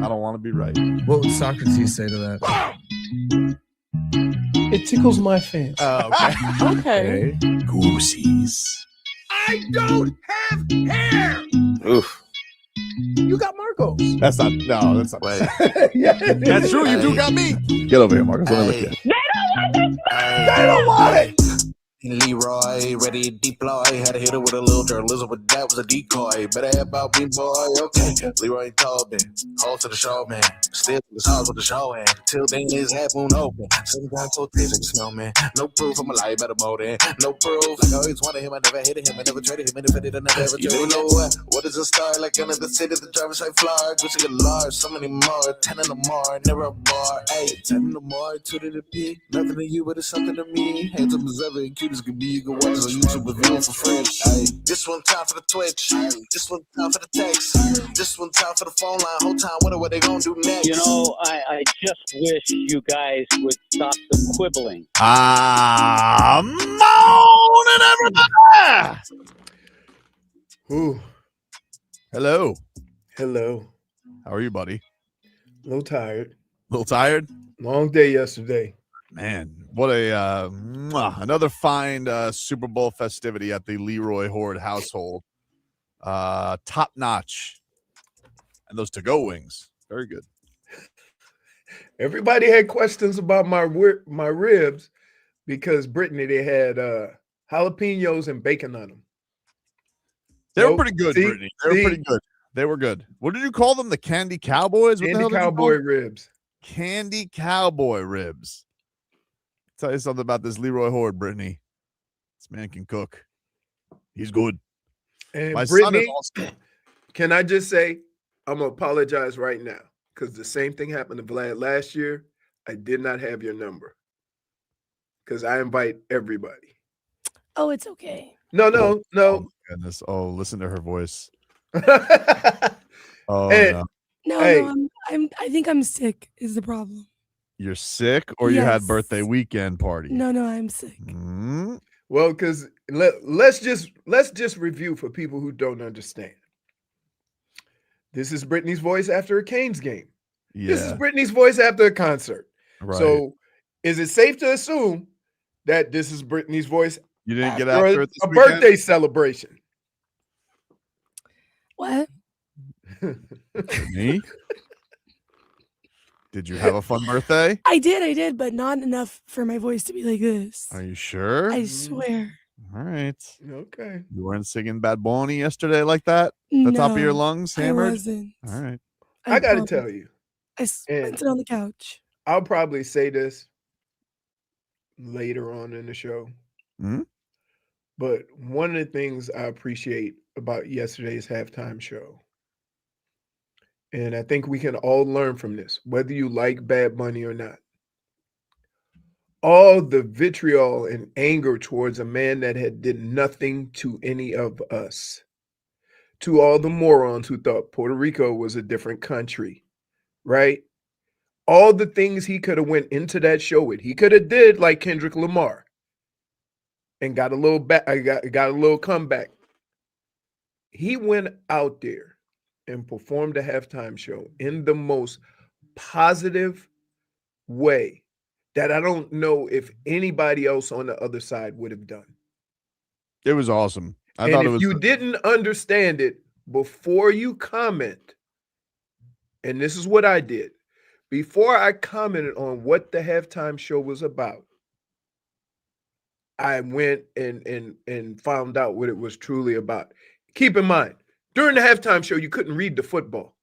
I don't want to be right. What would Socrates say to that? It tickles my fancy. Okay. Goosies. I don't have hair. Oof. You got Marcos. That's not. No, that's not. Wait. Yeah. That's true. You do got me. Get over here, Marcus. Let me look at you. They don't want it. Leroy, ready to deploy. Had to hit her with a little journalism, but that was a decoy. Better have about me, boy. Okay. Leroy Tobin, hold to the show, man. Still in the stars with the show, man. Till then, his half moon open. Sometimes so things like smell, man. No proof, I'm a lie about a motive. No proof. Like I always wanted him, I never hated him, I never traded him, and if I did, I never ever traded him. You know what is a star? Like another city, the driver's side floor. Gucci get large, so many more. 10 in the more, never a bar. Hey, 10 in the more, 2 to the P. Nothing to you, but it's something to me. Handsome as ever, and cute as could be. You can watch on YouTube with viewing for friends. Ay, this one time for the Twitch. This one time for the text. This one time for the phone line. Whole time wonder what they gonna do next. You know, I just wish you guys would stop the quibbling. Morning, everybody. Ooh, Hello. hello. How are you, buddy? A little tired. A little tired? Long day yesterday. Man, what a another fine Super Bowl festivity at the Leroy Horde household. Top notch. And those to-go wings. Very good. Everybody had questions about my ribs because Brittany, they had jalapenos and bacon on them. They were pretty good, See? Brittany. They were pretty good. They were good. What did you call them? The Candy Cowboys? What the hell Candy did you call cowboy them? ribs. Candy Cowboy ribs. Tell you something about this Leroy Horde, Brittany. This man can cook. He's good. And My son Brittany, is also. can I just say, I'm going to apologize right now because the same thing happened to Vlad last year. I did not have your number because I invite everybody. Oh, it's okay. No. Oh, my goodness. Oh, listen to her voice. Oh, And- no. No, Hey. no, I think I'm sick is the problem. You're sick or you had Yes. birthday weekend party? No, I'm sick. Mm, Well, because let's just review for people who don't understand. This is Brittany's voice after a Canes game. This is yeah. Brittany's voice after a concert. Right. So is it safe to assume that this is Brittany's voice you didn't get after after it this a weekend? birthday celebration? What? Me? Did you have a fun birthday? I did, but not enough for my voice to be like this. Are you sure? I swear. All right. Okay. You weren't singing Bad Bunny yesterday like that? The top of your No, lungs I hammered? wasn't. All right. I got to promise. tell you, I spent it on the couch. I'll probably say this later on in the show. Mhm. But one of the things I appreciate about yesterday's halftime show, and I think we can all learn from this, whether you like Bad Bunny or not, all the vitriol and anger towards a man that had did nothing to any of us, to all the morons who thought Puerto Rico was a different country, right? All the things he could have went into that show with, he could have did like Kendrick Lamar and got a little back. I got a little comeback. He went out there and performed a halftime show in the most positive way that I don't know if anybody else on the other side would have done. It was awesome. I And thought if it was. you didn't understand it before you comment, and this is what I did, before I commented on what the halftime show was about, I went and found out what it was truly about. Keep in mind, during the halftime show, you couldn't read the football.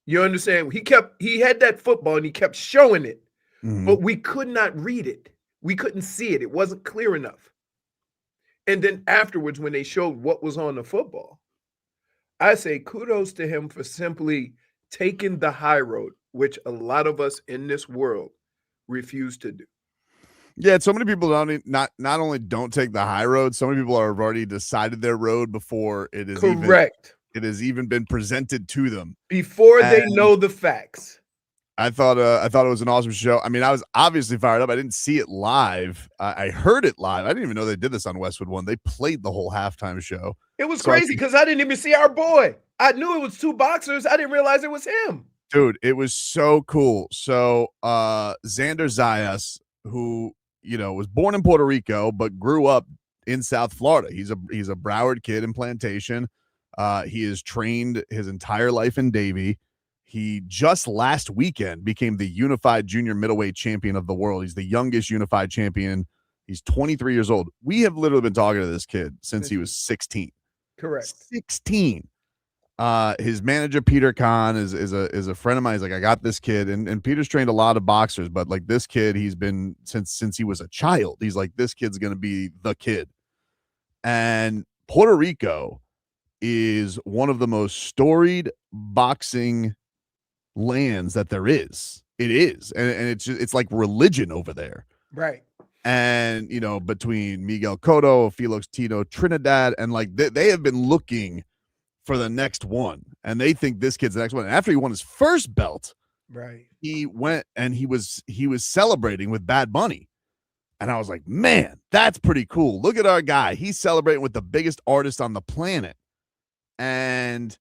You understand? He had that football and he kept showing it, Mhm. but we could not read it. We couldn't see it. It wasn't clear enough. And then afterwards, when they showed what was on the football, I say kudos to him for simply taking the high road, which a lot of us in this world refuse to do. Yeah, so many people not only don't take the high road, so many people have already decided their road before it is Correct. it has even been presented to them. Before they And- know the facts. I thought it was an awesome show. I mean, I was obviously fired up. I didn't see it live. I heard it live. I didn't even know they did this on Westwood One. They played the whole halftime show. It was crazy because I didn't even see our boy. I knew it was two boxers. I didn't realize it was him. Dude, it was so cool. So Xander Zayas, who was born in Puerto Rico but grew up in South Florida. He's a Broward kid in Plantation. He has trained his entire life in Davie. He just last weekend became the unified junior middleweight champion of the world. He's the youngest unified champion. He's 23 years old. We have literally been talking to this kid since he was 16. Correct. 16. His manager Peter Kahn is a friend of mine. He's like, I got this kid, and Peter's trained a lot of boxers, but like this kid, he's been since he was a child. He's like, this kid's gonna be the kid. And Puerto Rico is one of the most storied boxing lands that there is. It is, and it's like religion over there, right? And between Miguel Cotto, Felix Tino Trinidad, and like they have been looking for the next one, and they think this kid's the next one. And after he won his first belt, right, he went and he was celebrating with Bad Bunny, and I was like, man, that's pretty cool. Look at our guy. He's celebrating with the biggest artist on the planet, and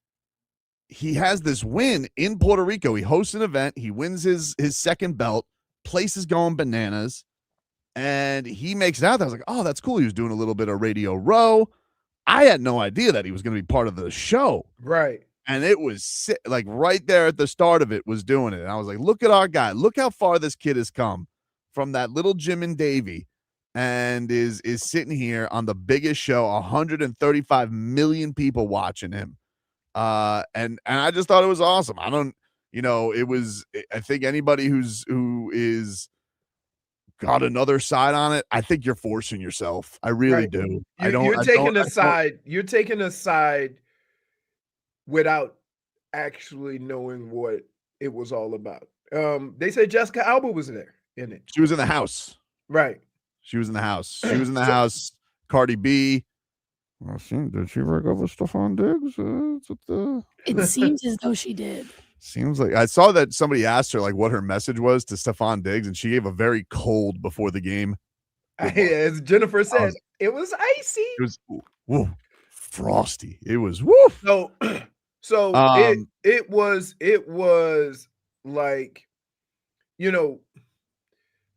he has this win in Puerto Rico. He hosts an event. He wins his second belt. Place is going bananas. And he makes it out there. I was like, oh, that's cool. He was doing a little bit of Radio Row. I had no idea that he was going to be part of the show. Right. And it was like right there at the start of it was doing it. And I was like, look at our guy. Look how far this kid has come from that little gym in Davie and is sitting here on the biggest show, 135 million people watching him. And I just thought it was awesome. I don't, I think anybody who is got another side on it, I think you're forcing yourself. I really do. You're taking a side without actually knowing what it was all about. They said Jessica Alba was there in it. She was in the house. Right. She was in the house. She was in the house. Cardi B. Did she break up with Stephon Diggs? It seems as though she did. Seems like I saw that somebody asked her like what her message was to Stephon Diggs, and she gave a very cold before the game. As Jennifer said, it was icy. It was frosty. It was woo. So it was like, the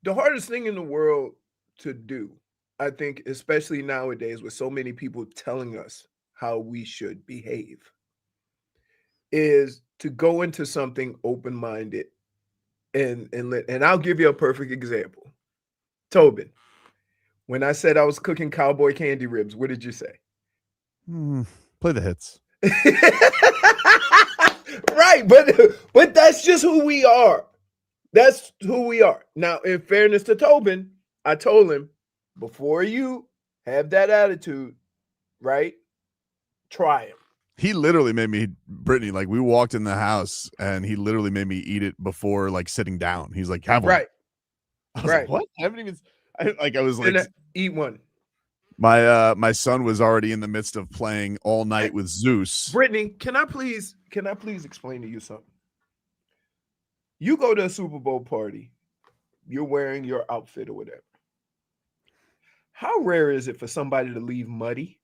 hardest thing in the world to do, I think, especially nowadays with so many people telling us how we should behave, is to go into something open-minded and I'll give you a perfect example. Tobin, when I said I was cooking cowboy candy ribs, what did you say? Play the hits. Right, but that's just who we are. That's who we are. Now, in fairness to Tobin, I told him, before you have that attitude, right, try him. He literally made me, Brittany, like we walked in the house and he literally made me eat it before like sitting down. He's like, have one. Right. I was like, what? I haven't even, I was like, eat one. My son was already in the midst of playing all night with Zeus. Brittany, can I please explain to you something? You go to a Super Bowl party, you're wearing your outfit or whatever. How rare is it for somebody to leave muddy?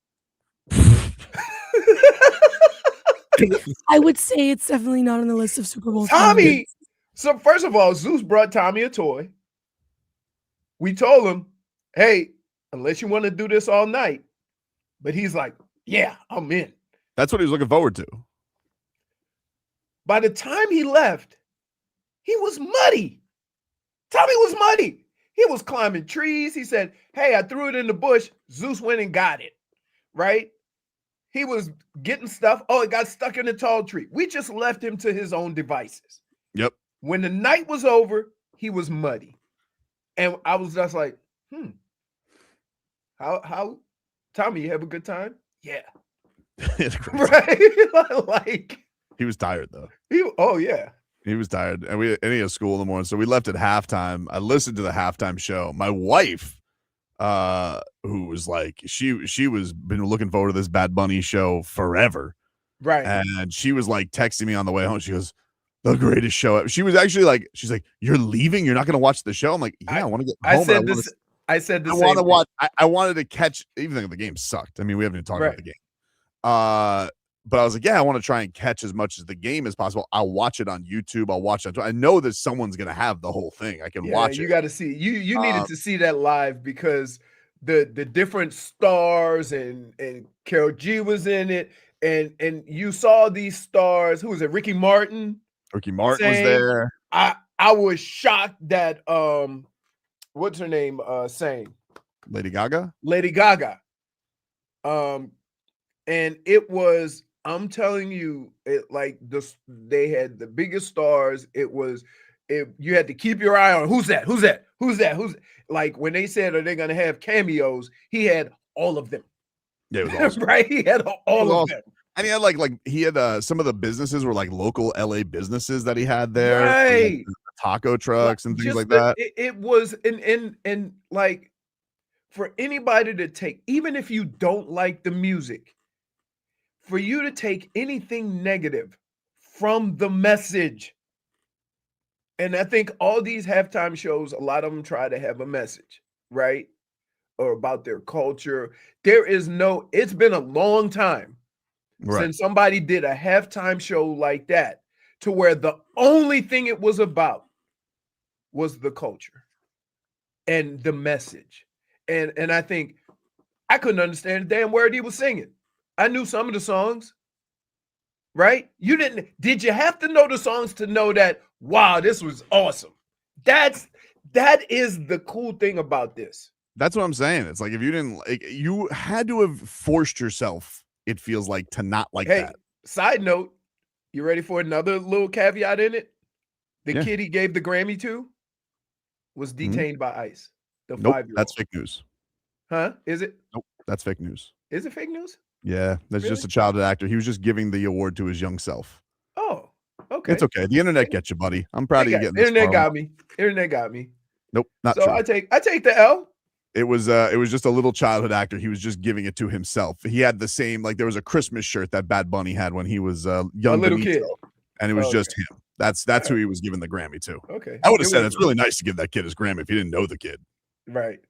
I would say it's definitely not on the list of Super Bowl. Tommy. So first of all, Zeus brought Tommy a toy. We told him, hey, unless you want to do this all night. But he's like, yeah, I'm in. That's what he was looking forward to. By the time he left, he was muddy. Tommy was muddy. He was climbing trees. He said, hey, I threw it in the bush. Zeus went and got it, right? He was getting stuff. Oh, it got stuck in a tall tree. We just left him to his own devices. Yep. When the night was over, he was muddy. And I was just like, How, Tommy, you have a good time? Yeah. Right? Like, he was tired though. Oh yeah. He was tired, and he had school in the morning, so we left at halftime. I listened to the halftime show. My wife, who was like, she was been looking forward to this Bad Bunny show forever, right? And she was like texting me on the way home. She goes, the greatest show ever. She was actually like, she's like, "You're leaving? You're not going to watch the show?" I'm like, "Yeah, I want to get home. I said the I same want to thing. watch. I wanted to catch, even though the game sucked. I mean, we haven't even talked about the game. But I was like, yeah, I want to try and catch as much of the game as possible. I'll watch it on YouTube. I'll watch it. I know that someone's going to have the whole thing. I can watch it. You got to see. You needed to see that live because the different stars and Carol G was in it, and you saw these stars. Who was it? Ricky Martin. Ricky Martin was there. I was shocked that what's her name sang? Lady Gaga. And it was, I'm telling you, it like this. They had the biggest stars. You had to keep your eye on who's that. Like when they said, are they going to have cameos? He had all of them. Yeah, it was awesome. Right? He had all of them. And he had he had some of the businesses were like local LA businesses that he had there, right? Like taco trucks and things like that. It was and like for anybody to take, even if you don't like the music, for you to take anything negative from the message. And I think all these halftime shows, a lot of them try to have a message, right? Or about their culture. It's been a long time since somebody did a halftime show like that to where the only thing it was about was the culture and the message. And I think I couldn't understand the damn word he was singing. I knew some of the songs, right? Did you have to know the songs to know that, wow, this was awesome? That is the cool thing about this. That's what I'm saying. It's like if you didn't like, you had to have forced yourself, it feels like, to not like that. Side note, you ready for another little caveat in it? The kid he gave the Grammy to was detained by ICE. The 5-year-old. That's fake news. Huh? Is it? Nope, that's fake news. Is it fake news? Yeah, that's just a childhood actor. He was just giving the award to his young self. Oh, okay. It's okay. The internet gets you, buddy. I'm proud of you getting this. Internet got me. Nope, not so true. I take the L. It was just a little childhood actor. He was just giving it to himself. He had the same, like there was a Christmas shirt that Bad Bunny had when he was young, a little Benito, kid, and it was just him. That's who he was giving the Grammy to. Okay, I would have said it's really nice to give that kid his Grammy if you didn't know the kid. Right.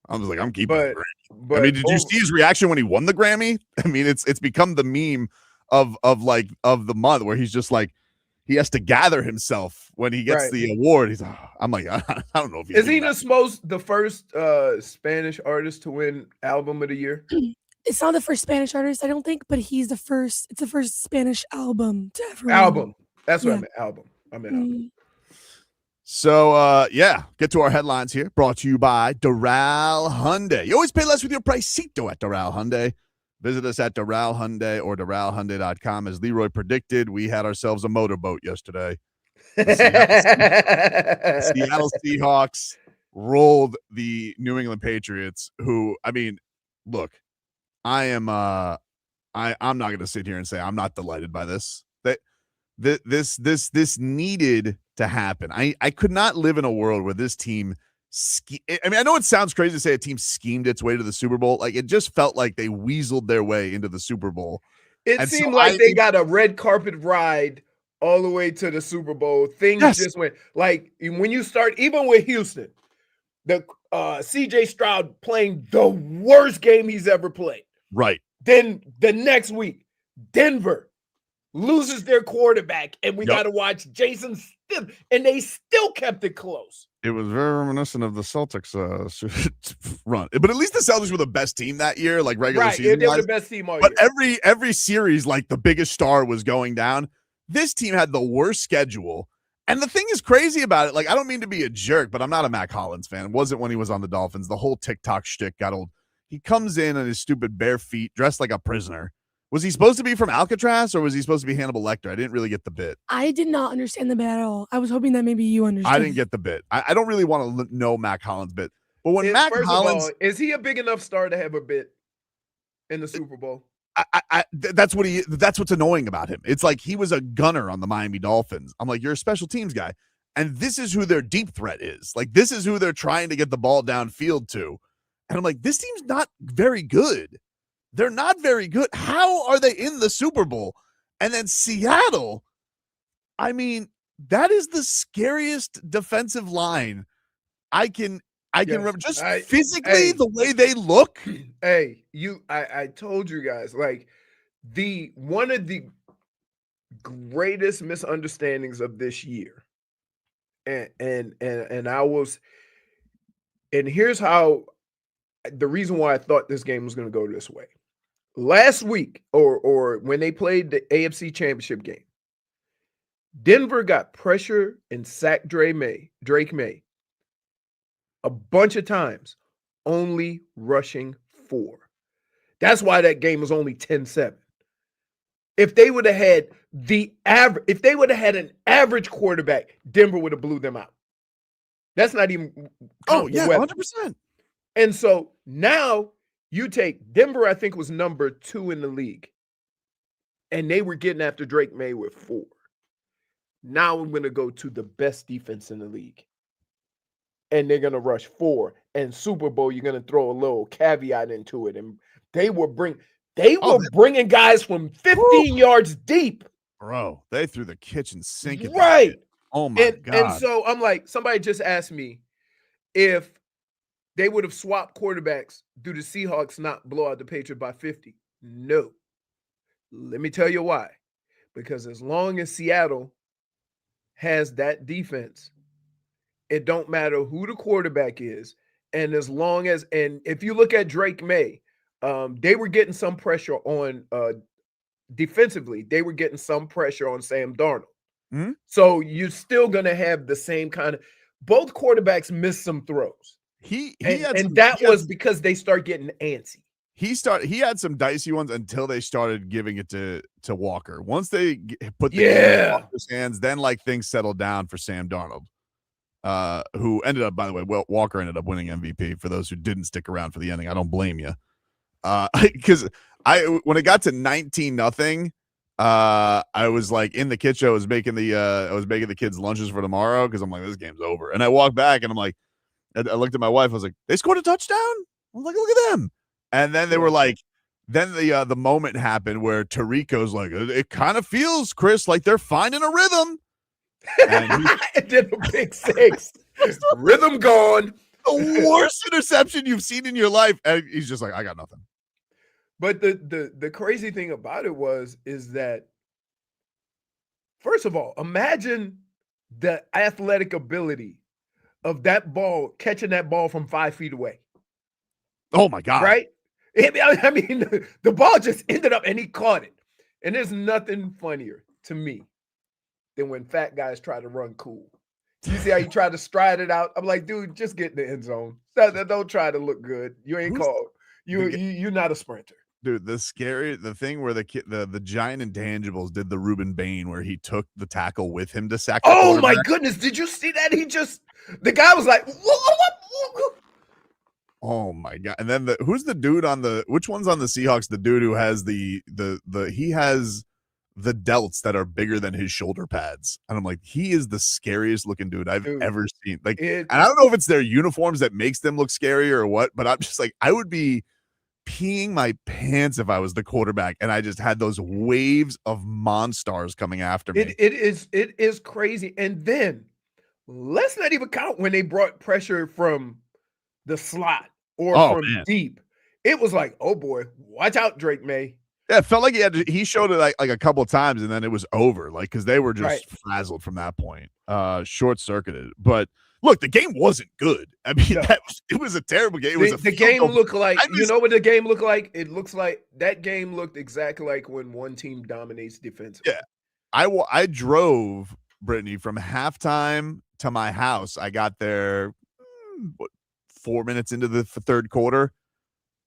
I was like, I'm keeping the Grammy. But, I mean, did you see his reaction when he won the Grammy? I mean, it's become the meme of the month where he's just like, he has to gather himself when he gets the award. He's I'm like, I don't know if is he the first Spanish artist to win Album of the Year? It's not the first Spanish artist, I don't think, but he's the first. It's the first Spanish album to ever album. That's what I meant. Album. I meant album. So, get to our headlines here. Brought to you by Doral Hyundai. You always pay less with your pricito at Doral Hyundai. Visit us at Doral Hyundai or DoralHyundai.com. As Leroy predicted, we had ourselves a motorboat yesterday. The Seattle Seahawks rolled the New England Patriots, who, I mean, look, I'm not going to sit here and say I'm not delighted by this. This needed to happen. I could not live in a world where this team I mean, I know it sounds crazy to say a team schemed its way to the Super Bowl. Like, it just felt like they weaseled their way into the Super Bowl. It seemed like they got a red carpet ride all the way to the Super Bowl. Things just went like when you start, even with Houston, the CJ Stroud playing the worst game he's ever played. Right. Then the next week, Denver loses their quarterback, and we got to watch Jason Stiff, and they still kept it close. It was very reminiscent of the Celtics run, but at least the Celtics were the best team that year, like regular season. They were the best team all year. But every series, like the biggest star was going down. This team had the worst schedule, and the thing is crazy about it. Like, I don't mean to be a jerk, but I'm not a Mac Hollins fan. It wasn't when he was on the Dolphins. The whole TikTok shtick got old. He comes in on his stupid bare feet, dressed like a prisoner. Was he supposed to be from Alcatraz, or was he supposed to be Hannibal Lecter? I didn't really get the bit. I did not understand the bit at all. I was hoping that maybe you understood. I didn't get the bit. I don't really want to know Mac Hollins' bit. But when Mac Hollins... is he a big enough star to have a bit in the Super Bowl? That's what's annoying about him. It's like he was a gunner on the Miami Dolphins. I'm like, you're a special teams guy. And this is who their deep threat is. Like, this is who they're trying to get the ball downfield to. And I'm like, this team's not very good. They're not very good. How are they in the Super Bowl? And then Seattle, I mean, that is the scariest defensive line I can remember. Just physically, the way they look. Hey, I told you guys, like, one of the greatest misunderstandings of this year, and I was, and here's how, the reason why I thought this game was going to go this way. Last week, or when they played the AFC Championship game, Denver got pressure and sacked Drake May a bunch of times, only rushing 4. That's why that game was only 10-7. If they would have had an average quarterback, Denver would have blew them out. That's not even. Oh yeah, 100%. And so now you take Denver, I think was number 2 in the league, and they were getting after Drake May with 4. Now I'm going to go to the best defense in the league, and they're going to rush 4. And Super Bowl, you're going to throw a little caveat into it, and they were bringing guys from 15 yards deep. Bro, they threw the kitchen sink at right. Oh my God. And so I'm like, somebody just asked me if they would have swapped quarterbacks, do the Seahawks not blow out the Patriots by 50? No. Let me tell you why. Because as long as Seattle has that defense, it don't matter who the quarterback is. And as long as, and if you look at Drake May, they were getting some pressure on defensively. They were getting some pressure on Sam Darnold. Mm-hmm. So you're still going to have the same kind of, both quarterbacks missed some throws. That was because they start getting antsy. He had some dicey ones until they started giving it to Walker. Once they put the game in Walker's hands, then like things settled down for Sam Darnold, who ended up, by the way, Walker ended up winning MVP. For those who didn't stick around for the ending, I don't blame you. Because when it got to 19-0, I was like in the kitchen. I was making the kids lunches for tomorrow because I'm like, this game's over. And I walked back and I'm like, I looked at my wife. I was like, they scored a touchdown. I was like, look at them. And then they were like, then the moment happened where Tarico's like, it kind of feels, Chris, like they're finding a rhythm. And it did a big 6. Rhythm gone. The worst interception you've seen in your life. And he's just like, I got nothing. But the crazy thing about it is that, first of all, imagine the athletic ability of that ball, catching that ball from 5 feet away. Oh my God. Right? I mean, the ball just ended up and he caught it. And there's nothing funnier to me than when fat guys try to run cool. You see how you try to stride it out? I'm like, dude, just get in the end zone. Don't try to look good. You ain't called. You're not a sprinter. Dude, the thing where the giant intangibles did the Reuben Bain where he took the tackle with him to sack. Oh my goodness. Did you see that? The guy was like, what? Oh my God. And then who's the dude which one's on the Seahawks? The dude who has he has the delts that are bigger than his shoulder pads. And I'm like, he is the scariest looking dude I've ever seen. Like, and I don't know if it's their uniforms that makes them look scarier or what, but I'm just like, I would be peeing my pants if I was the quarterback and I just had those waves of monsters coming after me. It is crazy. And then let's not even count when they brought pressure from the slot or from deep. It was like, oh boy, watch out, Drake May. Yeah, it felt like he showed it like a couple of times and then it was over, like, because they were just frazzled from that point, short circuited. But look, the game wasn't good. I mean, it was a terrible game. The game looked like, you know what the game looked like? It looks like that game looked exactly like when one team dominates defensively. Yeah, I drove, Brittany, from halftime to my house. I got there 4 minutes into the third quarter.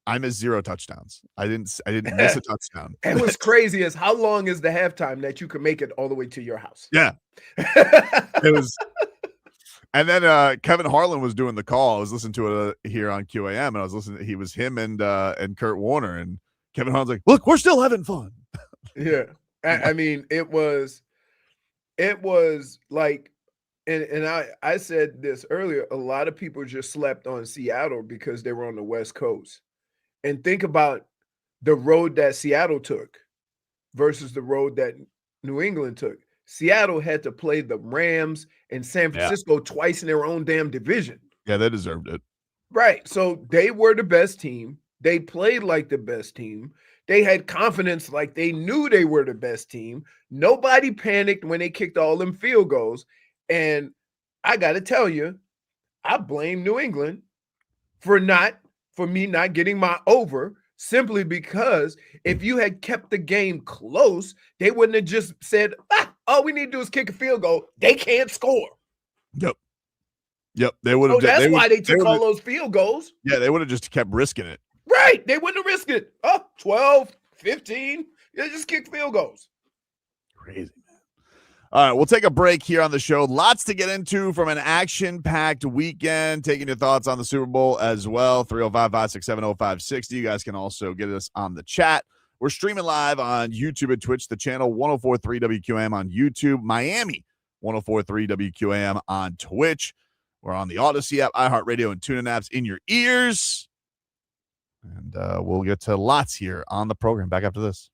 I missed 0 touchdowns. I didn't miss a touchdown. And what's crazy is how long is the halftime that you can make it all the way to your house? Yeah. It was. And then Kevin Harlan was doing the call. I was listening to it here on QAM, and I was listening. He was him and Kurt Warner, and Kevin Harlan's like, "Look, we're still having fun." Yeah, I mean, it was like, and I said this earlier. A lot of people just slept on Seattle because they were on the West Coast, and think about the road that Seattle took versus the road that New England took. Seattle had to play the Rams and San Francisco twice in their own damn division. Yeah, they deserved it. Right. So they were the best team. They played like the best team. They had confidence like they knew they were the best team. Nobody panicked when they kicked all them field goals. And I got to tell you, I blame New England for me not getting my over, simply because if you had kept the game close, they wouldn't have just said, all we need to do is kick a field goal. They can't score. Yep. They would have. So that's why they took all those field goals. Yeah, they would have just kept risking it. Right. They wouldn't have risked it. 12, 15. Yeah, just kick field goals. Crazy, man. All right, we'll take a break here on the show. Lots to get into from an action-packed weekend. Taking your thoughts on the Super Bowl as well. 305-567-0560. You guys can also get us on the chat. We're streaming live on YouTube and Twitch, the channel 104.3 WQAM on YouTube, Miami 104.3 WQAM on Twitch. We're on the Odyssey app, iHeartRadio, and TuneIn apps in your ears. And we'll get to lots here on the program. Back after this.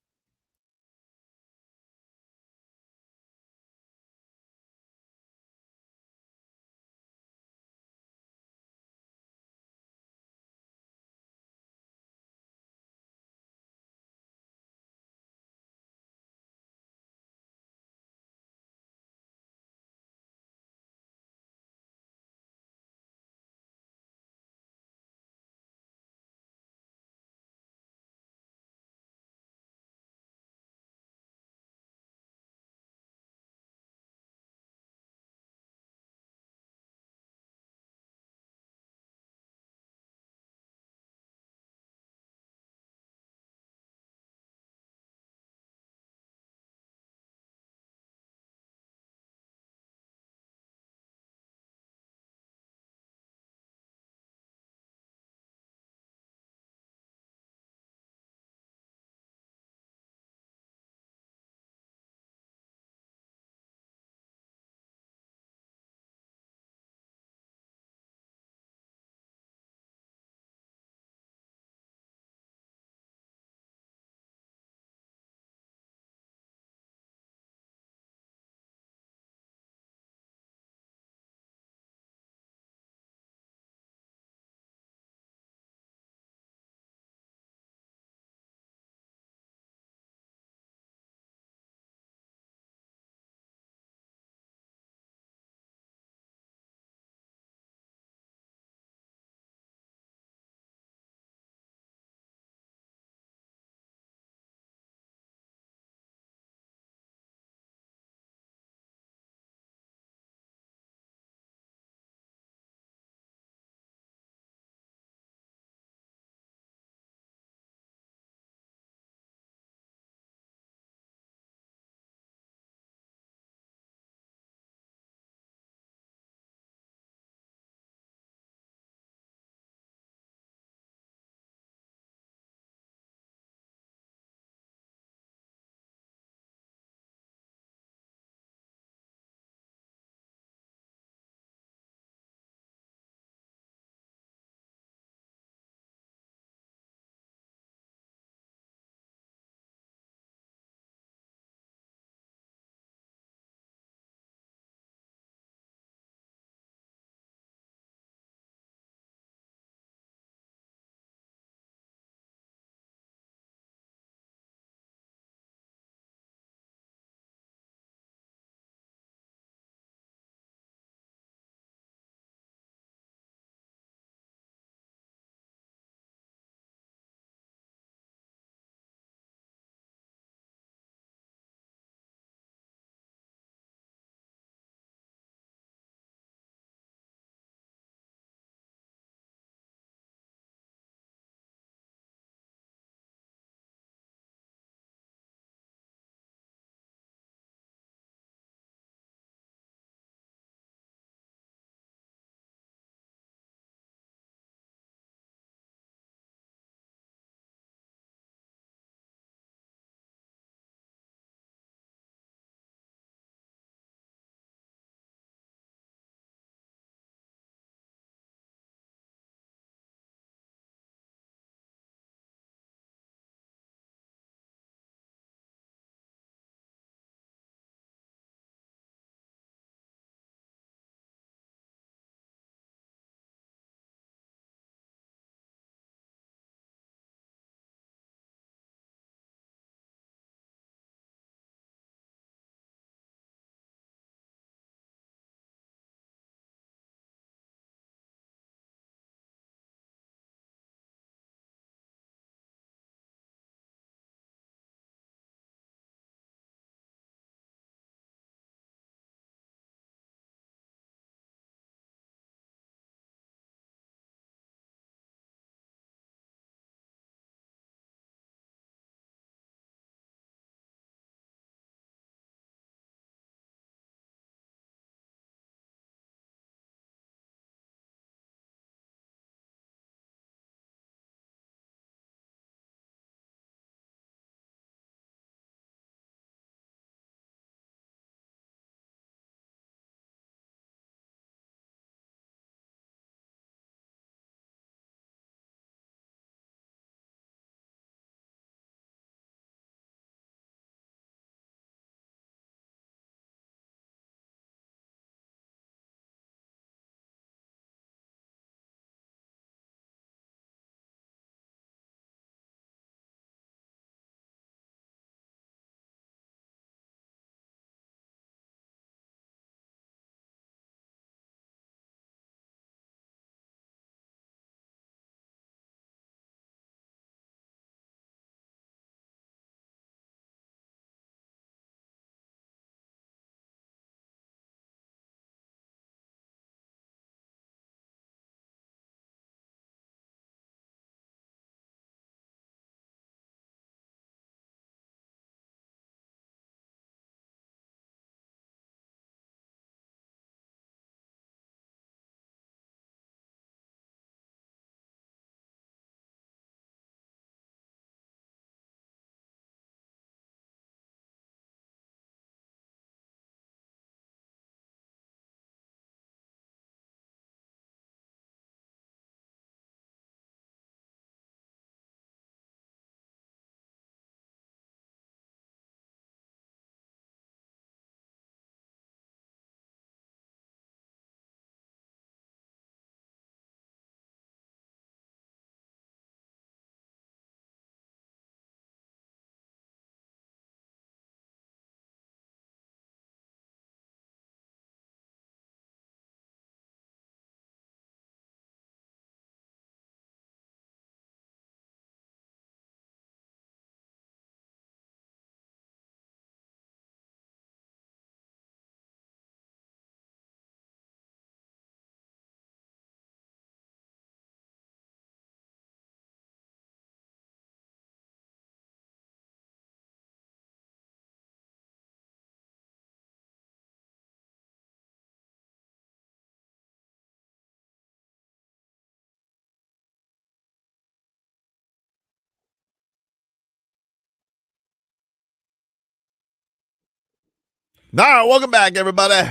All right, welcome back, everybody.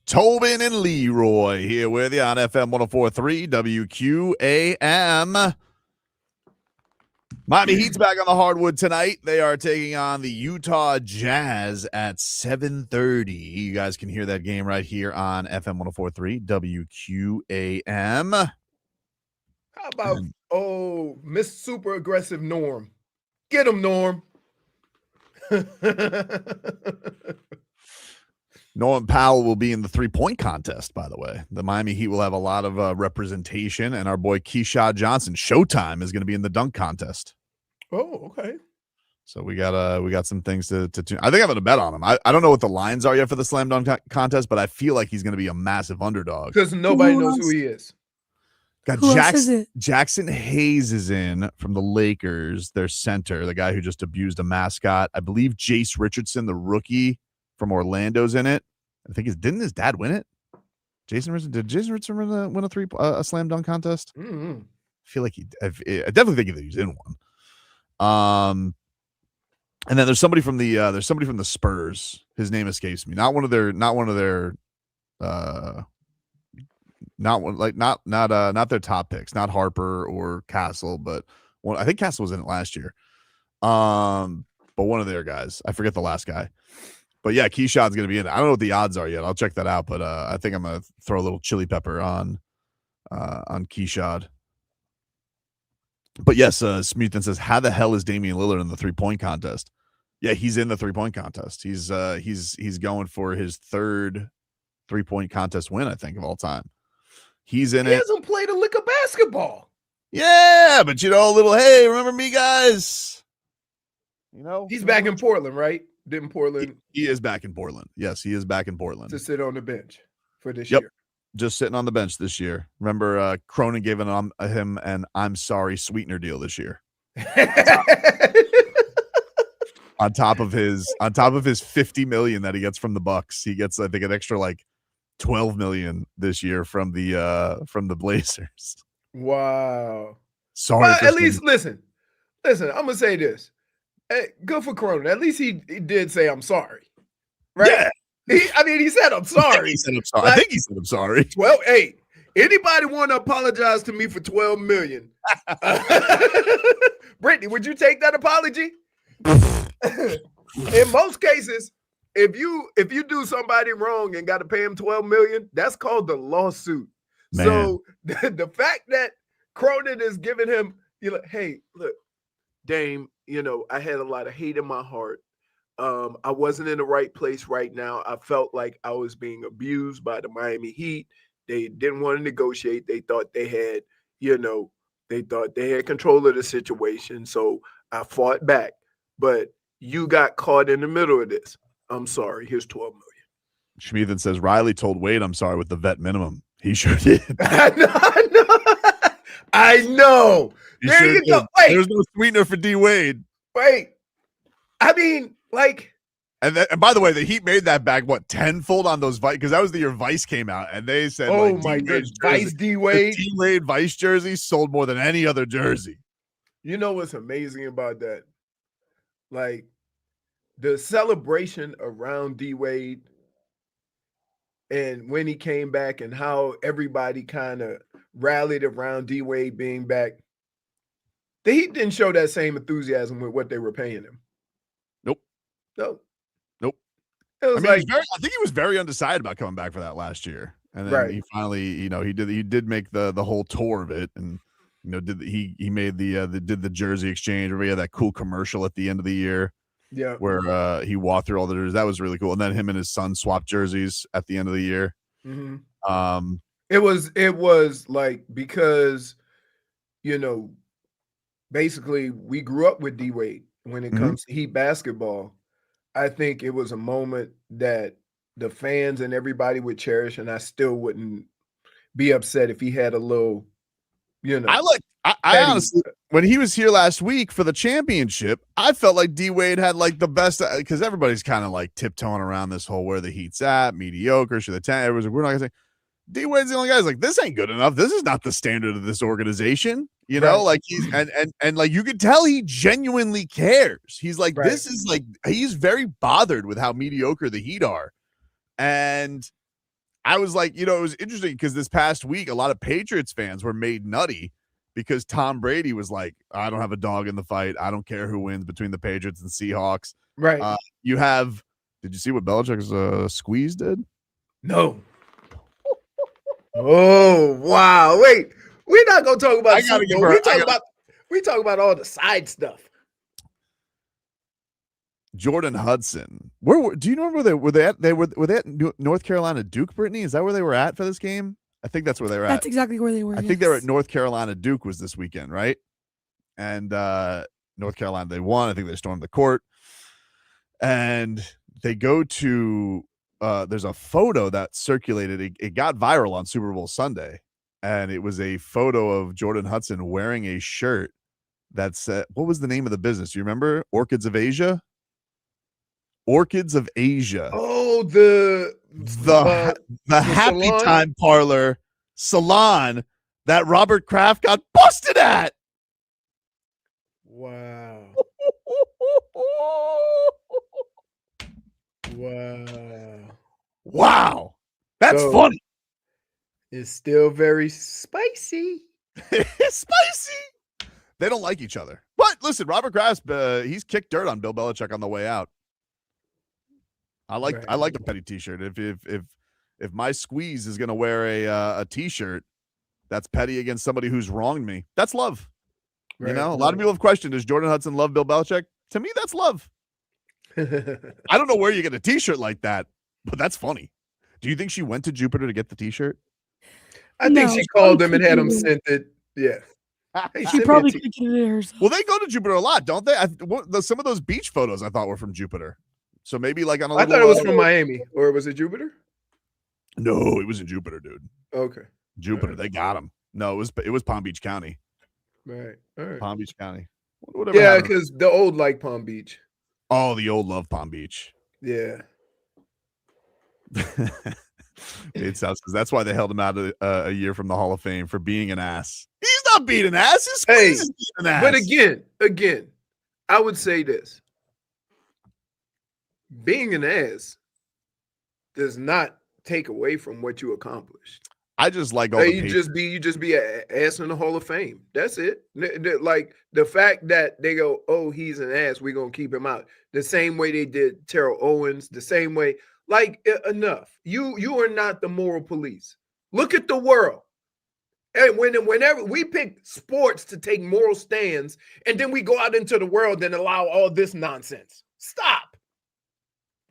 Tobin and Leroy here with you on FM 104.3 WQAM. Miami Heat's back on the hardwood tonight. They are taking on the Utah Jazz at 7:30. You guys can hear that game right here on FM 104.3 WQAM. How about Miss Super Aggressive Norm? Get him, Norm. Norman Powell will be in the three-point contest, by the way. The Miami Heat will have a lot of representation, and our boy Keshad Johnson, Showtime, is going to be in the dunk contest. Oh, okay. So we got some things to tune. I think I'm going to bet on him. I don't know what the lines are yet for the slam dunk contest, but I feel like he's going to be a massive underdog. Because nobody knows who he is. Got Jackson Hayes is in from the Lakers, their center, the guy who just abused a mascot. I believe Jace Richardson, the rookie from Orlando's in it. I think didn't his dad win it? Did Jason Richardson win a slam dunk contest? Mm-hmm. I feel like I definitely think he's in one. And then there's somebody from the Spurs. His name escapes me. Not their top picks, not Harper or Castle, but I think Castle was in it last year. But one of their guys, I forget the last guy. But yeah, Keshad's going to be in it. I don't know what the odds are yet. I'll check that out, but I think I'm going to throw a little chili pepper on Keshad. But yes, Smeaton says, how the hell is Damian Lillard in the three-point contest? Yeah, he's in the three-point contest. He's going for his third three-point contest win, I think, of all time. He's in it. He hasn't played a lick of basketball. Yeah, but hey, remember me, guys? He's back in Portland, right? Didn't Portland? He is back in Portland. Yes, he is back in Portland. To sit on the bench for this year. Just sitting on the bench this year. Remember, Cronin gave him an I'm sorry sweetener deal this year. on top of his $50 million that he gets from the Bucks, he gets, I think, an extra like $12 million this year from the Blazers. Wow. Sorry. Well, at least listen. I'm gonna say this. Hey, good for Cronin. At least he did say I'm sorry. Right? Yeah. He said I'm sorry. I think he said I'm sorry. Well, hey, anybody want to apologize to me for $12 million? Brittany, would you take that apology? In most cases, if you do somebody wrong and got to pay him $12 million, that's called the lawsuit. Man. So the fact that Cronin is giving him, hey, look, Dame, I had a lot of hate in my heart. I wasn't in the right place right now. I felt like I was being abused by the Miami Heat. They didn't want to negotiate. They thought they had, control of the situation. So I fought back. But you got caught in the middle of this. I'm sorry. Here's $12 million. Schmeathan says Riley told Wade, I'm sorry, with the vet minimum. He sure did. I know. There you go. Wait. There's no sweetener for D Wade. Wait. And by the way, the Heat made that back tenfold on those Vice, because that was the year Vice came out, and they said, "Oh my goodness, Vice D Wade, D Wade Vice jersey sold more than any other jersey." You know what's amazing about that? Like the celebration around D Wade, and when he came back, and how everybody kind of rallied around D Wade being back. The Heat didn't show that same enthusiasm with what they were paying him. Nope. It was I think he was very undecided about coming back for that last year, and then he finally, he did make the whole tour of it, and he made did the jersey exchange. Where he had that cool commercial at the end of the year, where he walked through all the jerseys. That was really cool. And then him and his son swapped jerseys at the end of the year. Mm-hmm. It was like, because basically we grew up with D Wade when it comes to Heat basketball. I think it was a moment that the fans and everybody would cherish, and I still wouldn't be upset if he had a little, I honestly, when he was here last week for the championship, I felt like D Wade had like the best, because everybody's kind of like tiptoeing around this whole where the Heat's at, mediocre, should the 10. Everyone's like, we're not gonna say. D Wade's the only guy who's like, this ain't good enough. This is not the standard of this organization. You Right. know, like he's and like you could tell he genuinely cares. He's like, Right. this is like he's very bothered with how mediocre the Heat are. And I was like, you know, it was interesting because this past week, a lot of Patriots fans were made nutty because Tom Brady was like, I don't have a dog in the fight. I don't care who wins between the Patriots and Seahawks. Right. You have, did you see what Belichick's squeeze did? No. Oh, wow. Wait, we're not going to talk about I gotta Super give Bowl. her- We talk about all the side stuff. Jordon Hudson. Do you remember were they at North Carolina Duke, Brittany? Is that where they were at for this game? I think that's where they were at. That's exactly where they were. I think they were at North Carolina Duke was this weekend, right? And North Carolina, they won. I think they stormed the court. And they go to there's a photo that circulated. It got viral on Super Bowl Sunday. And it was a photo of Jordon Hudson wearing a shirt that said, what was the name of the business? Do you remember? Orchids of Asia? Orchids of Asia. Oh, the Happy salon? Time Parlor salon that Robert Kraft got busted at. Wow. Wow. Wow. That's So- funny. It's still very spicy. It's spicy. They don't like each other. But listen, Robert Kraft, he's kicked dirt on Bill Belichick on the way out. I like a petty t-shirt. If my squeeze is gonna wear a t-shirt that's petty against somebody who's wronged me, that's love. Right. You know, a lot of people have questioned, does Jordon Hudson love Bill Belichick? To me, that's love. I don't know where you get a t-shirt like that, but that's funny. Do you think she went to Jupiter to get the t-shirt? I think No, she she called probably him and had him couldn't. sent it. Yeah. Hey, She send me a probably t- created it herself. Well, they go to Jupiter a lot, don't they? Some of those beach photos I thought were from Jupiter. So maybe like on a I little, thought it was from Miami, or was it Jupiter? No, it was in Jupiter, dude. Okay. Jupiter, Alright. they got him. No, it was Palm Beach County. Right. All right. Palm Beach County. Whatever Yeah, happened. because the old like Palm Beach. Oh, the old love Palm Beach. Yeah. It sounds because that's why they held him out a year from the Hall of Fame for being an ass. He's not being an ass. His squeeze Hey, is being an ass. But again, I would say this. Being an ass does not take away from what you accomplished. I just like all Hey, the you just be an ass in the Hall of Fame. That's it. Like the fact that they go, oh, he's an ass, we're gonna keep him out. The same way they did Terrell Owens, the same way. Like enough. You are not the moral police. Look at the world. And whenever we pick sports to take moral stands, and then we go out into the world and allow all this nonsense. Stop.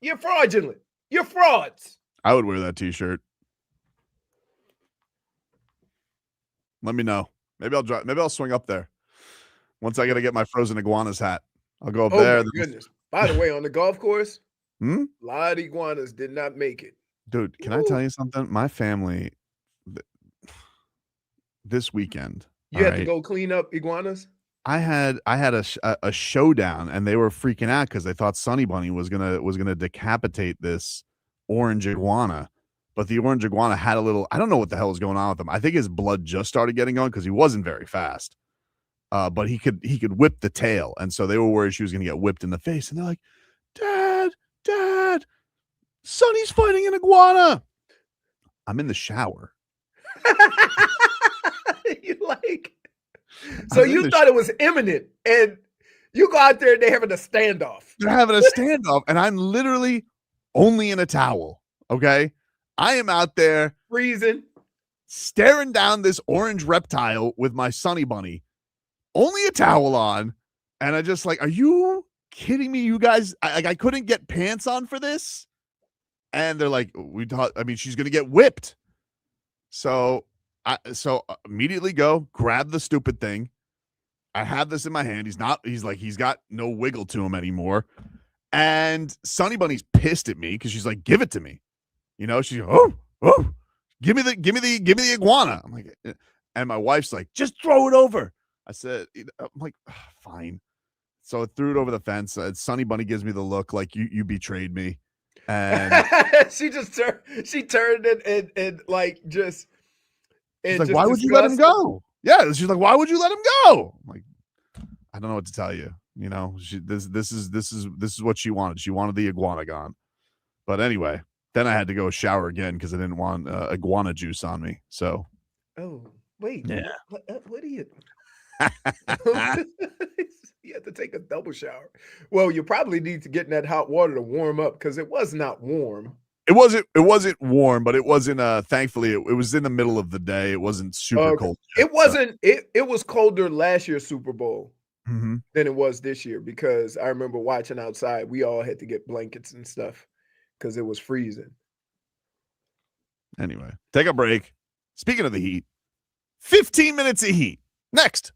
You're fraudulent. You're frauds. I would wear that t-shirt. Let me know. Maybe I'll swing up there. Once I gotta get my frozen iguanas hat. I'll go up Oh there. my goodness. By the way, on the golf course, Hmm? a lot of iguanas did not make it. Dude, can I tell you something? My family this weekend. You all had to right, go clean up iguanas? I had a showdown, and they were freaking out because they thought Sunny Bunny was gonna decapitate this orange iguana, but the orange iguana had a little. I don't know what the hell was going on with him. I think his blood just started getting on because he wasn't very fast, but he could whip the tail, and so they were worried she was gonna get whipped in the face. And they're like, Dad, Sonny's fighting an iguana. I'm in the shower. You like so I'm in you the thought it was imminent, and you go out there and they're having a standoff. They're having a standoff, and I'm literally only in a towel. Okay. I am out there Freezing. staring down this orange reptile with my Sunny Bunny, only a towel on. And I just like, are you kidding me? You guys, I couldn't get pants on for this. And they're like, she's going to get whipped. So immediately go grab the stupid thing. I have this in my hand. He's got no wiggle to him anymore. And Sunny Bunny's pissed at me because she's like, give it to me. You know, she's give me the iguana. I'm like, and my wife's like, just throw it over. I said, I'm like, fine. So I threw it over the fence. Sunny Bunny gives me the look like you betrayed me. And she turned it and like just. she's like, why would you let him go? Yeah, she's like, why would you let him go? I'm like, I don't know what to tell you. You know, this is what she wanted. She wanted the iguana gone. But anyway, then I had to go shower again because I didn't want iguana juice on me. So, oh wait, yeah. What do you? You have to take a double shower. Well, you probably need to get in that hot water to warm up because it was not warm. It wasn't warm, but it wasn't thankfully it was in the middle of the day. It wasn't super cold. It wasn't it was colder last year's Super Bowl Mm-hmm. than it was this year because I remember watching outside. We all had to get blankets and stuff because it was freezing. Anyway, take a break. Speaking of the Heat, 15 minutes of Heat. Next.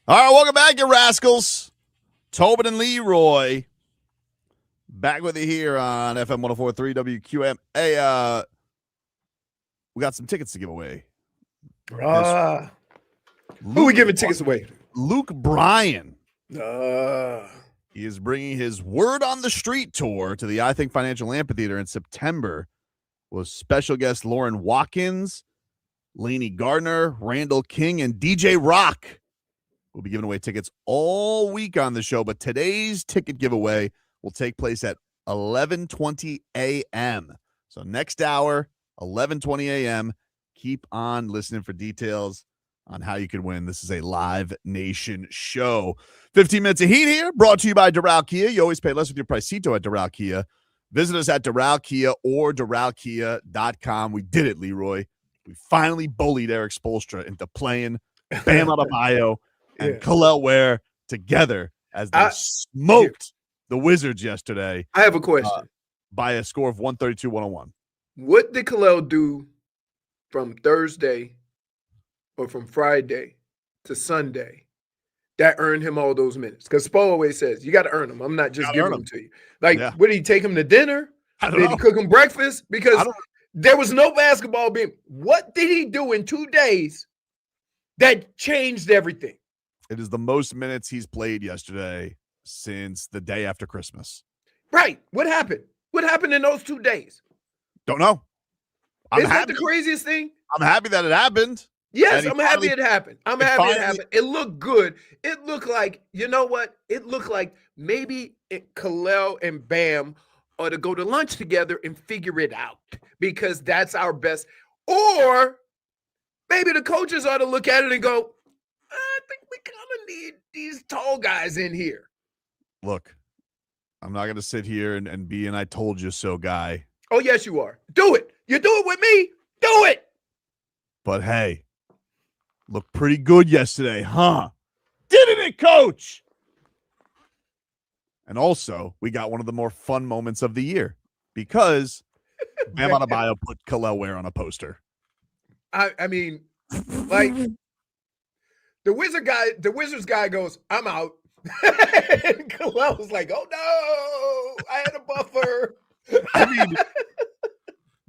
All right, welcome back, you rascals. Tobin and Leroy back with you here on FM 104.3 WQM. Hey, we got some tickets to give away. Who are we giving tickets away? Luke Bryan. Uh, He is bringing his Word on the Street tour to the I Think Financial Amphitheater in September with special guests Lauren Watkins, Lainey Gardner, Randall King, and DJ Rock. We'll be giving away tickets all week on the show, but today's ticket giveaway will take place at 11:20 a.m. So next hour, 11:20 a.m. Keep on listening for details on how you can win. This is a Live Nation show. 15 minutes of heat here, brought to you by Doral Kia. You always pay less with your Pricito at Doral Kia. Visit us at Doral Kia or DoralKia.com. We did it, Leroy. We finally bullied Eric Spoelstra into playing Bam Adebayo and Kel'el Ware together as they smoked the Wizards yesterday. I have a question. By a score of 132-101. What did Kel'el do from Thursday or from Friday to Sunday that earned him all those minutes? Because Spo always says, you got to earn them. I'm not just giving them to you. Like, what did he take him to dinner? Did he cook him breakfast? Because there was no basketball being. What did he do in 2 days that changed everything? It is the most minutes he's played yesterday since the day after Christmas. Right. What happened? What happened in those 2 days? Don't know. Isn't that the craziest thing? I'm happy that it happened. Yes, I'm happy it happened. I'm happy it happened. It looked good. It looked like, you know what? It looked like maybe Kel'el and Bam ought to go to lunch together and figure it out because that's our best. Or maybe the coaches ought to look at it and go, I think we kind of need these tall guys in here. Look, I'm not going to sit here and be an I told you so guy. Oh, yes, you are. Do it. You do it with me. Do it. But hey, looked pretty good yesterday, huh? Didn't it, coach? And also, we got one of the more fun moments of the year because Bam Adebayo put Kel'el Ware on a poster. I mean, like, the Wizards guy goes, I'm out. And Kel'el was like, oh no, I had a buffer. I mean,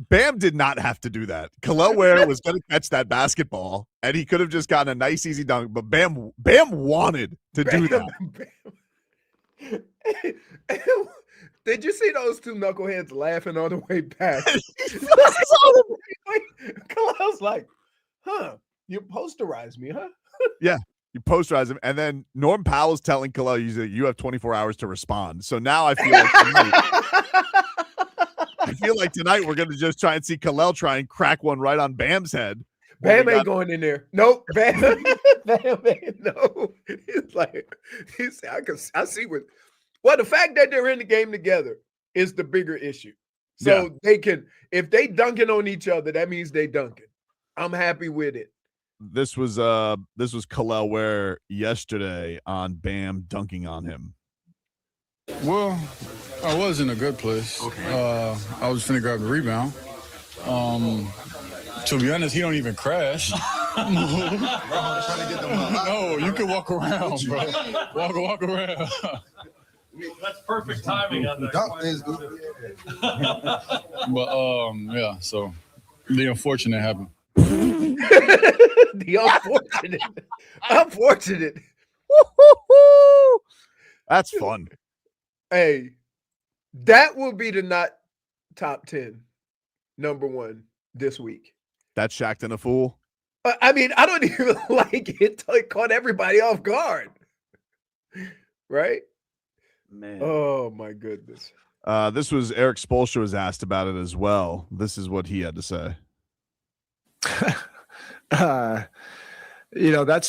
Bam did not have to do that. Kel'el Ware was going to catch that basketball, and he could have just gotten a nice, easy dunk. But Bam wanted to do that. Did you see those two knuckleheads laughing on the way back? Kel'el's like, huh, you posterized me, huh? Yeah, you posterize him. And then Norm Powell's telling Kel'el, you have 24 hours to respond. So now I feel like tonight we're going to just try and see Kel'el try and crack one right on Bam's head. Bam ain't going in there. Nope. Bam ain't. No. It's like, I see what. Well, the fact that they're in the game together is the bigger issue. So they can, if they dunking on each other, that means they dunking. I'm happy with it. This was Kel'el Ware yesterday on Bam dunking on him. Well, I was in a good place. Okay. I was finna grab the rebound. To be honest, he don't even crash. No, you can walk around, bro. Walk around. That's perfect timing on that. But yeah. So the unfortunate happened. The unfortunate. Woo-hoo-hoo! That's fun. Hey, that will be the not top 10 number one this week. That's Shaq and a fool. I mean, I don't even like it. It caught everybody off guard. Right? Man. Oh, my goodness. This was Eric Spoelstra was asked about it as well. This is what he had to say. That's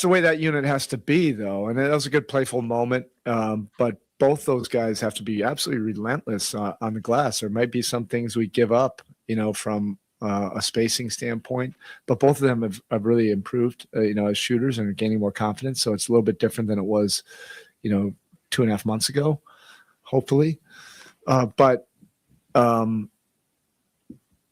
the way that unit has to be, though. And that was a good playful moment. But both those guys have to be absolutely relentless on the glass. There might be some things we give up, from a spacing standpoint, but both of them have really improved, as shooters and are gaining more confidence. So it's a little bit different than it was, 2.5 months ago, hopefully. But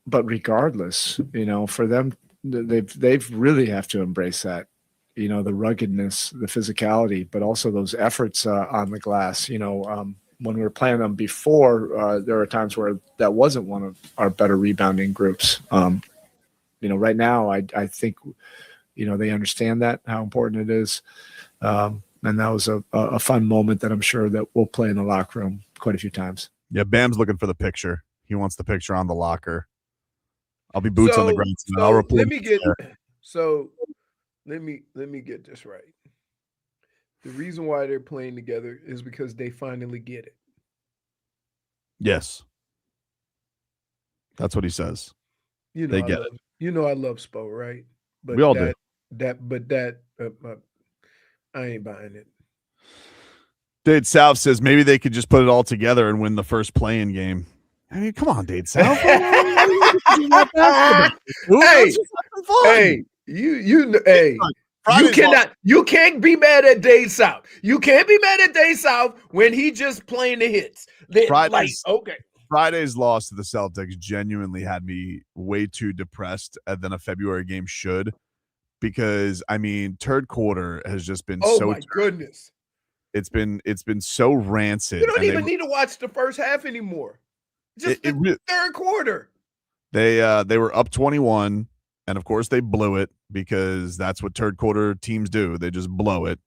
regardless, for them, they've really have to embrace that, the ruggedness, the physicality, but also those efforts on the glass. When we were playing them before, there were times where that wasn't one of our better rebounding groups. Right now, I think, they understand that, how important it is. And that was a fun moment that I'm sure that we'll play in the locker room quite a few times. Yeah, Bam's looking for the picture. He wants the picture on the locker. I'll be boots on the ground. So I'll report. let me get this right. The reason why they're playing together is because they finally get it. Yes. That's what he says. They get it. I love Spo, right? But we all do. I ain't buying it. Dade South says maybe they could just put it all together and win the first play-in game. I mean, come on, Dade South. You can't be mad at Dade South. You can't be mad at Dade South when he just playing the hits. Friday's loss to the Celtics genuinely had me way too depressed than a February game should, because third quarter has just been goodness. It's been so rancid. You don't even need to watch the first half anymore. Just the third quarter. They were up 21, and of course they blew it, because that's what third quarter teams do. They just blow it.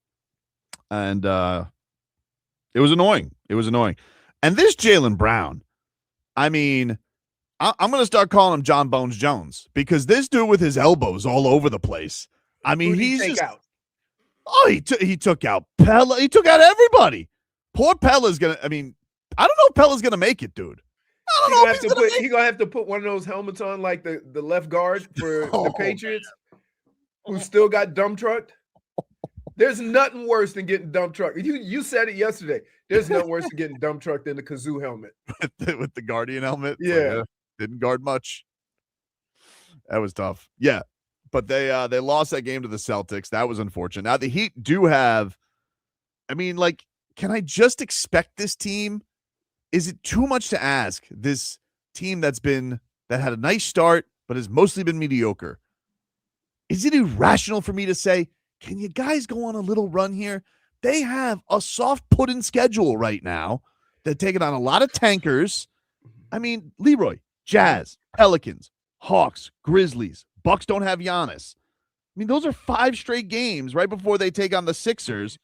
And it was annoying. And this Jaylen Brown, I'm going to start calling him John Bones Jones, because this dude with his elbows all over the place. He's just out. Oh, he took out Pella. He took out everybody. Poor Pella's gonna. I don't know if Pella's gonna make it, dude. I don't know if he's gonna have to put one of those helmets on, like the left guard for the Patriots, who still got dump trucked. There's nothing worse than getting dump trucked. You said it yesterday. There's nothing worse than getting dump trucked than the kazoo helmet. with the Guardian helmet. Yeah. Didn't guard much. That was tough. Yeah. But they lost that game to the Celtics. That was unfortunate. Now the Heat do have, can I just expect this team? Is it too much to ask? This team that had a nice start, but has mostly been mediocre. Is it irrational for me to say, can you guys go on a little run here? They have a soft put-in schedule right now. They're taking on a lot of tankers. Leroy, Jazz, Pelicans, Hawks, Grizzlies, Bucks don't have Giannis. Those are 5 straight games right before they take on the Sixers.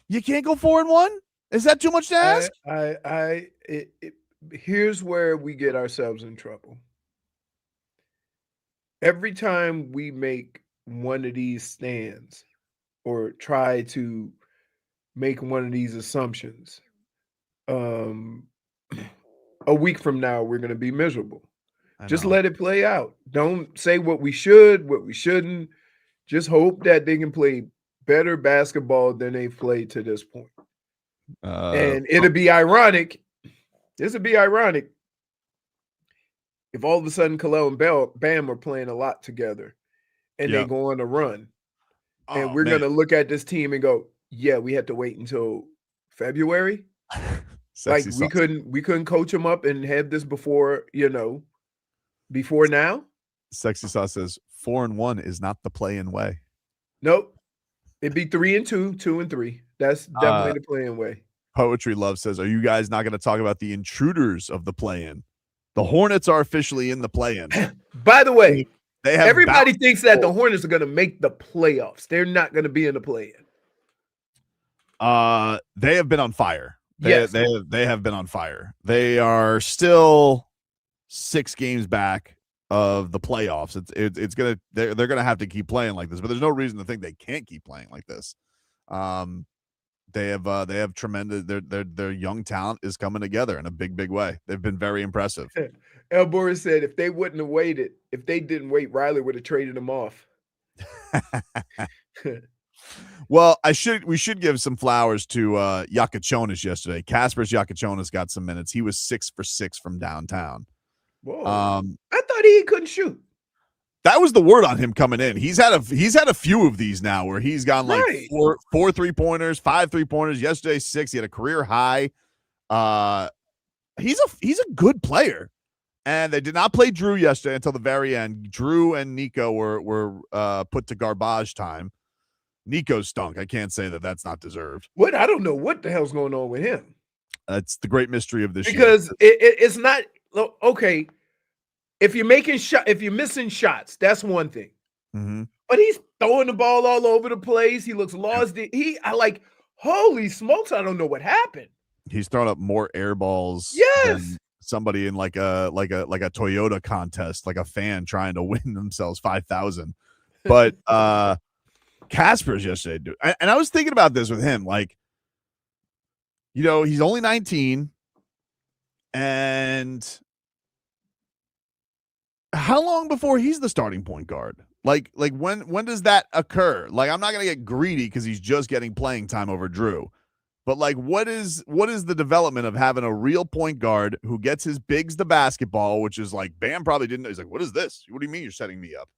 You can't go 4-1? Is that too much to ask? Here's where we get ourselves in trouble. Every time we make one of these stands or try to make one of these assumptions, a week from now, we're going to be miserable. Just let it play out. Don't say what we should, what we shouldn't. Just hope that they can play better basketball than they've played to this point. And it'll be ironic. This would be ironic if all of a sudden Kel'el and Bam are playing a lot together and they go on a run. And we're going to look at this team and go, yeah, we had to wait until February. We couldn't coach them up and have this before now. Sexy Sauce says 4-1 is not the play-in way. Nope. It'd be 3-2, 2-3. That's definitely the play-in way. Poetry Love says, are you guys not going to talk about the intruders of the play-in? The Hornets are officially in the play-in. By the way, everybody thinks that the Hornets are going to make the playoffs. They're not going to be in the play-in. They have been on fire. They have been on fire. They are still 6 games back of the playoffs. They're gonna have to keep playing like this, but there's no reason to think they can't keep playing like this. They have tremendous. Their young talent is coming together in a big way. They've been very impressive. El Boris said if they wouldn't have waited, if they didn't wait, Riley would have traded them off. Well, we should give some flowers to Jakucionis yesterday. Kasparas Jakucionis got some minutes. He was 6 for 6 from downtown. Whoa! I thought he couldn't shoot. That was the word on him coming in. He's had a few of these now where he's gone like 4 3-pointers, 5 3-pointers. Yesterday 6. He had a career high. He's a good player. And they did not play Drew yesterday until the very end. Drew and Nico were put to garbage time. Nico stunk. I can't say that that's not deserved. What? I don't know what the hell's going on with him. That's the great mystery of this year. Because it's not okay. If you're missing shots, that's one thing. Mm-hmm. But he's throwing the ball all over the place. He looks lost. Holy smokes! I don't know what happened. He's thrown up more air balls. Yes. Than somebody in like a Toyota contest, like a fan trying to win themselves 5,000. But Kasparas yesterday, dude. And I was thinking about this with him, like, you know, he's only 19, and how long before he's the starting point guard? Like when does that occur? Like, I'm not gonna get greedy because he's just getting playing time over Drew. But like, what is the development of having a real point guard who gets his bigs the basketball, which is like Bam probably didn't know. He's like, what is this? What do you mean you're setting me up?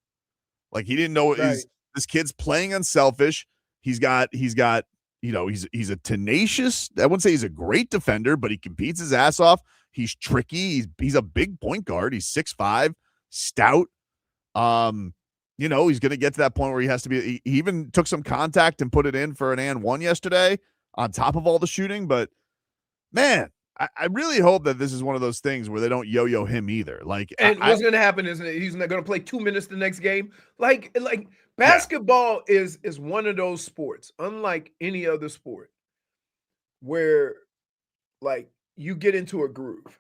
Like, he didn't know. Right. This kid's playing unselfish. He's got, you know, he's a tenacious. I wouldn't say he's a great defender, but he competes his ass off. He's tricky. He's a big point guard. He's 6'5", stout. You know, he's going to get to that point where he has to be. He even took some contact and put it in for an and one yesterday, on top of all the shooting. But man, I really hope that this is one of those things where they don't yo-yo him either. Like, and what's going to happen is he's not going to play 2 minutes the next game. Like basketball is one of those sports, unlike any other sport, where like you get into a groove,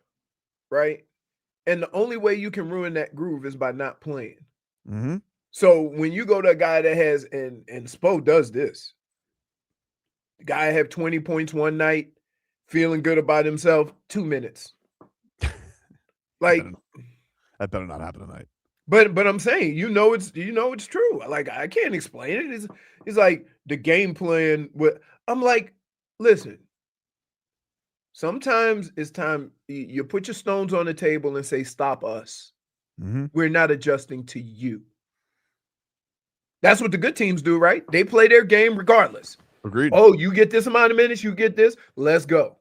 right? And the only way you can ruin that groove is by not playing. Mm-hmm. So when you go to a guy that has, and Spo does this, the guy have 20 points one night, feeling good about himself, 2 minutes. Like, that better not happen tonight. But I'm saying, it's true. Like, I can't explain it. It's like the game plan. I'm like, listen, sometimes it's time you put your stones on the table and say, stop us. Mm-hmm. We're not adjusting to you. That's what the good teams do, right? They play their game regardless. Agreed. Oh, you get this amount of minutes, you get this. Let's go.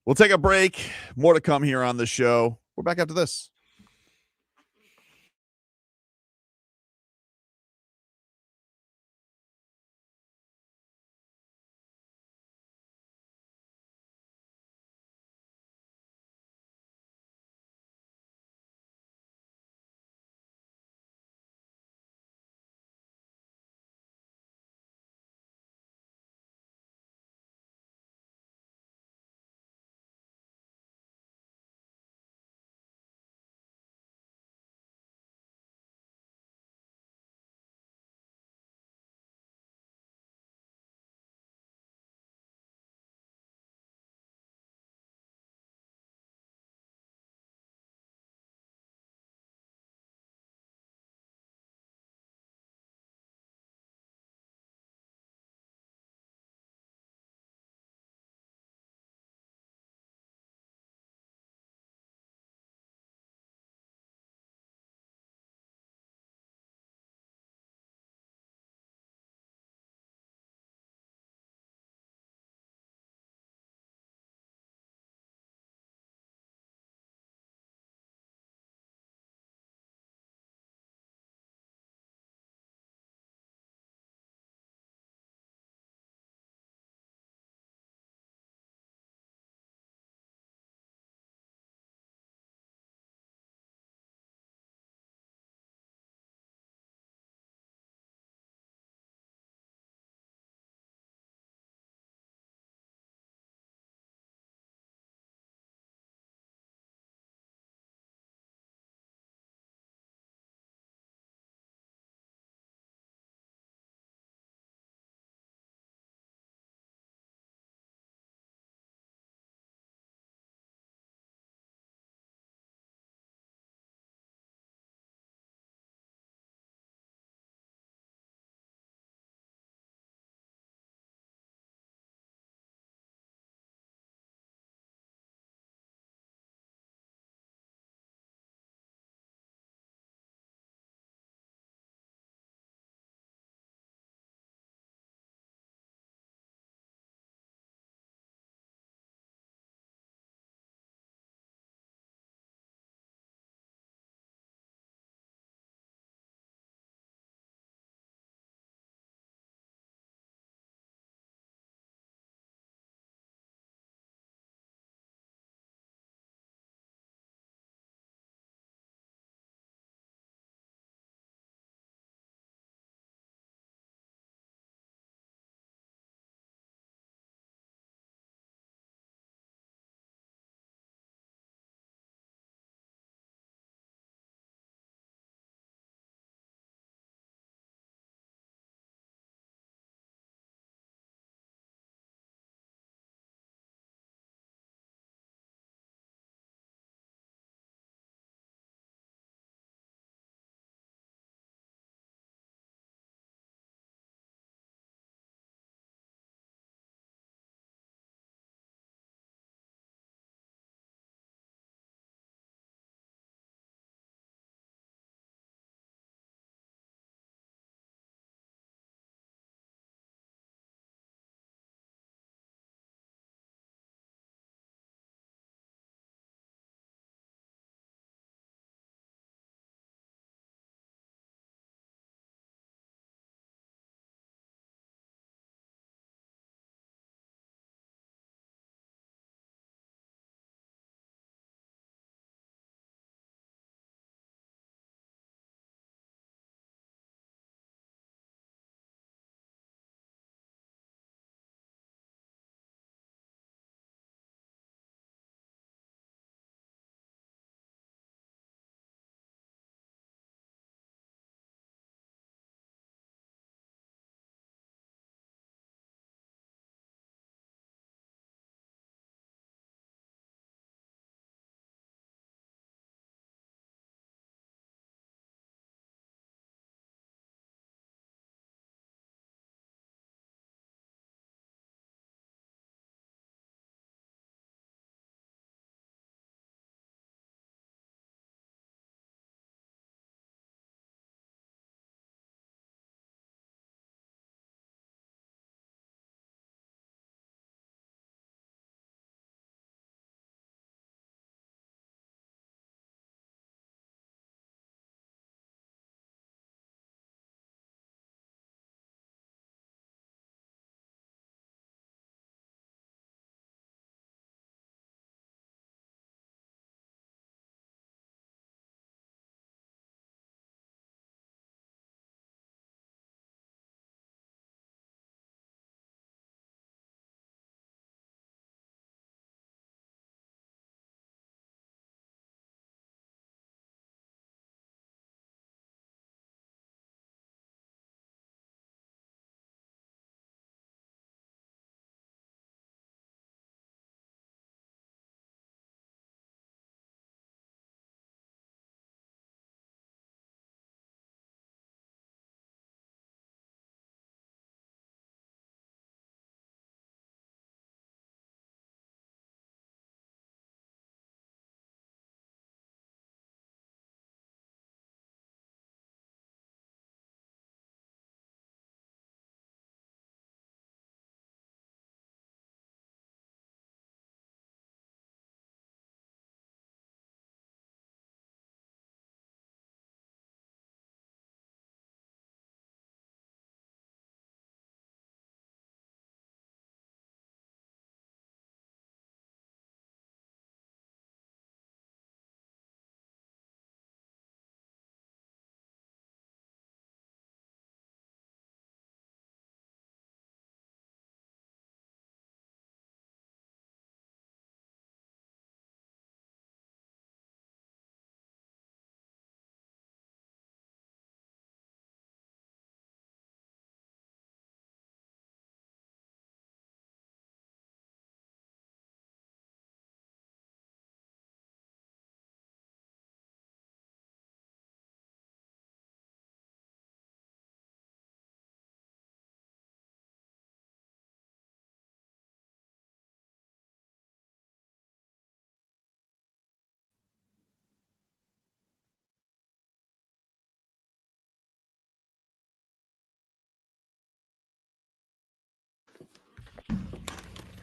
We'll take a break. More to come here on the show. We're back after this.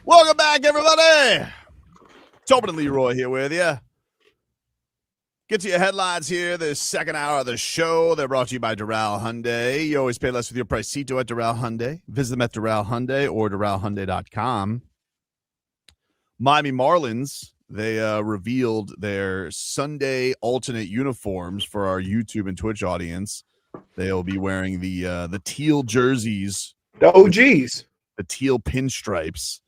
Welcome back, everybody. Tobin and Leroy here with you. Get to your headlines here this second hour of the show. They're brought to you by Doral Hyundai. You always pay less with your Pricito at Doral Hyundai. Visit them at Doral Hyundai or DoralHyundai.com. Miami Marlins, they revealed their Sunday alternate uniforms for our YouTube and Twitch audience. They'll be wearing the teal jerseys. The OGs. The teal pinstripes.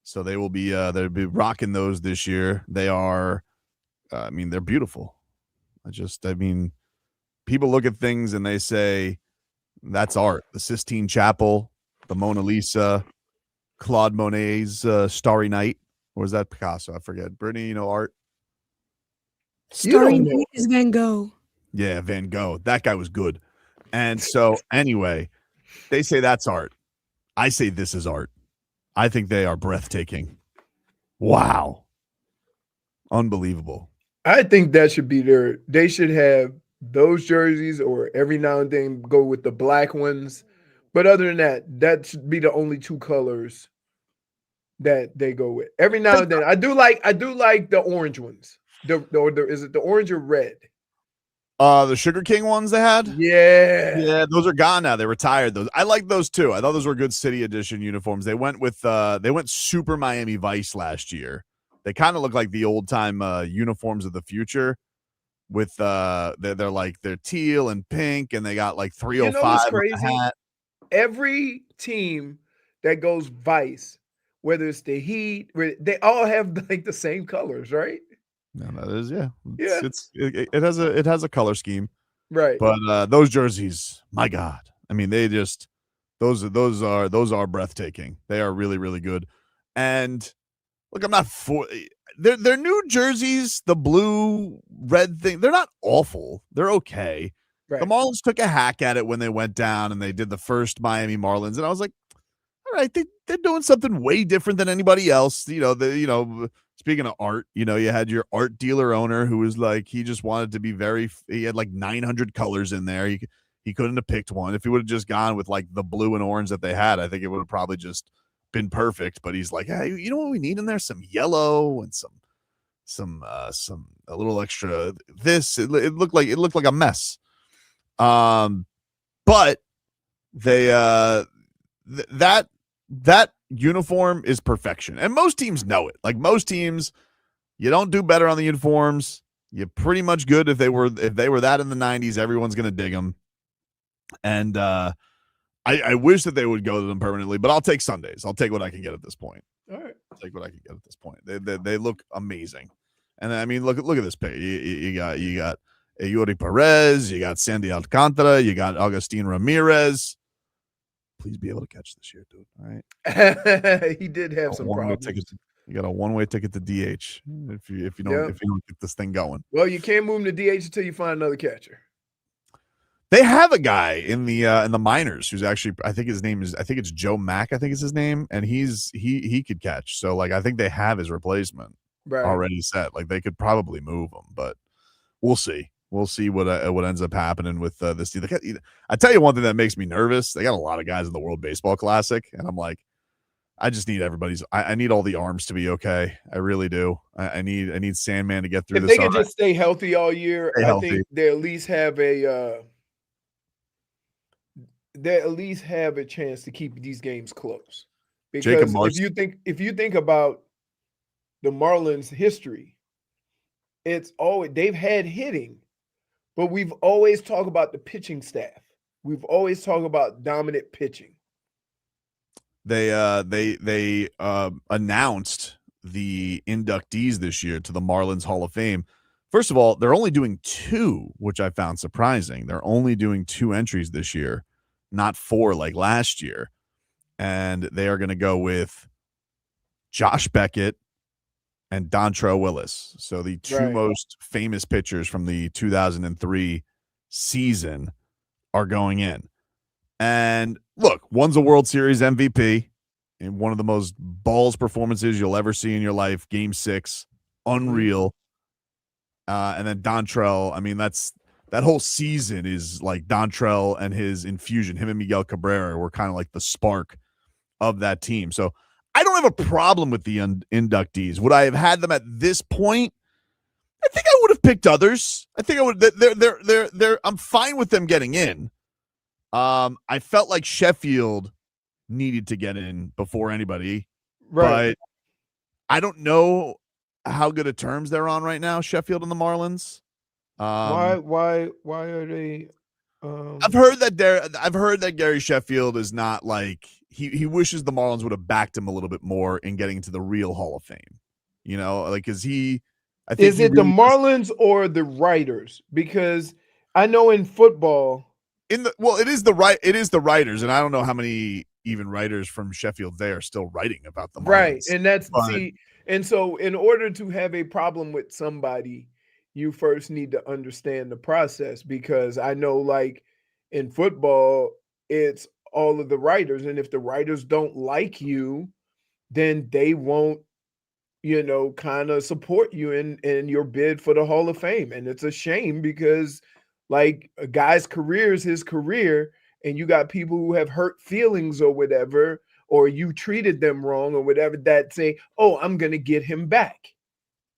So they'll be rocking those this year. They are, they're beautiful. People look at things and they say, that's art. The Sistine Chapel, the Mona Lisa, Claude Monet's Starry Night. Or was that Picasso? I forget. Brittany, art? Starry Night is Van Gogh. Yeah, Van Gogh. That guy was good. And so anyway, they say that's art. I say this is art. I think they are breathtaking. Wow. Unbelievable. I think that should be they should have those jerseys, or every now and then go with the black ones. But other than that should be the only two colors that they go with. Every now and then. I do like the orange ones. Is it the orange or red? The Sugar King ones they had? Yeah, those are gone now. They retired those. I like those too. I thought those were good City Edition uniforms. They went with Super Miami Vice last year. They kind of look like the old time uniforms of the future. With they're teal and pink, and they got like 305. What's crazy? Hat. Every team that goes Vice, whether it's the Heat, they all have like the same colors, right? No, that is it has a color scheme, right? But those jerseys, my God, they just those are breathtaking. They are really, really good. And look, I'm not for their new jerseys, the blue red thing. They're not awful. They're okay. Right. The Marlins took a hack at it when they went down and they did the first Miami Marlins, and I was like, all right, they're doing something way different than anybody else. Speaking of art, you had your art dealer owner who was like, he just wanted to be he had like 900 colors in there. He couldn't have picked one. If he would have just gone with like the blue and orange that they had, I think it would have probably just been perfect. But he's like, hey, you know what we need in there? Some yellow and some a little extra this. It looked like a mess. But they that uniform is perfection, and most teams know it. Like most teams, you don't do better on the uniforms. You're pretty much good. If they were that in the 90s, everyone's gonna dig them. And I wish that they would go to them permanently, but I'll take Sundays. I'll take what I can get at this point. All right, I'll take what I can get at this point. They look amazing, and look at this page. You got Yuri Perez, you got Sandy Alcantara, you got Agustin Ramirez. Please be able to catch this year, dude. All right. He did have some problems. You got a one-way ticket to DH if you don't get this thing going. Well, you can't move him to DH until you find another catcher. They have a guy in the minors who's actually, I think it's Joe Mack, I think is his name, and he could catch. So like I think they have his replacement already set. Like they could probably move him, but we'll see. We'll see what ends up happening with this team. I tell you one thing that makes me nervous. They got a lot of guys in the World Baseball Classic, and I'm like, I just need everybody's. I need all the arms to be okay. I really do. I need Sandman to get through this. If they can just stay healthy all year, I think they at least have a chance to keep these games close. Because if you think about the Marlins' history, it's always they've had hitting. But we've always talked about the pitching staff. We've always talked about dominant pitching. They announced the inductees this year to the Marlins Hall of Fame. First of all, they're only doing 2, which I found surprising. They're only doing 2 entries this year, not 4 like last year. And they are going to go with Josh Beckett and Dontrelle Willis. So the 2 most famous pitchers from the 2003 season are going in. And look, one's a World Series MVP in one of the most balls performances you'll ever see in your life. Game 6, unreal. And then Dontrelle, that whole season is like Dontrelle and his infusion. Him and Miguel Cabrera were kind of like the spark of that team. So I don't have a problem with the inductees. Would I have had them at this point? I think I would have picked others. I think I would. They're. I'm fine with them getting in. I felt like Sheffield needed to get in before anybody, Right. but I don't know how good of terms they're on right now, Sheffield and the Marlins. Why are they? I've heard that Gary Sheffield is not like he wishes the Marlins would have backed him a little bit more in getting to the real Hall of Fame. You know, like I think Is it the really Marlins or the writers? Because I know in football, it is the writers, and I don't know how many even writers from Sheffield they are still writing about the Marlins. right? And that's But- and so in order to have a problem with somebody, you first need to understand the process. Because I know, like in football, it's all of the writers, and if the writers don't like you, then they won't, kind of support you in your bid for the Hall of Fame. And it's a shame because like a guy's career is his career, and you got people who have hurt feelings or whatever, or you treated them wrong or whatever, that say, oh, I'm going to get him back.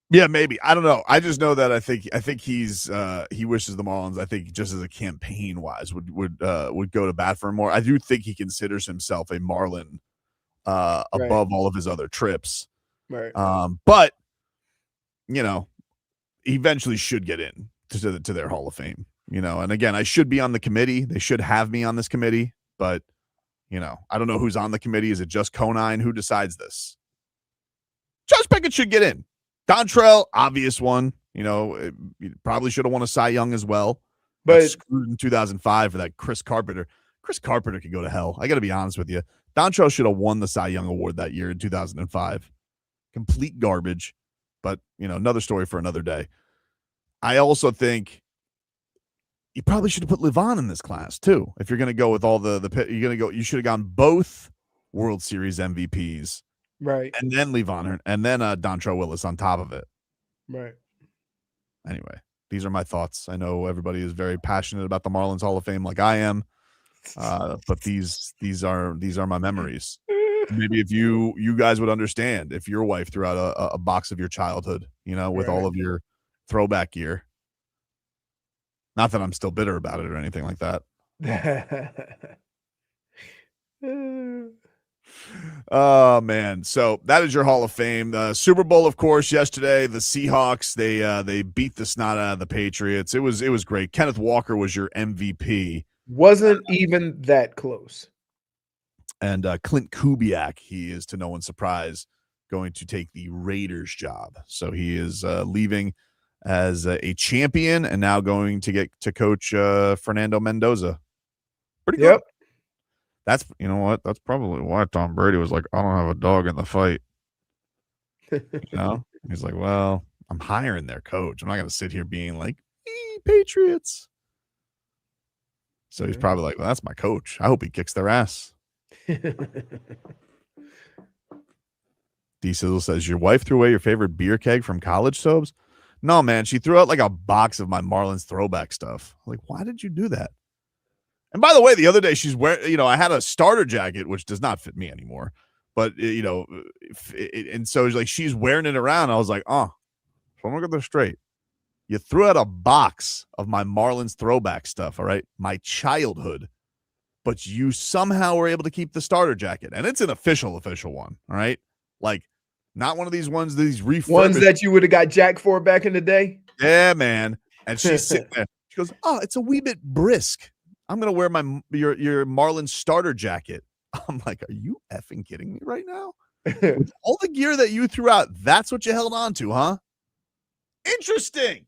Yeah, maybe. I don't know. I just know that I think he's he wishes the Marlins, I think just as a campaign wise would go to bat for him more. I do think he considers himself a Marlin above all of his other trips. Right. But he eventually should get in to their Hall of Fame, and again, I should be on the committee. They should have me on this committee, but I don't know who's on the committee. Is it just Conine? Who decides this? Josh Beckett should get in. Dontrelle, obvious one. He probably should have won a Cy Young as well. But screwed in 2005 for that Chris Carpenter. Chris Carpenter could go to hell. I got to be honest with you. Dontrelle should have won the Cy Young award that year in 2005. Complete garbage. But, another story for another day. I also think you probably should have put Levon in this class too. If you're going to go with all you should have gone both World Series MVPs. Right. And then Levon, and then Dontrelle Willis on top of it. Right. Anyway, these are my thoughts. I know everybody is very passionate about the Marlins Hall of Fame like I am. But these are my memories. Maybe if you guys would understand if your wife threw out a box of your childhood, with all of your throwback gear. Not that I'm still bitter about it or anything like that. Oh man. So that is your Hall of Fame. The Super Bowl, of course, yesterday, the Seahawks, they beat the snot out of the Patriots. It was great. Kenneth Walker was your MVP. Wasn't even that close. And Klint Kubiak, he is, to no one's surprise, going to take the Raiders job. So he is leaving as a champion and now going to get to coach Fernando Mendoza. Pretty good. Yep. That's, you know what? That's probably why Tom Brady was like, I don't have a dog in the fight. He's like, well, I'm hiring their coach. I'm not going to sit here being like, Patriots. So he's probably like, well, that's my coach. I hope he kicks their ass. D Sizzle says, your wife threw away your favorite beer keg from college, Sobes? No, man. She threw out like a box of my Marlins throwback stuff. I'm like, why did you do that? And by the way, the other day she's wearing, I had a starter jacket, which does not fit me anymore. But, and so it's like she's wearing it around. I was like, so I'm going to get this straight. You threw out a box of my Marlins throwback stuff, all right? My childhood. But you somehow were able to keep the starter jacket. And it's an official one, all right? Like, not one of these ones, these refurbished ones that you would have got jacked for back in the day. Yeah, man. And she's sitting there. She goes, it's a wee bit brisk. I'm going to wear your Marlins starter jacket. I'm like, are you effing kidding me right now? With all the gear that you threw out, that's what you held on to, huh? Interesting.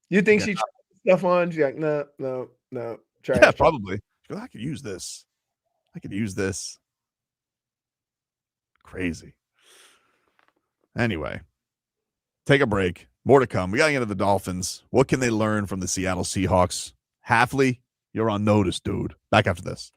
You think she tried stuff on? She's like, no. Trash. Yeah, probably. She goes, I could use this. Crazy. Anyway, take a break. More to come. We got to get into the Dolphins. What can they learn from the Seattle Seahawks? Halfley, you're on notice, dude. Back after this.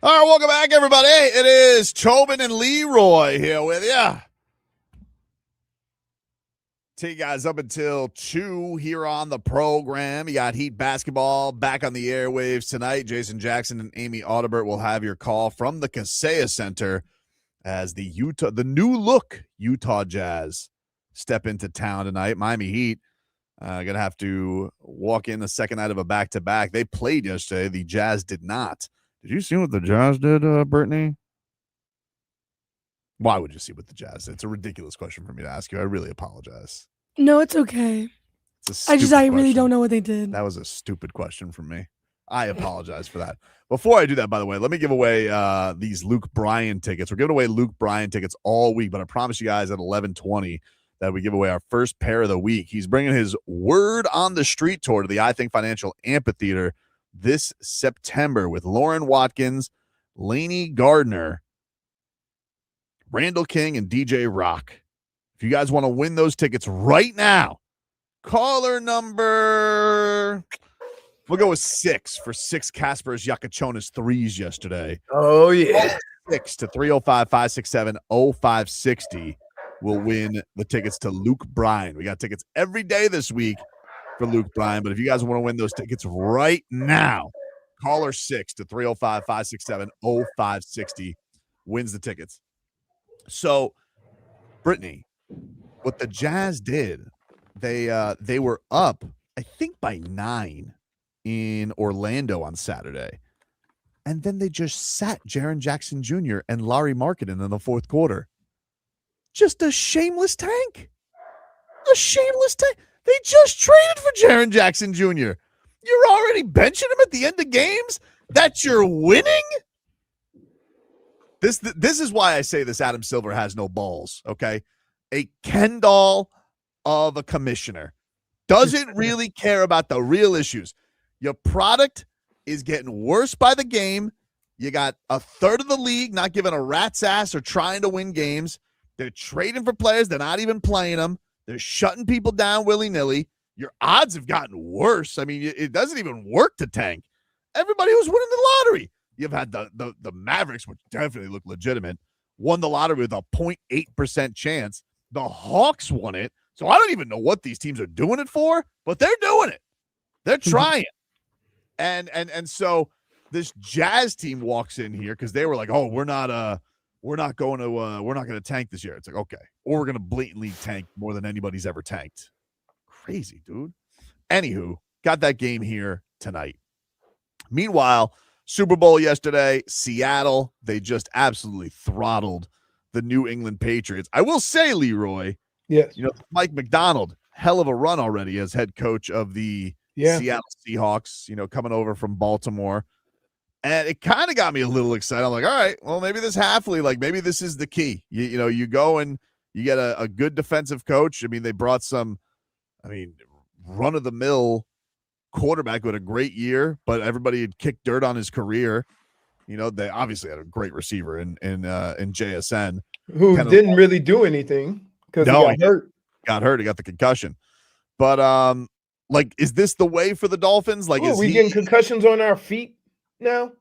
All right, welcome back, everybody. It is Tobin and Leroy here with you. Take you guys up until 2 here on the program. You got Heat basketball back on the airwaves tonight. Jason Jackson and Amy Audibert will have your call from the Kaseya Center as the new look Utah Jazz step into town tonight. Miami Heat gonna have to walk in the second night of a back-to-back. They played yesterday. The Jazz did not. Did you see what the Jazz did, Brittany? Why would you see what the Jazz did? It's a ridiculous question for me to ask you. I really apologize. No, it's okay. I really don't know what they did. That was a stupid question from me. I apologize for that. Before I do that, by the way, let me give away these Luke Bryan tickets. We're giving away Luke Bryan tickets all week, but I promise you guys at 11:20 that we give away our first pair of the week. He's bringing his Word on the Street tour to the I Think Financial Amphitheater this September with Lauren Watkins, Lainey Gardner, Randall King, and DJ Rock. If you guys want to win those tickets right now, caller number, we'll go with 6 for 6 Kasparas Jakucionis threes yesterday. Oh, yeah. 6 to 305-567-0560 will win the tickets to Luke Bryan. We got tickets every day this week for Luke Bryan, but if you guys want to win those tickets right now, caller 6 to 305-567-0560 wins the tickets. So, Brittany, what the Jazz did, they were up, I think, by 9 in Orlando on Saturday. And then they just sat Jaren Jackson Jr. and Larry Markkinen in the fourth quarter. Just a shameless tank. A shameless tank. They just traded for Jaren Jackson Jr. You're already benching him at the end of games? That you're winning? This is why I say this Adam Silver has no balls, okay? A Ken doll of a commissioner. Doesn't really care about the real issues. Your product is getting worse by the game. You got a third of the league not giving a rat's ass or trying to win games. They're trading for players. They're not even playing them. They're shutting people down willy-nilly. Your odds have gotten worse. I mean, it doesn't even work to tank. Everybody who's winning the lottery. You've had the Mavericks, which definitely look legitimate, won the lottery with a 0.8% chance. The Hawks won it. So I don't even know what these teams are doing it for, but they're doing it. They're trying. And so this Jazz team walks in here because they were like, oh, we're not going to tank this year. It's like, okay. Or we're going to blatantly tank more than anybody's ever tanked. Crazy, dude. Anywho, got that game here tonight. Meanwhile, Super Bowl yesterday, Seattle, they just absolutely throttled the New England Patriots. I will say, Leroy, yes, Mike McDonald, hell of a run already as head coach of the Seattle Seahawks, coming over from Baltimore. And it kind of got me a little excited. I'm like, all right, well, maybe this Halfley, maybe this is the key. You go and you get a good defensive coach. I mean, they brought run-of-the-mill quarterback with a great year, but everybody had kicked dirt on his career. They obviously had a great receiver in JSN who didn't really do anything because he got hurt. Got hurt. He got the concussion. But is this the way for the Dolphins? Is we getting concussions on our feet now?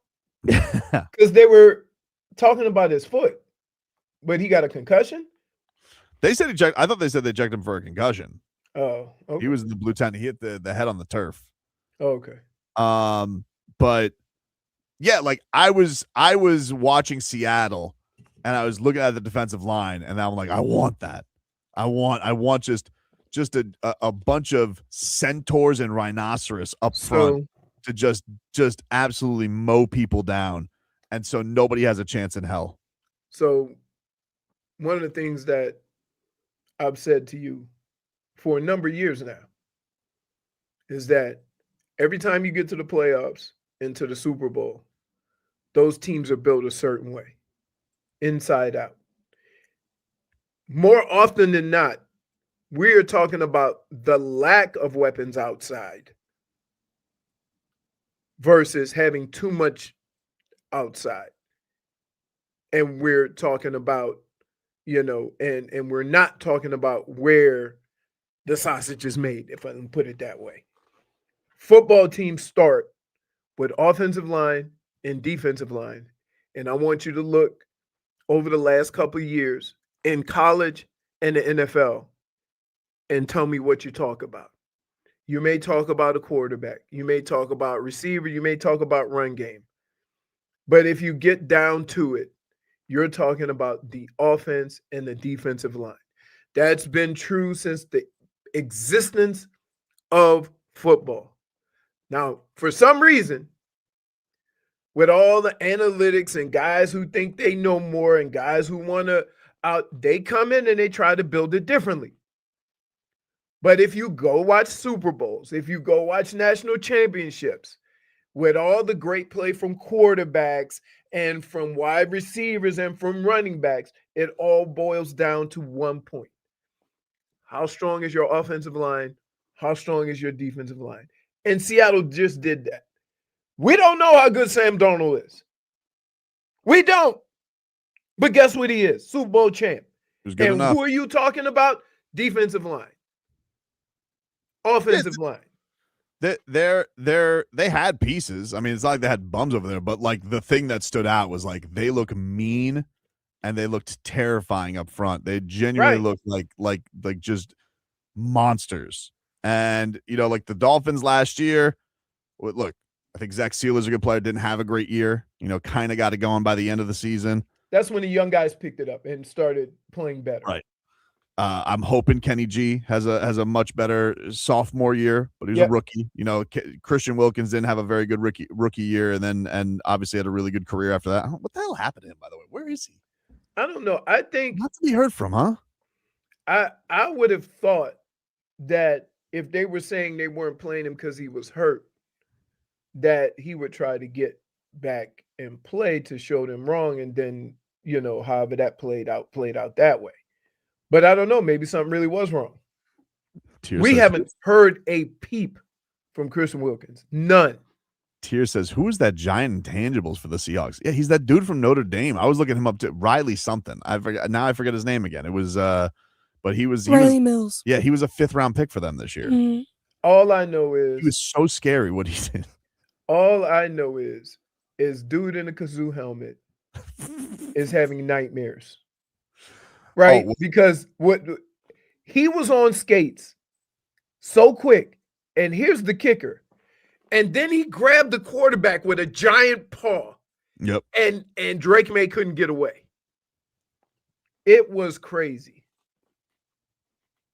Because they were talking about his foot, but he got a concussion. They said I thought they said they checked him for a concussion. Oh, okay. He was in the blue tent. He hit the head on the turf. Oh, okay. But yeah, I was watching Seattle and I was looking at the defensive line and I'm like, I want that. I want just a bunch of centaurs and rhinoceros up front to just absolutely mow people down. And so nobody has a chance in hell. So one of the things that I've said to you for a number of years now is that every time you get to the playoffs, into the Super Bowl, those teams are built a certain way, inside out. More often than not, we're talking about the lack of weapons outside versus having too much outside. And we're talking about, and we're not talking about where the sausage is made, if I can put it that way. Football teams start with offensive line and defensive line, and I want you to look over the last couple of years in college and the NFL and tell me what you talk about. You may talk about a quarterback. You may talk about receiver. You may talk about run game. But if you get down to it, you're talking about the offense and the defensive line. That's been true since the existence of football. Now, for some reason, with all the analytics and guys who think they know more and guys who want to they come in and they try to build it differently. But if you go watch Super Bowls, if you go watch national championships, with all the great play from quarterbacks and from wide receivers and from running backs, it all boils down to one point. How strong is your offensive line? How strong is your defensive line? And Seattle just did that. We don't know how good Sam Darnold is. We don't. But guess what he is? Super Bowl champ. Good And enough. who are you talking about? Defensive line. Offensive line. They had pieces. I mean, it's not like they had bums over there, but like the thing that stood out was like they look mean and they looked terrifying up front. They genuinely looked like just monsters. And you know, like the Dolphins last year, look, I think Zach Sealer's a good player, didn't have a great year, you know, kind of got it going by the end of the season. That's when the young guys picked it up and started playing better. Right. I'm hoping Kenny G has a much better sophomore year, but he's a rookie. You know, Christian Wilkins didn't have a very good rookie year, and obviously had a really good career after that. What the hell happened to him, by the way? Where is he? I don't know. I think not to be heard from, huh? I would have thought that if they were saying they weren't playing him because he was hurt, that he would try to get back and play to show them wrong, and then, you know, however that played out that way. But I don't know. Maybe something really was wrong. We haven't heard a peep from Christian Wilkins. None. Tier says, who is that giant intangibles for the Seahawks? Yeah, he's that dude from Notre Dame. I was looking him up to Riley something. I forget his name again. It was but he was Riley Mills. Yeah, he was a 5th round pick for them this year. Mm-hmm. All I know is he was so scary what he did. All I know is dude in a kazoo helmet is having nightmares. Right? Oh, because what he was on skates so quick, and here's the kicker. And then he grabbed the quarterback with a giant paw. Yep. And Drake May couldn't get away. It was crazy.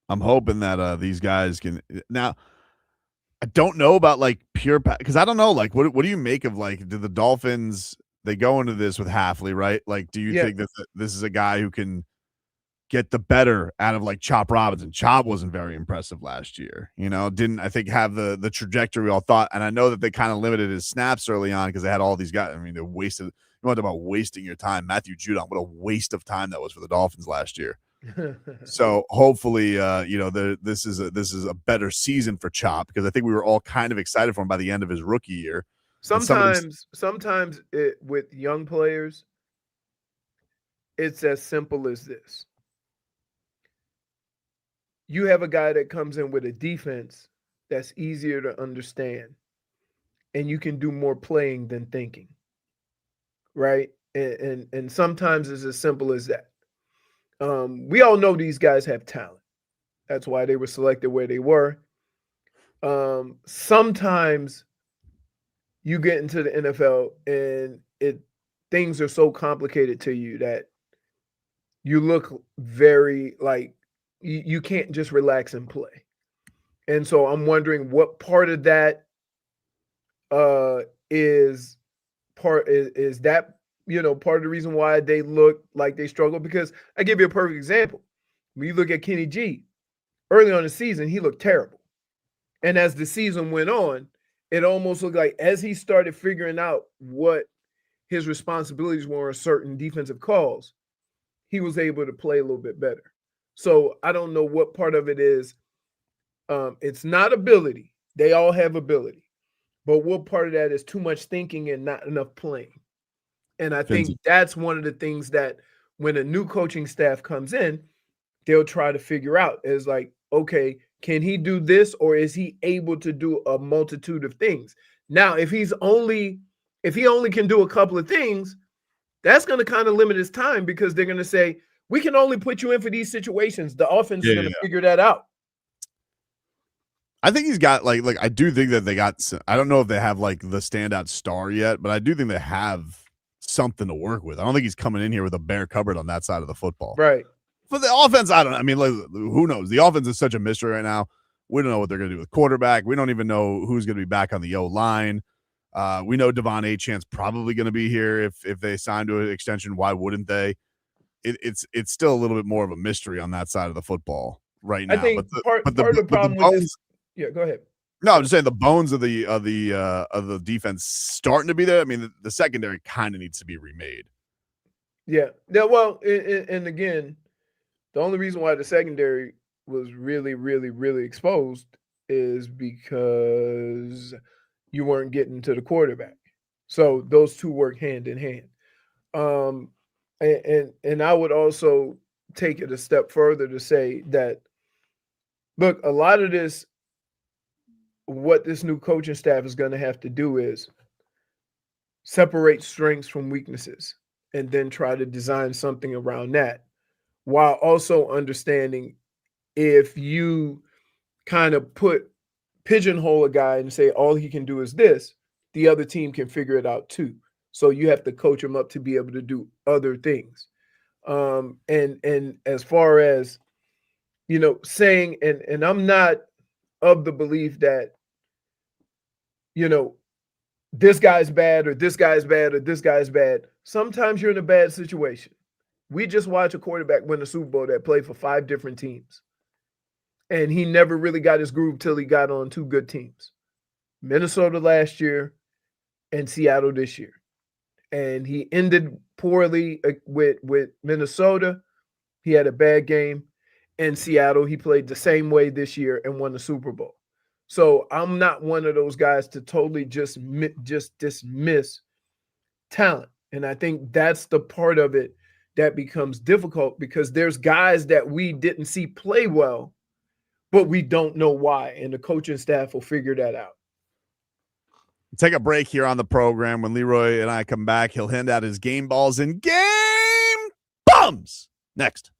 I'm hoping that these guys can now. I don't know about like pure because I don't know like what do you make of like do the Dolphins they go into this with Halfley, right? Like, do you think that this is a guy who can get the better out of like Chop Robinson? Chop wasn't very impressive last year, you know, didn't I think have the trajectory we all thought. And I know that they kind of limited his snaps early on because they had all these guys. I mean, they wasted. You want to talk about wasting your time, Matthew Judon? What a waste of time that was for the Dolphins last year. So hopefully, you know, this is a better season for Chop because I think we were all kind of excited for him by the end of his rookie year. Sometimes with young players, it's as simple as this. You have a guy that comes in with a defense that's easier to understand, and you can do more playing than thinking, right? And sometimes it's as simple as that. We all know these guys have talent. That's why they were selected where they were. Sometimes you get into the NFL and things are so complicated to you that you look very like you can't just relax and play. And so I'm wondering what part of that is that, you know, part of the reason why they look like they struggle. Because I give you a perfect example. When you look at Kenny G, early on in the season, he looked terrible. And as the season went on, it almost looked like as he started figuring out what his responsibilities were on certain defensive calls, he was able to play a little bit better. So I don't know what part of it is. It's not ability. They all have ability. But what part of that is too much thinking and not enough playing? And I think that's one of the things that when a new coaching staff comes in, they'll try to figure out is like, okay, can he do this or is he able to do a multitude of things? Now, if he only can do a couple of things, that's going to kind of limit his time because they're going to say, we can only put you in for these situations. The offense is going to figure that out. I think he's got like I do think that they got. I don't know if they have like the standout star yet, but I do think they have something to work with. I don't think he's coming in here with a bare cupboard on that side of the football. Right. For the offense, I don't know. I mean, like, who knows? The offense is such a mystery right now. We don't know what they're going to do with quarterback. We don't even know who's going to be back on the O-line. We know Devon Achane's probably going to be here if they sign to an extension. Why wouldn't they? It's still a little bit more of a mystery on that side of the football right now. I think part of the problem with this. Yeah, go ahead. No, I'm just saying the bones of the defense starting to be there. I mean, the secondary kind of needs to be remade. Yeah. Well, and again, the only reason why the secondary was really, really, really exposed is because you weren't getting to the quarterback. So those two work hand in hand. And I would also take it a step further to say that, look, a lot of this, what this new coaching staff is going to have to do is separate strengths from weaknesses and then try to design something around that, while also understanding if you kind of pigeonhole a guy and say all he can do is this, the other team can figure it out too. So you have to coach him up to be able to do other things. And as far as, saying, and I'm not of the belief that, this guy's bad or this guy's bad or this guy's bad. Sometimes you're in a bad situation. We just watched a quarterback win a Super Bowl that played for 5 different teams. And he never really got his groove till he got on 2 good teams. Minnesota last year and Seattle this year. And he ended poorly with Minnesota. He had a bad game. In Seattle, he played the same way this year and won the Super Bowl. So I'm not one of those guys to totally just dismiss talent. And I think that's the part of it that becomes difficult because there's guys that we didn't see play well, but we don't know why. And the coaching staff will figure that out. Take a break here on the program. When Leroy and I come back, he'll hand out his game balls and game bums. Next.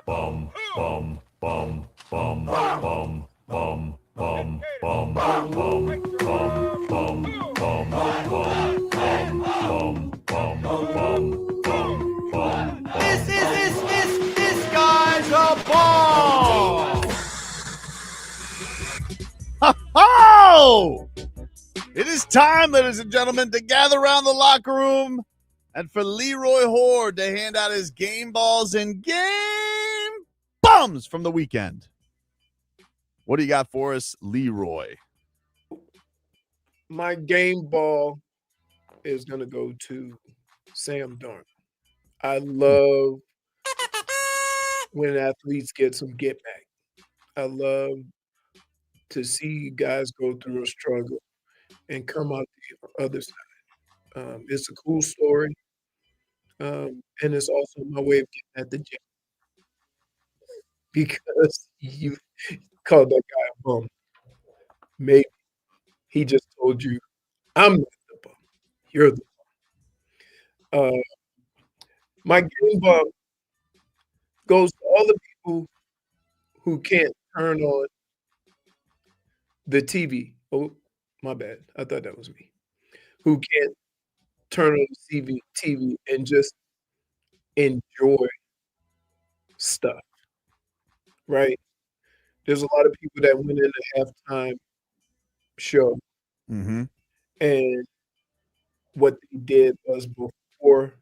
This guy's a ball. Oh! It is time, ladies and gentlemen, to gather around the locker room and for Leroy Horde to hand out his game balls and game bums from the weekend. What do you got for us, Leroy? My game ball is going to go to Sam Darnold. I love when athletes get some get back. I love to see guys go through a struggle and come out the other side. It's a cool story, and it's also my way of getting at the gym because you called that guy a bum. Maybe he just told you, I'm not the bum. You're the bum. My game bum goes to all the people who can't turn on the TV. Oh, my bad. I thought that was me. Who can't turn on the TV and just enjoy stuff, right? There's a lot of people that went in the halftime show, and what they did was before.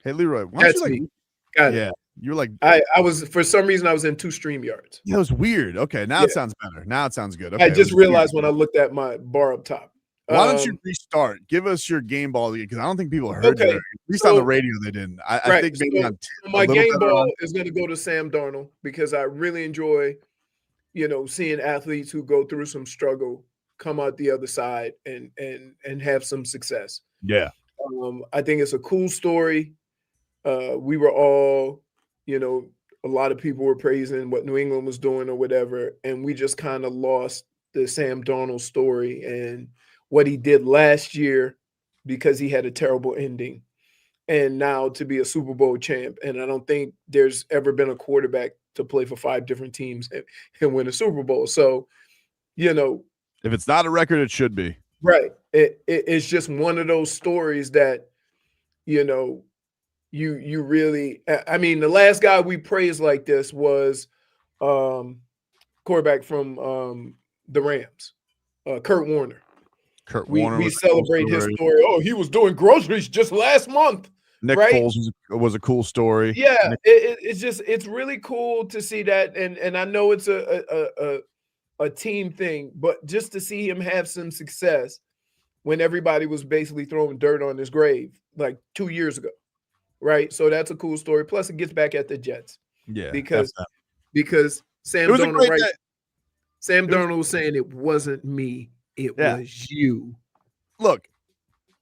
Hey, Leroy. That's me. Got it. Yeah. You're like, I was, for some reason, I was in 2 StreamYards. yeah, it was weird. Okay, now it sounds better. Now it sounds good. Okay, I just realized when I looked at my bar up top. Why don't you restart? Give us your game ball because I don't think people heard you. At least on the radio they didn't. I think maybe on my game ball is going to go to Sam Darnold because I really enjoy, seeing athletes who go through some struggle come out the other side and have some success. Yeah. I think it's a cool story. We were all, a lot of people were praising what New England was doing or whatever, and we just kind of lost the Sam Darnold story and what he did last year because he had a terrible ending. And now to be a Super Bowl champ, and I don't think there's ever been a quarterback to play for 5 different teams and win a Super Bowl. So, if it's not a record, it should be. Right. It's just one of those stories that, you really, I mean, the last guy we praised like this was quarterback from the Rams, Kurt Warner. We celebrate his story. Oh, he was doing groceries just last month. Nick right? Foles was a cool story. Yeah, it's really cool to see that, and I know it's a team thing, but just to see him have some success when everybody was basically throwing dirt on his grave like 2 years ago, right? So that's a cool story. Plus, it gets back at the Jets. Yeah, because Sam Darnold, Sam Darnold was saying it wasn't me, it was you. Look,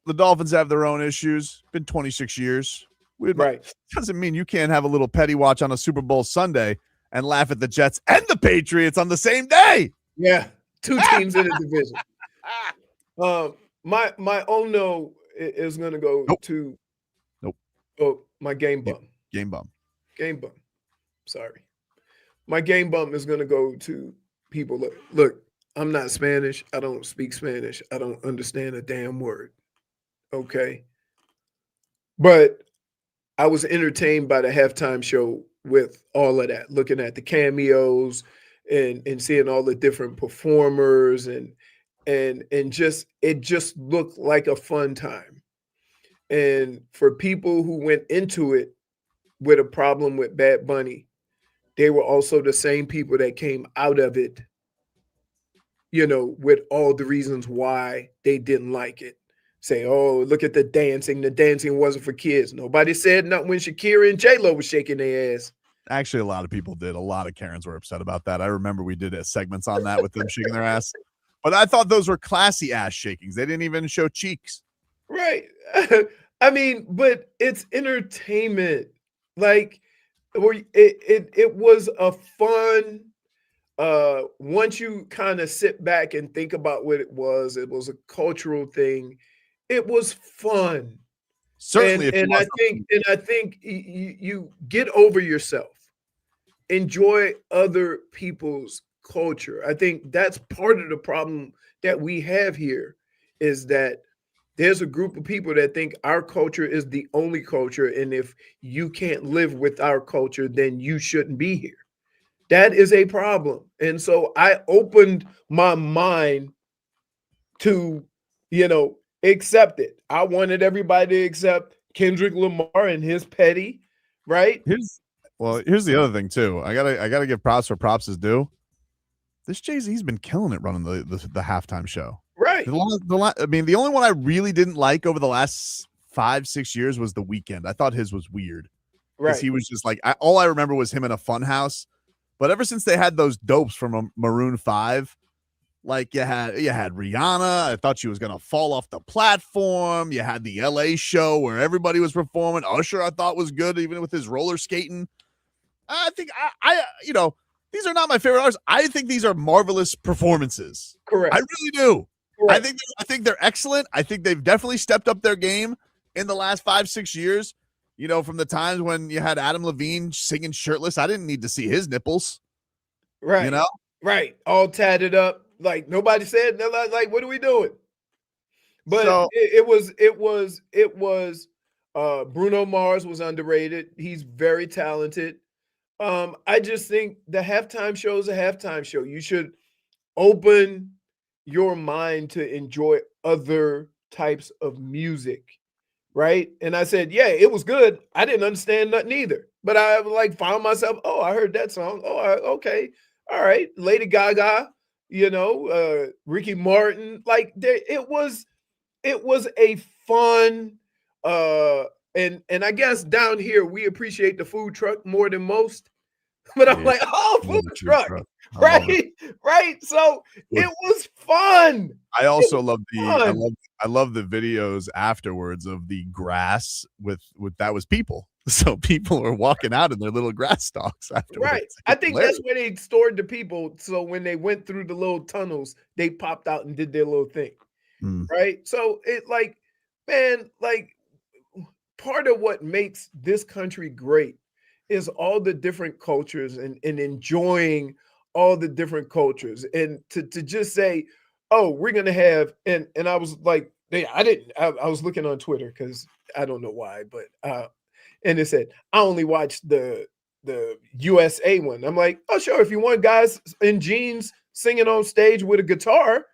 the Dolphins have their own issues. Been 26 years. Right. Doesn't mean you can't have a little petty watch on a Super Bowl Sunday and laugh at the Jets and the Patriots on the same day. Yeah, 2 teams in the division. My own no is going to go to my game bum. Game bum. Sorry. My game bum is going to go to people. Look, I'm not Spanish. I don't speak Spanish. I don't understand a damn word. Okay. But I was entertained by the halftime show with all of that, looking at the cameos and seeing all the different performers and just it just looked like a fun time. And for people who went into it with a problem with Bad Bunny, they were also the same people that came out of it, with all the reasons why they didn't like it. Say, oh, look at the dancing. The dancing wasn't for kids. Nobody said nothing when Shakira and J-Lo was shaking their ass. Actually, a lot of people did. A lot of Karens were upset about that. I remember we did segments on that with them shaking their ass. But I thought those were classy ass shakings. They didn't even show cheeks. Right. I mean, but it's entertainment. Like, it was a fun, once you kind of sit back and think about what it was a cultural thing. It was fun. Certainly, if and you I want think you get over yourself. Enjoy other people's culture. I think that's part of the problem that we have here is that there's a group of people that think our culture is the only culture, and if you can't live with our culture, then you shouldn't be here. That is a problem. And so I opened my mind to, accept it. I wanted everybody to accept Kendrick Lamar and his petty, right? here's the other thing too. I gotta give props where props is due. This Jay-Z's been killing it running the halftime show. Right. The only one I really didn't like over the last 5-6 years was The Weeknd. I thought his was weird. Right. He was just like, all I remember was him in a fun house. But ever since they had those dopes from Maroon 5, like you had Rihanna, I thought she was gonna fall off the platform. You had the LA show where everybody was performing. Usher, I thought was good, even with his roller skating. I think these are not my favorite artists. I think these are marvelous performances. Correct. I really do. Correct. I think they're excellent. I think they've definitely stepped up their game in the last 5-6 years. From the times when you had Adam Levine singing shirtless, I didn't need to see his nipples. Right. Right. All tatted up. Like nobody said, they're like, what are we doing? But So- it was Bruno Mars was underrated. He's very talented. I just think the halftime show is a halftime show. You should open your mind to enjoy other types of music. Right. And I said, yeah, it was good. I didn't understand nothing either. But I found myself, I heard that song. Okay. All right. Lady Gaga, Ricky Martin. It was a fun and I guess down here we appreciate the food truck more than most. But I'm like, food truck. Right. Right. So it was fun. I also love I love the videos afterwards of the grass with that was people. So people are walking out in their little grass stalks afterwards. Right. I think that's where they stored the people. So when they went through the little tunnels, they popped out and did their little thing. Right. So part of what makes this country great is all the different cultures and enjoying all the different cultures. And to just say, we're going to have, and I was like, I was looking on Twitter because I don't know why, but, and it said, I only watched the USA one. I'm like, sure. If you want guys in jeans singing on stage with a guitar,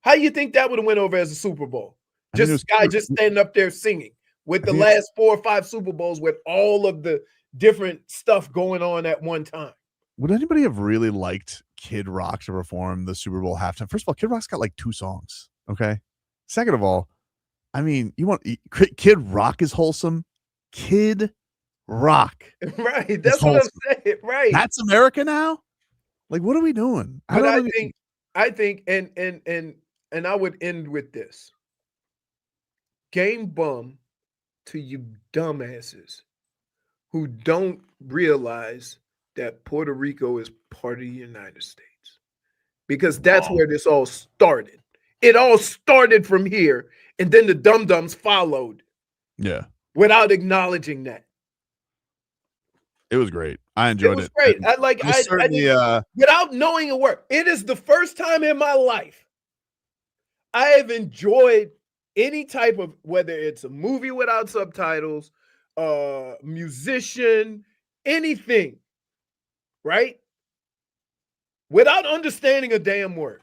how you think that would have went over as a Super Bowl? Just standing up there singing with the last 4 or 5 Super Bowls with all of the different stuff going on at one time. Would anybody have really liked Kid Rock to perform the Super Bowl halftime? First of all, Kid Rock's got like 2 songs. Okay. Second of all, I mean, Kid Rock is wholesome. Kid Rock. Right. That's what I'm saying. Right. That's America now. Like, what are we doing? I think, and I would end with this. Game bum to you dumbasses who don't realize that Puerto Rico is part of the United States. Because that's where this all started. It all started from here, and then the dum-dums followed. Yeah. Without acknowledging that. It was great. I enjoyed it. It was great. Without knowing a word. It is the first time in my life I have enjoyed any type of, whether it's a movie without subtitles, musician, anything, right? Without understanding a damn word.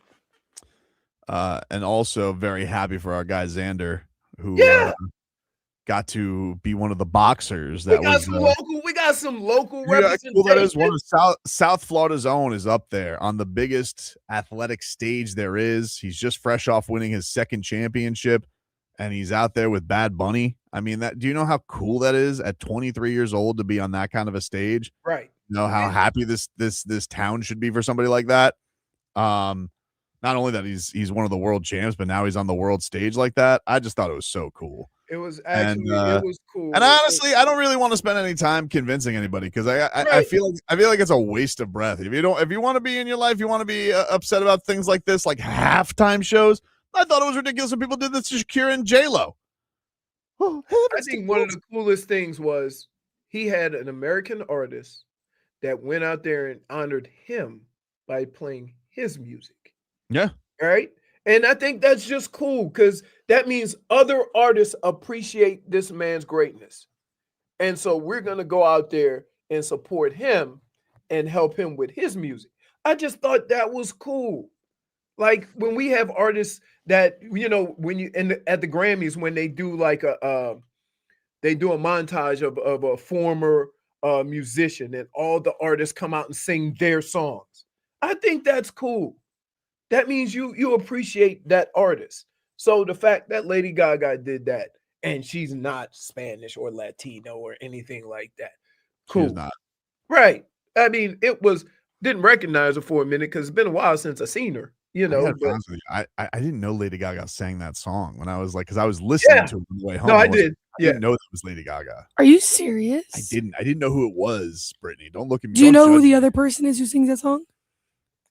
And also very happy for our guy Xander, who got to be one of the boxers. We got some local representation. Cool that is. One of South Florida's own is up there on the biggest athletic stage there is. He's just fresh off winning his 2nd championship, and he's out there with Bad Bunny. I mean, do you know how cool that is at 23 years old to be on that kind of a stage? Right. You know how happy this town should be for somebody like that. Not only that he's one of the world champs, but now he's on the world stage like that. I just thought it was so cool. It was actually it was cool. And honestly, I don't really want to spend any time convincing anybody because I feel like it's a waste of breath. If you want to be in your life, you want to be upset about things like this, like halftime shows. I thought it was ridiculous when people did this to Shakira and J-Lo. I think one of the coolest things was he had an American artist that went out there and honored him by playing his music. Yeah. Right. And I think that's just cool because that means other artists appreciate this man's greatness. And so we're going to go out there and support him and help him with his music. I just thought that was cool. Like when we have artists that, when you at the Grammys, when they do like they do a montage of a former musician and all the artists come out and sing their songs. I think that's cool. That means you appreciate that artist. So the fact that Lady Gaga did that and she's not Spanish or Latino or anything like that. Cool. She's not. Right. I mean, didn't recognize her for a minute because it's been a while since I seen her. I didn't know Lady Gaga sang that song when I was like, because I was listening to it on the way home. No, I did. I didn't know that was Lady Gaga. Are you serious? I didn't know who it was, Brittany. Don't look at me. Do you know who the other person is who sings that song?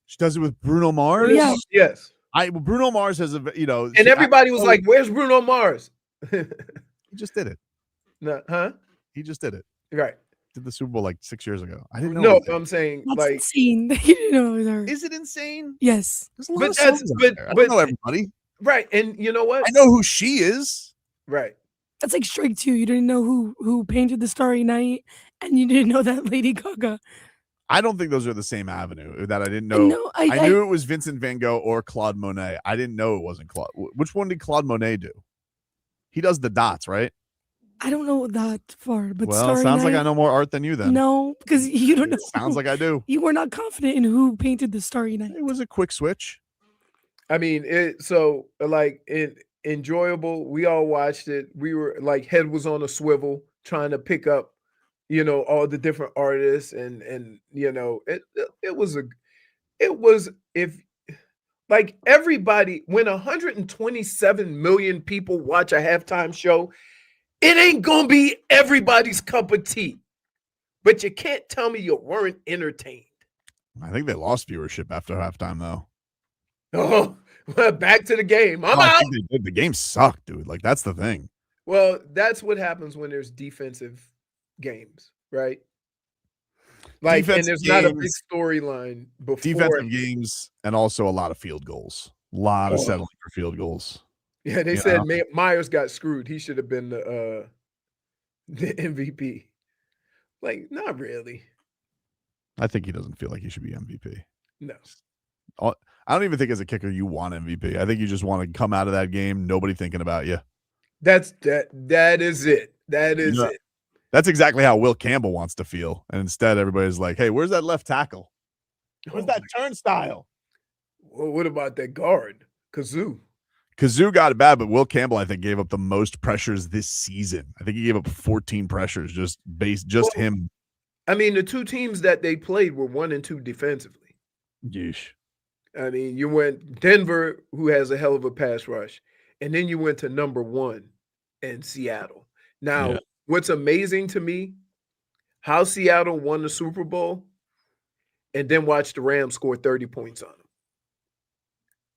She does it with Bruno Mars? Yeah. Yes. Bruno Mars has and everybody was like, where's Bruno Mars? He just did it. No, huh? He just did it. Right. Did the Super Bowl like 6 years ago. I didn't know. No, I'm saying that's insane. You didn't know it was her. Is it insane? Yes. There's a lot of songs out there. I don't know everybody. Right. And you know what? I know who she is. Right. That's like strike two. You didn't know who painted the Starry Night, and you didn't know that Lady Gaga. I don't think those are the same avenue that I didn't know. No, I knew it was Vincent van Gogh or Claude Monet. I didn't know it wasn't Claude. Which one did Claude Monet do? He does the dots, right? I don't know that far, but well, it sounds like I know more art than you then. No, because you don't know. Sounds like I do. You were not confident in who painted the Starry Night. It was a quick switch. I mean, enjoyable. We all watched it. We were like head was on a swivel trying to pick up, all the different artists and it was like everybody, when 127 million people watch a halftime show, it ain't gonna be everybody's cup of tea. But you can't tell me you weren't entertained. I think they lost viewership after halftime, though. Oh, well, back to the game. I'm out. I think they did. The game sucked, dude. Like, that's the thing. Well, that's what happens when there's defensive games, right? Like, and there's not a big storyline before. Defensive games and also a lot of field goals. A lot of settling for field goals. Yeah, they said Myers got screwed. He should have been the MVP. Like, not really. I think he doesn't feel like he should be MVP. No. I don't even think as a kicker you want MVP. I think you just want to come out of that game, nobody thinking about you. That is it. That is it. That's exactly how Will Campbell wants to feel. And instead, everybody's like, hey, where's that left tackle? Where's that turnstile? Well, what about that guard? Kazoo got it bad, but Will Campbell, I think, gave up the most pressures this season. I think he gave up 14 pressures him. I mean, the two teams that they played were 1 and 2 defensively. Yeesh. I mean, you went Denver, who has a hell of a pass rush, and then you went to number 1 in Seattle. Now, what's amazing to me, how Seattle won the Super Bowl and then watched the Rams score 30 points on them.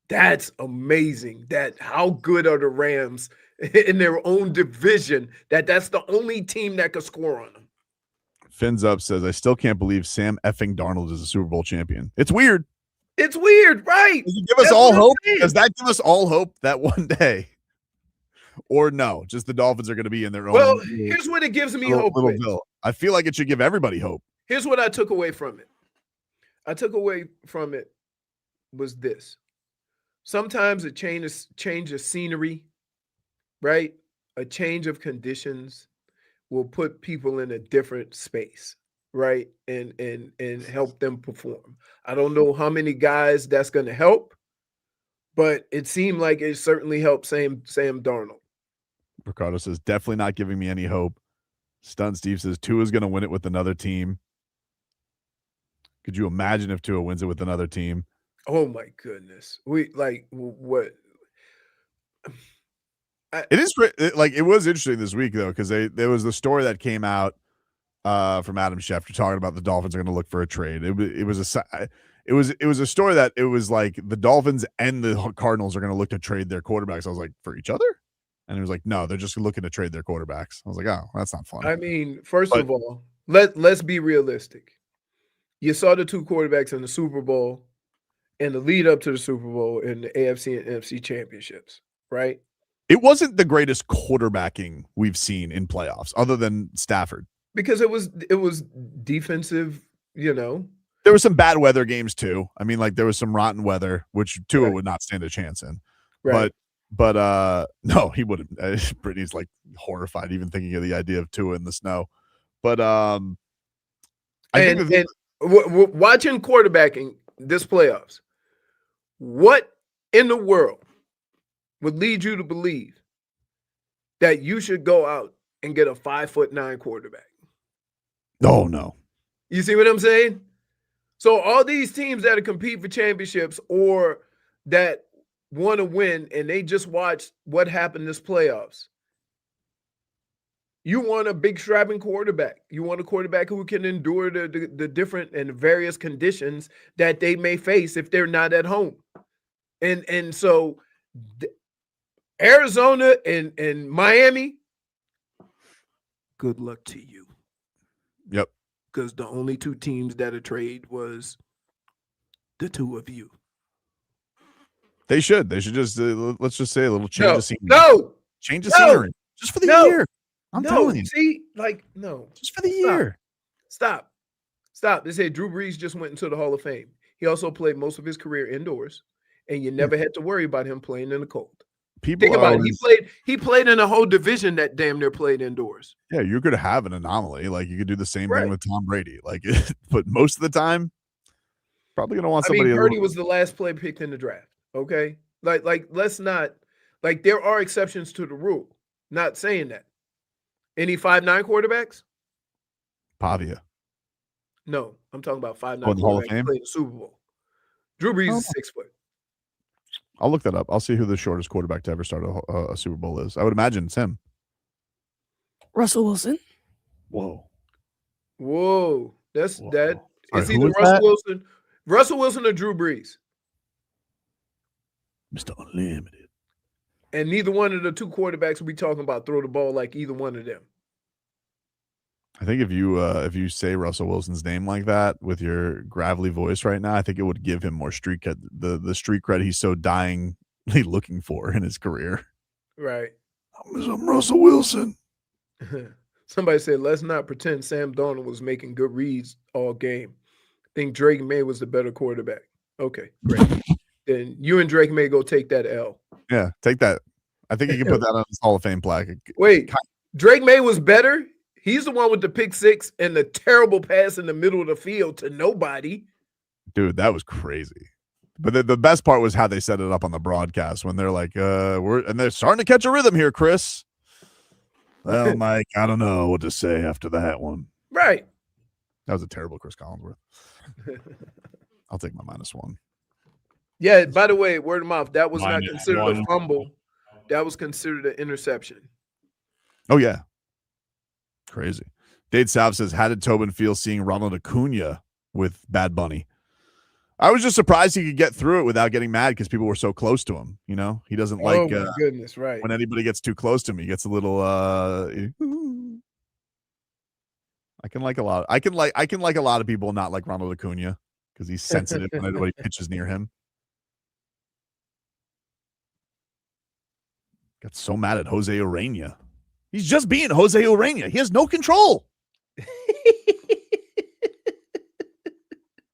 That's amazing. That how good are the Rams in their own division that's the only team that could score on them. Fins Up says, I still can't believe Sam effing Darnold is a Super Bowl champion. It's weird. It's weird, right? Does it give us all hope? Does that give us all hope that one day? Or no, just the Dolphins are going to be in their own. Well, here's what it gives me hope. I feel like it should give everybody hope. Here's what I took away from it. I took away from it was this. Sometimes a change of scenery, right? A change of conditions will put people in a different space, right? And help them perform. I don't know how many guys that's going to help, but it seemed like it certainly helped Sam Darnold. Ricardo says, definitely not giving me any hope. Stun Steve says, Tua's going to win it with another team. Could you imagine if Tua wins it with another team? Oh my goodness. What? It was interesting this week though, because there was the story that came out from Adam Schefter talking about the Dolphins are going to look for a trade. It was a story that it was like the Dolphins and the Cardinals are going to look to trade their quarterbacks. I was like, for each other? And he was like, no, they're just looking to trade their quarterbacks. I was like, oh, that's not fun. I mean, first of all, let's be realistic. You saw the two quarterbacks in the Super Bowl and the lead up to the Super Bowl in the AFC and NFC championships, right? It wasn't the greatest quarterbacking we've seen in playoffs, other than Stafford. Because it was defensive, There were some bad weather games too. I mean, like there was some rotten weather, which Tua would not stand a chance in. Right. But no, he wouldn't. Brittany's like horrified even thinking of the idea of Tua in the snow. But watching quarterbacking this playoffs, what in the world would lead you to believe that you should go out and get a 5'9" quarterback? Oh no. You see what I'm saying? So all these teams that are compete for championships or that want to win, and they just watched what happened this playoffs. You want a big strapping quarterback. You want a quarterback who can endure the different and various conditions that they may face if they're not at home. And so Arizona and Miami, good luck to you. Yep. Because the only two teams that are trade was the two of you. They should just let's just say a little change of scenery. Change of scenery just for the year. I'm telling you. See, just for the year. Stop. They say Drew Brees just went into the Hall of Fame. He also played most of his career indoors, and you never had to worry about him playing in the cold. Think about it. He played in a whole division that damn near played indoors. Yeah, you're going to have an anomaly. Like you could do the same thing with Tom Brady. Like, but most of the time, probably going to want somebody. Purdy was the last player picked in the draft. Okay, like let's not there are exceptions to the rule. Not saying that. Any 5'9" quarterbacks? Pavia. No, I'm talking about 5'9" in the Hall of quarterbacks Fame? who played the Super Bowl. Drew Brees is 6 foot. I'll look that up. I'll see who the shortest quarterback to ever start a Super Bowl is. I would imagine it's him. Russell Wilson. Whoa. That's that. Sorry, it's either Russell Wilson or Drew Brees. Mr. Unlimited. And neither one of the two quarterbacks we'll be talking about throw the ball like either one of them. I think if you say Russell Wilson's name like that with your gravelly voice right now, I think it would give him more street cred, the street cred he's so dyingly looking for in his career. Right. I'm Russell Wilson. Somebody said, let's not pretend Sam Darnold was making good reads all game. I think Drake May was the better quarterback. Okay, great. Then you and Drake May go take that L. Yeah, take that. I think you can put that on his Hall of Fame plaque. Wait, Drake May was better? He's the one with the pick six and the terrible pass in the middle of the field to nobody. Dude, that was crazy. But the best part was how they set it up on the broadcast when they're like, they're starting to catch a rhythm here, Chris. Well, Mike, I don't know what to say after that one. Right. That was a terrible Chris Collinsworth. I'll take my -1. Yeah, by the way, word of mouth, that was not -1. considered a fumble. That was considered an interception. Oh, yeah. Crazy. Dade Sav says, how did Tobin feel seeing Ronald Acuna with Bad Bunny? I was just surprised he could get through it without getting mad because people were so close to him. You know, he doesn't like goodness, right. when anybody gets too close to him. He gets a little I can like a lot of people not like Ronald Acuna because he's sensitive when anybody pitches near him. Got so mad at Jose Urena. He's just being Jose Urena. He has no control.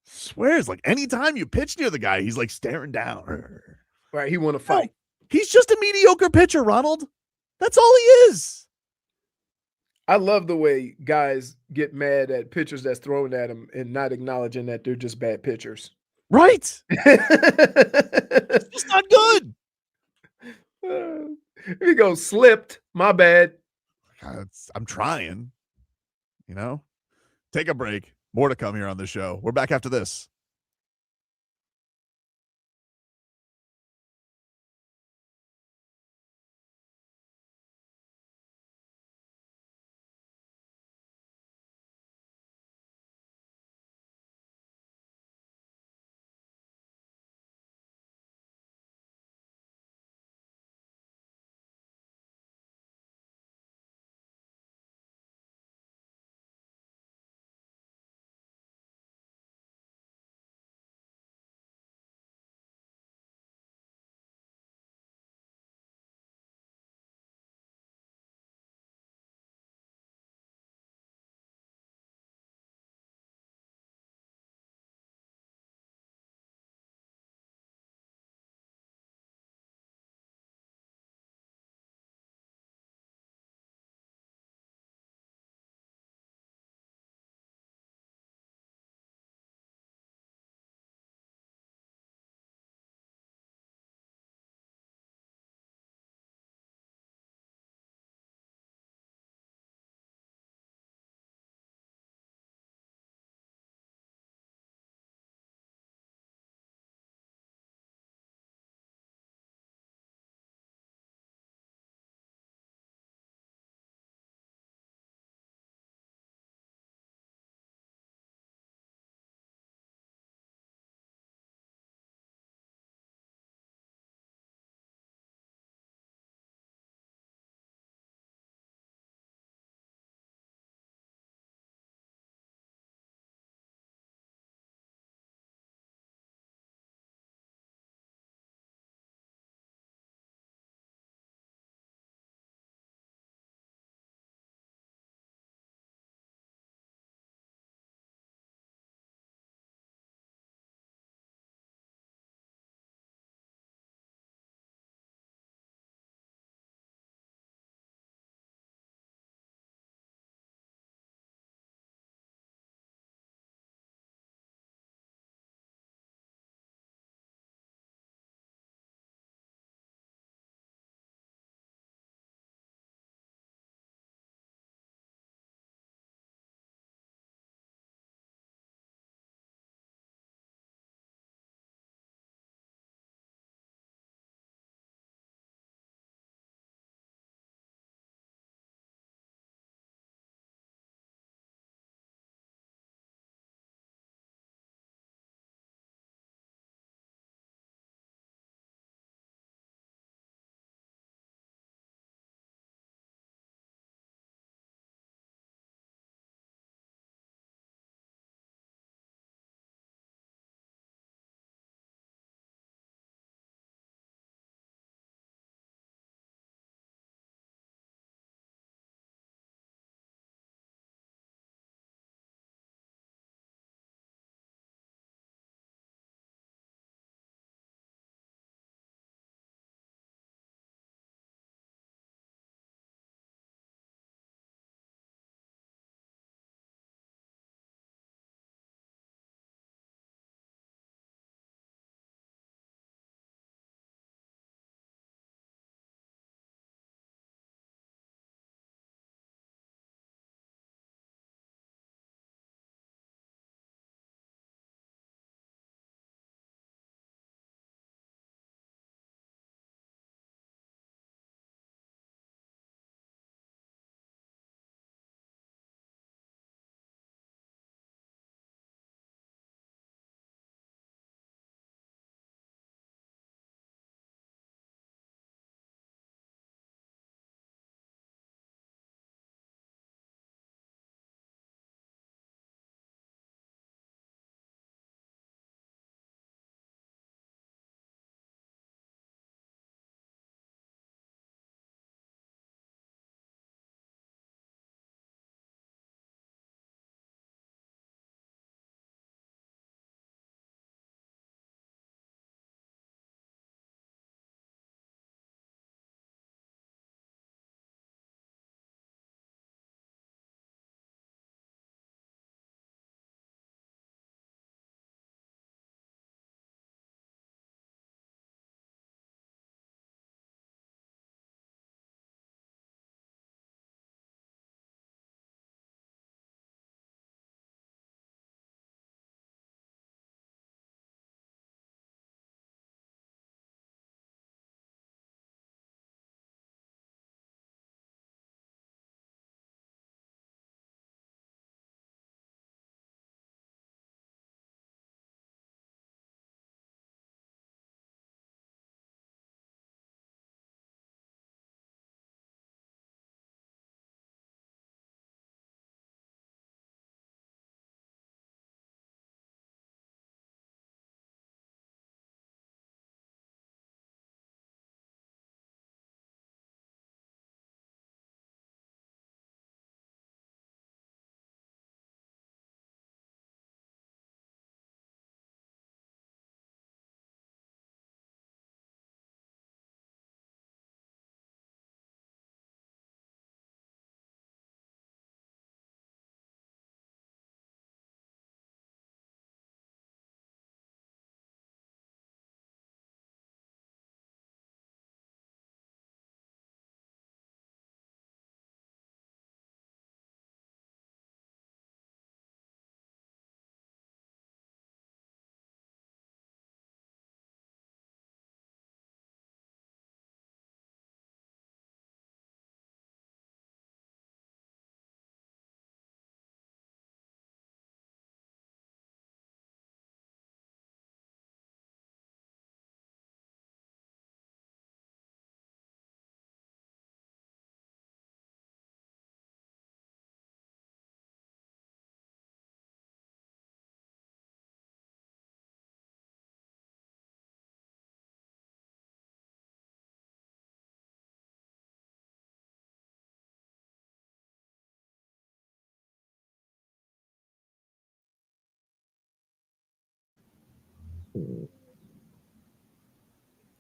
Swears like anytime you pitch near the guy, he's like staring down. Right, he want to fight. No, he's just a mediocre pitcher, Ronald. That's all he is. I love the way guys get mad at pitchers that's thrown at them and not acknowledging that they're just bad pitchers. Right. It's just not good. Here you go, slipped. My bad. I'm trying. You know? Take a break. More to come here on the show. We're back after this.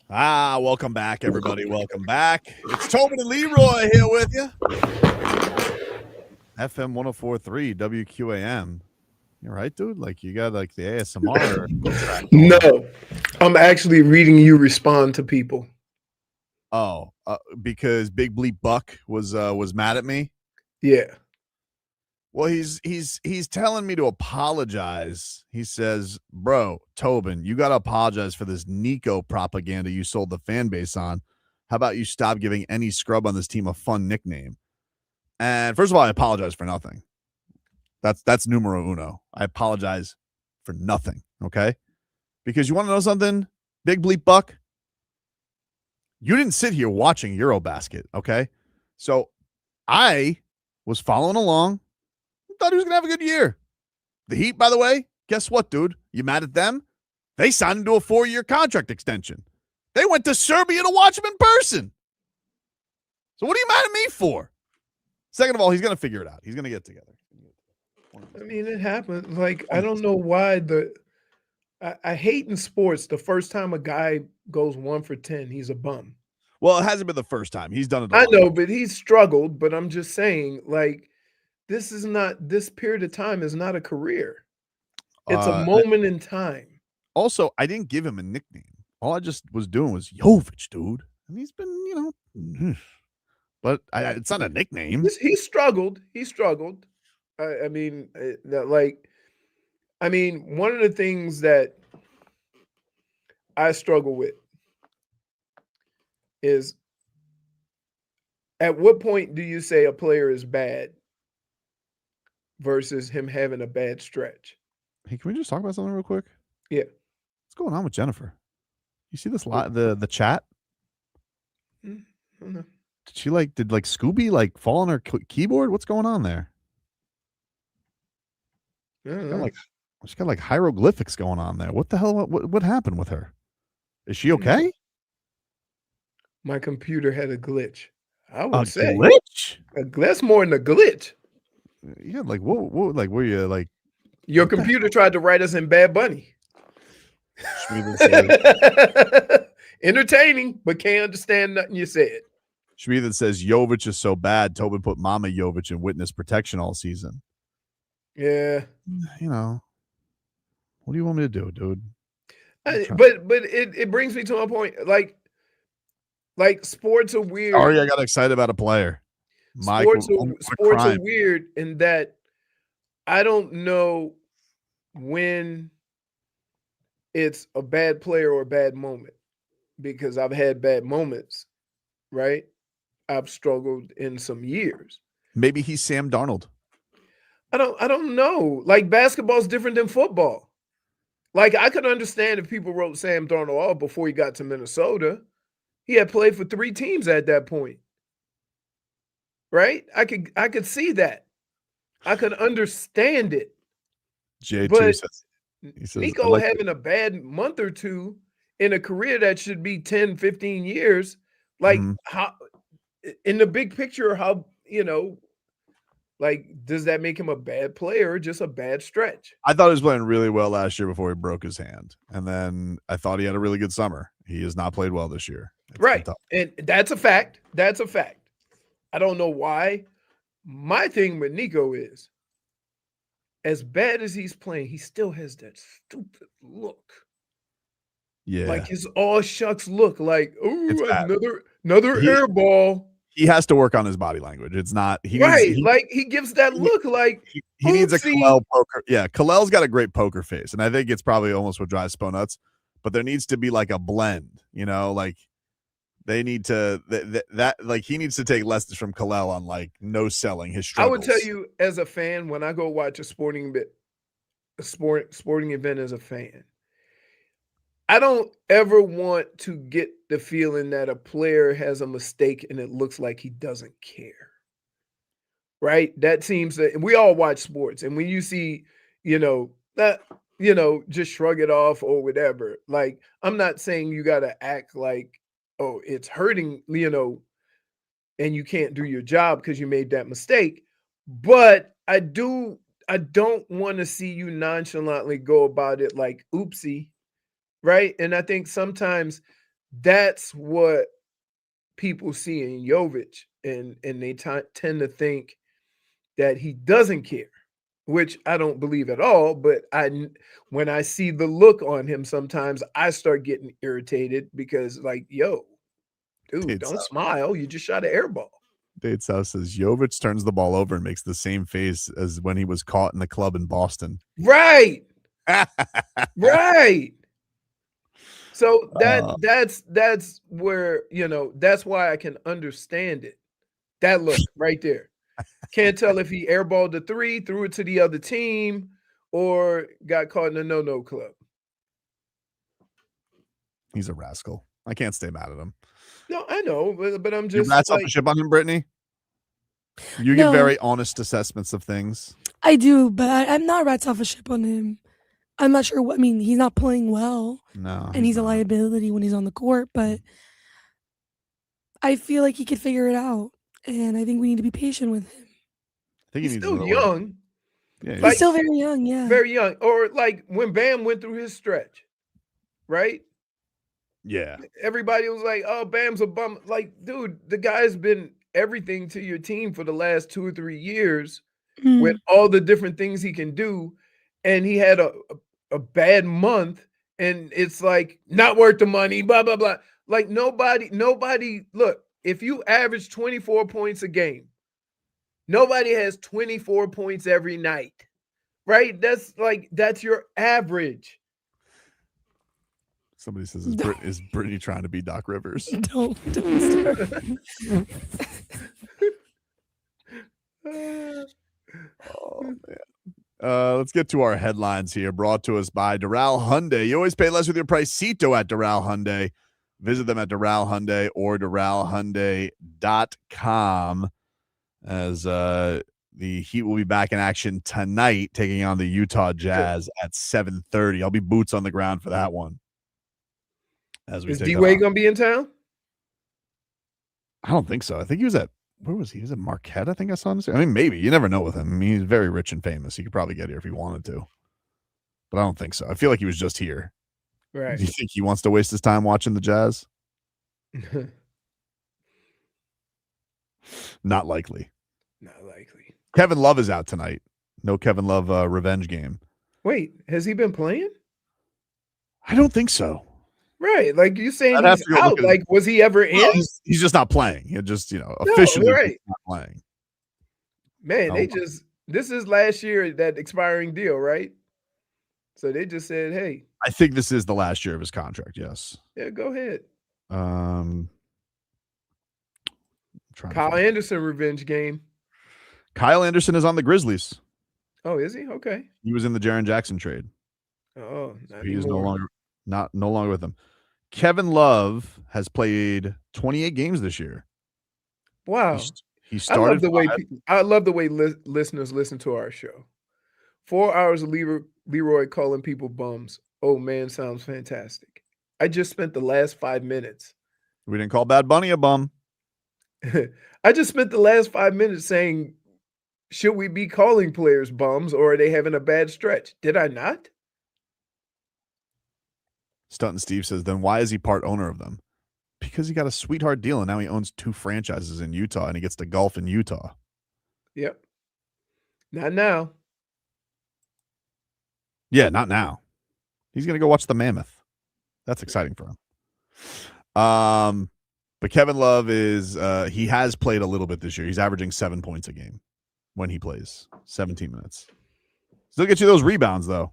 Welcome back, everybody. Welcome back. It's Tobin and Leroy here with you. FM 104.3 WQAM. You're right, dude. Like you got like the ASMR. No, I'm actually reading you respond to people. Oh, because Big Bleep Buck was mad at me. Yeah. Well, he's telling me to apologize. He says, "Bro, Tobin, you got to apologize for this Nico propaganda you sold the fan base on. How about you stop giving any scrub on this team a fun nickname?" And first of all, I apologize for nothing. That's numero uno. I apologize for nothing, okay? Because you want to know something, Big Bleep Buck? You didn't sit here watching Eurobasket, okay? So I was following along. Thought he was going to have a good year. The Heat, by the way, guess what, dude? You mad at them? They signed him to a 4-year contract extension. They went to Serbia to watch him in person. So what are you mad at me for? Second of all, he's going to figure it out. He's going to get it together. I mean, it happens. Like, I don't know why I hate in sports the first time a guy goes 1 for 10, he's a bum. Well, it hasn't been the first time. He's done it a I lot. know, but he's struggled. But I'm just saying, like, this period of time is not a career. It's a moment in time. Also, I didn't give him a nickname. All I just was doing was Jović, dude. And he's been, but it's not a nickname. He struggled. He struggled. I mean, one of the things that I struggle with is at what point do you say a player is bad versus him having a bad stretch? Hey, can we just talk about something real quick? Yeah. What's going on with Jennifer? You see this the chat? I don't know. Did Scooby fall on her keyboard? What's going on there? She's got like hieroglyphics going on there. What the hell? What happened with her? Is she okay? My computer had a glitch. I would say glitch. That's more than a glitch. Yeah, like what? Like were you like? Your computer tried to write us in Bad Bunny. Entertaining, but can't understand nothing you said. Schmieden says Jović is so bad. Tobin put Mama Jović in witness protection all season. Yeah. What do you want me to do, dude? But it brings me to a point. Like sports are weird. Sorry, I got excited about a player. Sports are weird in that I don't know when it's a bad player or a bad moment, because I've had bad moments, right? I've struggled in some years. Maybe he's Sam Darnold. I don't know. Like, basketball's different than football. Like, I could understand if people wrote Sam Darnold off before he got to Minnesota. He had played for 3 teams at that point. Right? I could see that. I could understand it. J2 says Nico having a bad month or two in a career that should be 10, 15 years, like how in the big picture, how, like, does that make him a bad player or just a bad stretch? I thought he was playing really well last year before he broke his hand. And then I thought he had a really good summer. He has not played well this year. Right. And that's a fact. That's a fact. I don't know why. My thing with Nico is, as bad as he's playing, he still has that stupid look. Yeah. Like his all shucks look, like, another air ball. He has to work on his body language. It's not he gives that look like he needs a Kel'el poker. Yeah, Kel'el's got a great poker face, and I think it's probably almost what drives Spo nuts. But there needs to be like a blend, like they need to like he needs to take lessons from Kel'el on like no selling his struggles. I would tell you, as a fan, when I go watch a sporting event as a fan, I don't ever want to get the feeling that a player has a mistake and it looks like he doesn't care. Right? That seems that we all watch sports, and when you see, just shrug it off or whatever. Like, I'm not saying you got to act like, oh, it's hurting, and you can't do your job because you made that mistake. But I don't want to see you nonchalantly go about it like, oopsie, right? And I think sometimes that's what people see in Jović, and they tend to think that he doesn't care, which I don't believe at all. But when I see the look on him, sometimes I start getting irritated because, like, yo, dude, don't smile. You just shot an air ball. Dade South says Jović turns the ball over and makes the same face as when he was caught in the club in Boston. Right. Right. So that's where, that's why I can understand it. That look right there. Can't tell if he airballed the 3, threw it to the other team, or got caught in a no-no club. He's a rascal. I can't stay mad at him. No, I know, but I'm You just rats off the ship on him, Brittany? You give No. very honest assessments of things. I do, but I'm not rats off a ship on him. I'm not sure what. I mean, he's not playing well. No. And he's a liability when he's on the court, but I feel like he could figure it out. And I think we need to be patient with him. I think he's needs still another young. Yeah, He's still very young, yeah. Very young. Or like when Bam went through his stretch, right? Yeah. Everybody was like, oh, Bam's a bum. Like, dude, the guy's been everything to your team for the last 2 or 3 years with all the different things he can do. And he had a bad month, and it's like not worth the money, blah, blah, blah. Like nobody, look, if you average 24 points a game, nobody has 24 points every night, right? That's your average. Somebody says, is Brittany trying to be Doc Rivers? Don't start. Oh, man. Let's get to our headlines here, brought to us by Doral Hyundai. You always pay less with your Pricito at Doral Hyundai. Visit them at Doral Hyundai or DoralHyundai.com, as the Heat will be back in action tonight, taking on the Utah Jazz at 7:30. I'll be boots on the ground for that one. Is D-Wade going to be in town? I don't think so. I think he was at, where was he? He was at Marquette, I think I saw him. I mean, maybe. You never know with him. I mean, he's very rich and famous. He could probably get here if he wanted to. But I don't think so. I feel like he was just here. Right. Do you think he wants to waste his time watching the Jazz? Not likely. Not likely. Kevin Love is out tonight. No Kevin Love revenge game. Wait, has he been playing? I don't think so. Right. Like you saying I'd have he's to go out. look at Like, was he ever in? No, he's just not playing. He just, officially right. not playing. Man, this is last year, that expiring deal, right? So they just said, hey. I think this is the last year of his contract, yes. Yeah, go ahead. Kyle Anderson revenge game. Kyle Anderson is on the Grizzlies. Oh, is he? Okay. He was in the Jaren Jackson trade. Oh, so he is no longer with them. Kevin Love has played 28 games this year. Wow. He started. I love the way listeners listen to our show. 4 hours of Leroy calling people bums. Oh man, sounds fantastic. I just spent the last 5 minutes. We didn't call Bad Bunny a bum. I just spent the last 5 minutes saying, should we be calling players bums, or are they having a bad stretch? Did I not? Stunton Steve says, then why is he part owner of them? Because he got a sweetheart deal, and now he owns 2 franchises in Utah, and he gets to golf in Utah. Yep. Not now. Yeah, not now. He's going to go watch the Mammoth. That's exciting for him. But Kevin Love is he has played a little bit this year. He's averaging 7 points a game when he plays 17 minutes. Still get you those rebounds though.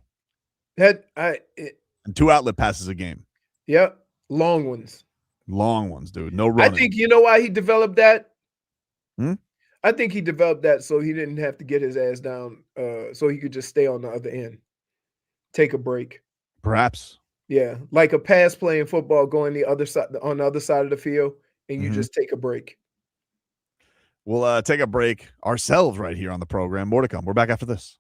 And 2 outlet passes a game. Yep. Long ones. Long ones, dude. No running. I think you know why he developed that? I think he developed that so he didn't have to get his ass down, so he could just stay on the other end. Take a break. Perhaps. Yeah. Like a pass playing football going the other side on the other side of the field, and you just take a break. We'll take a break ourselves right here on the program. More to come. We're back after this.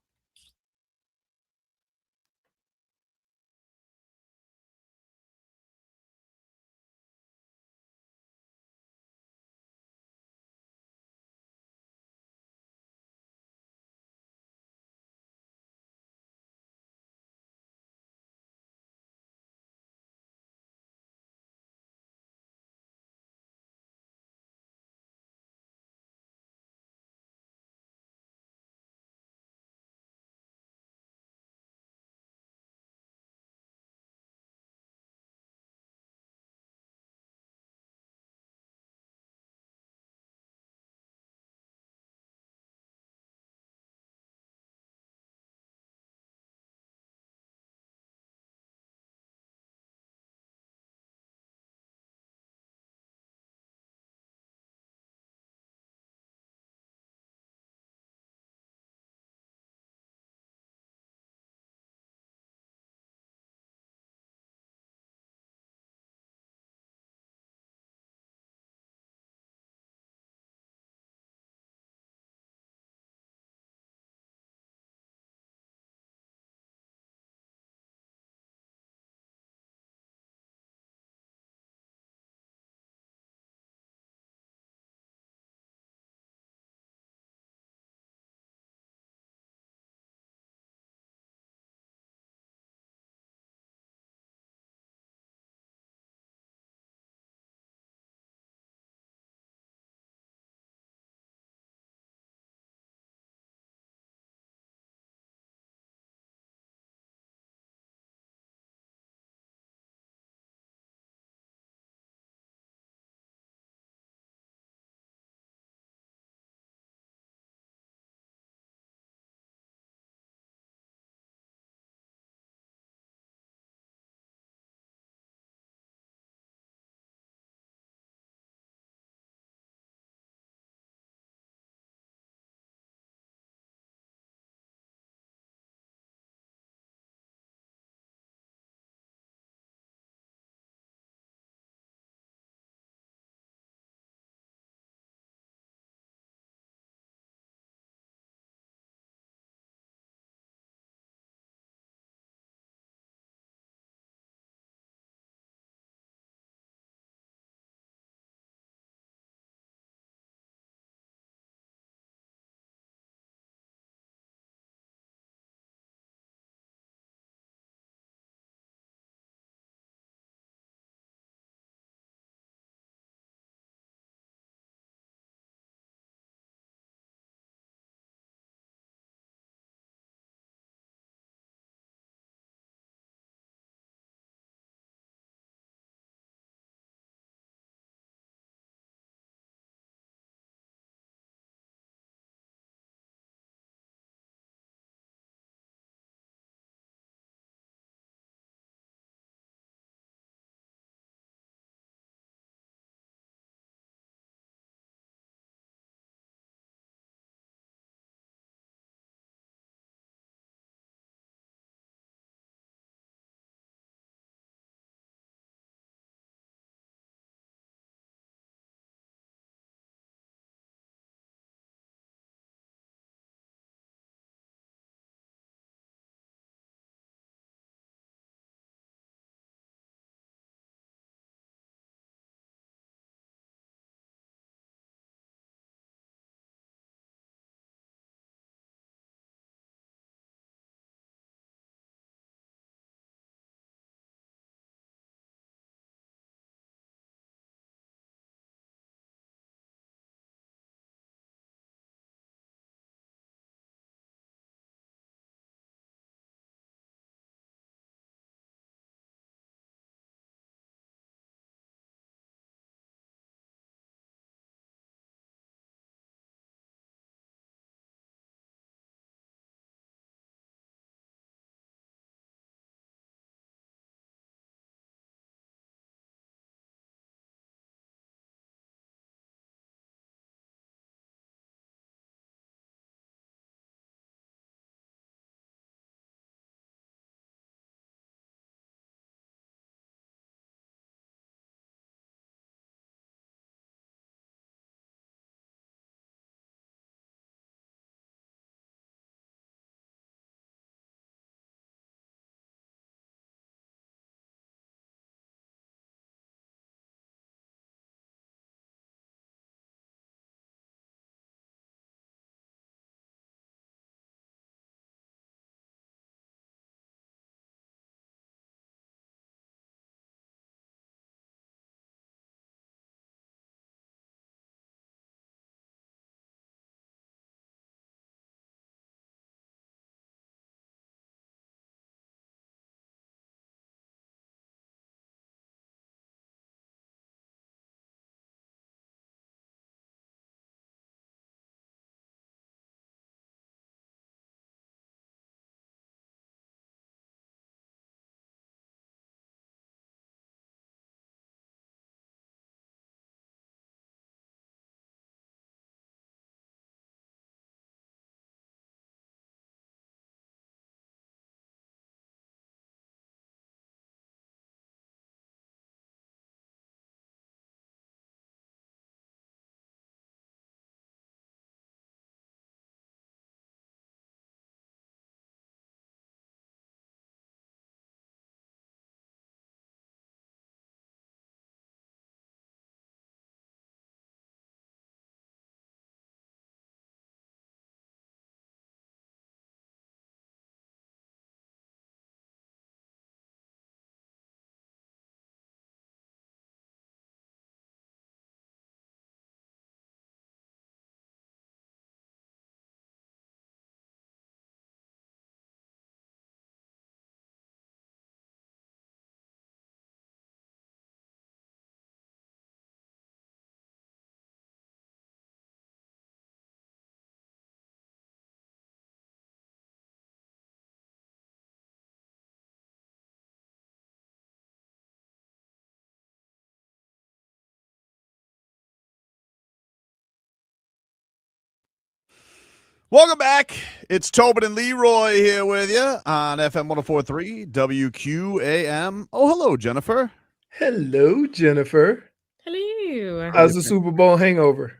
Welcome back. It's Tobin and Leroy here with you on FM 104.3 WQAM. Oh, hello, Jennifer. Hello, Jennifer. Hello. How's the Super Bowl hangover?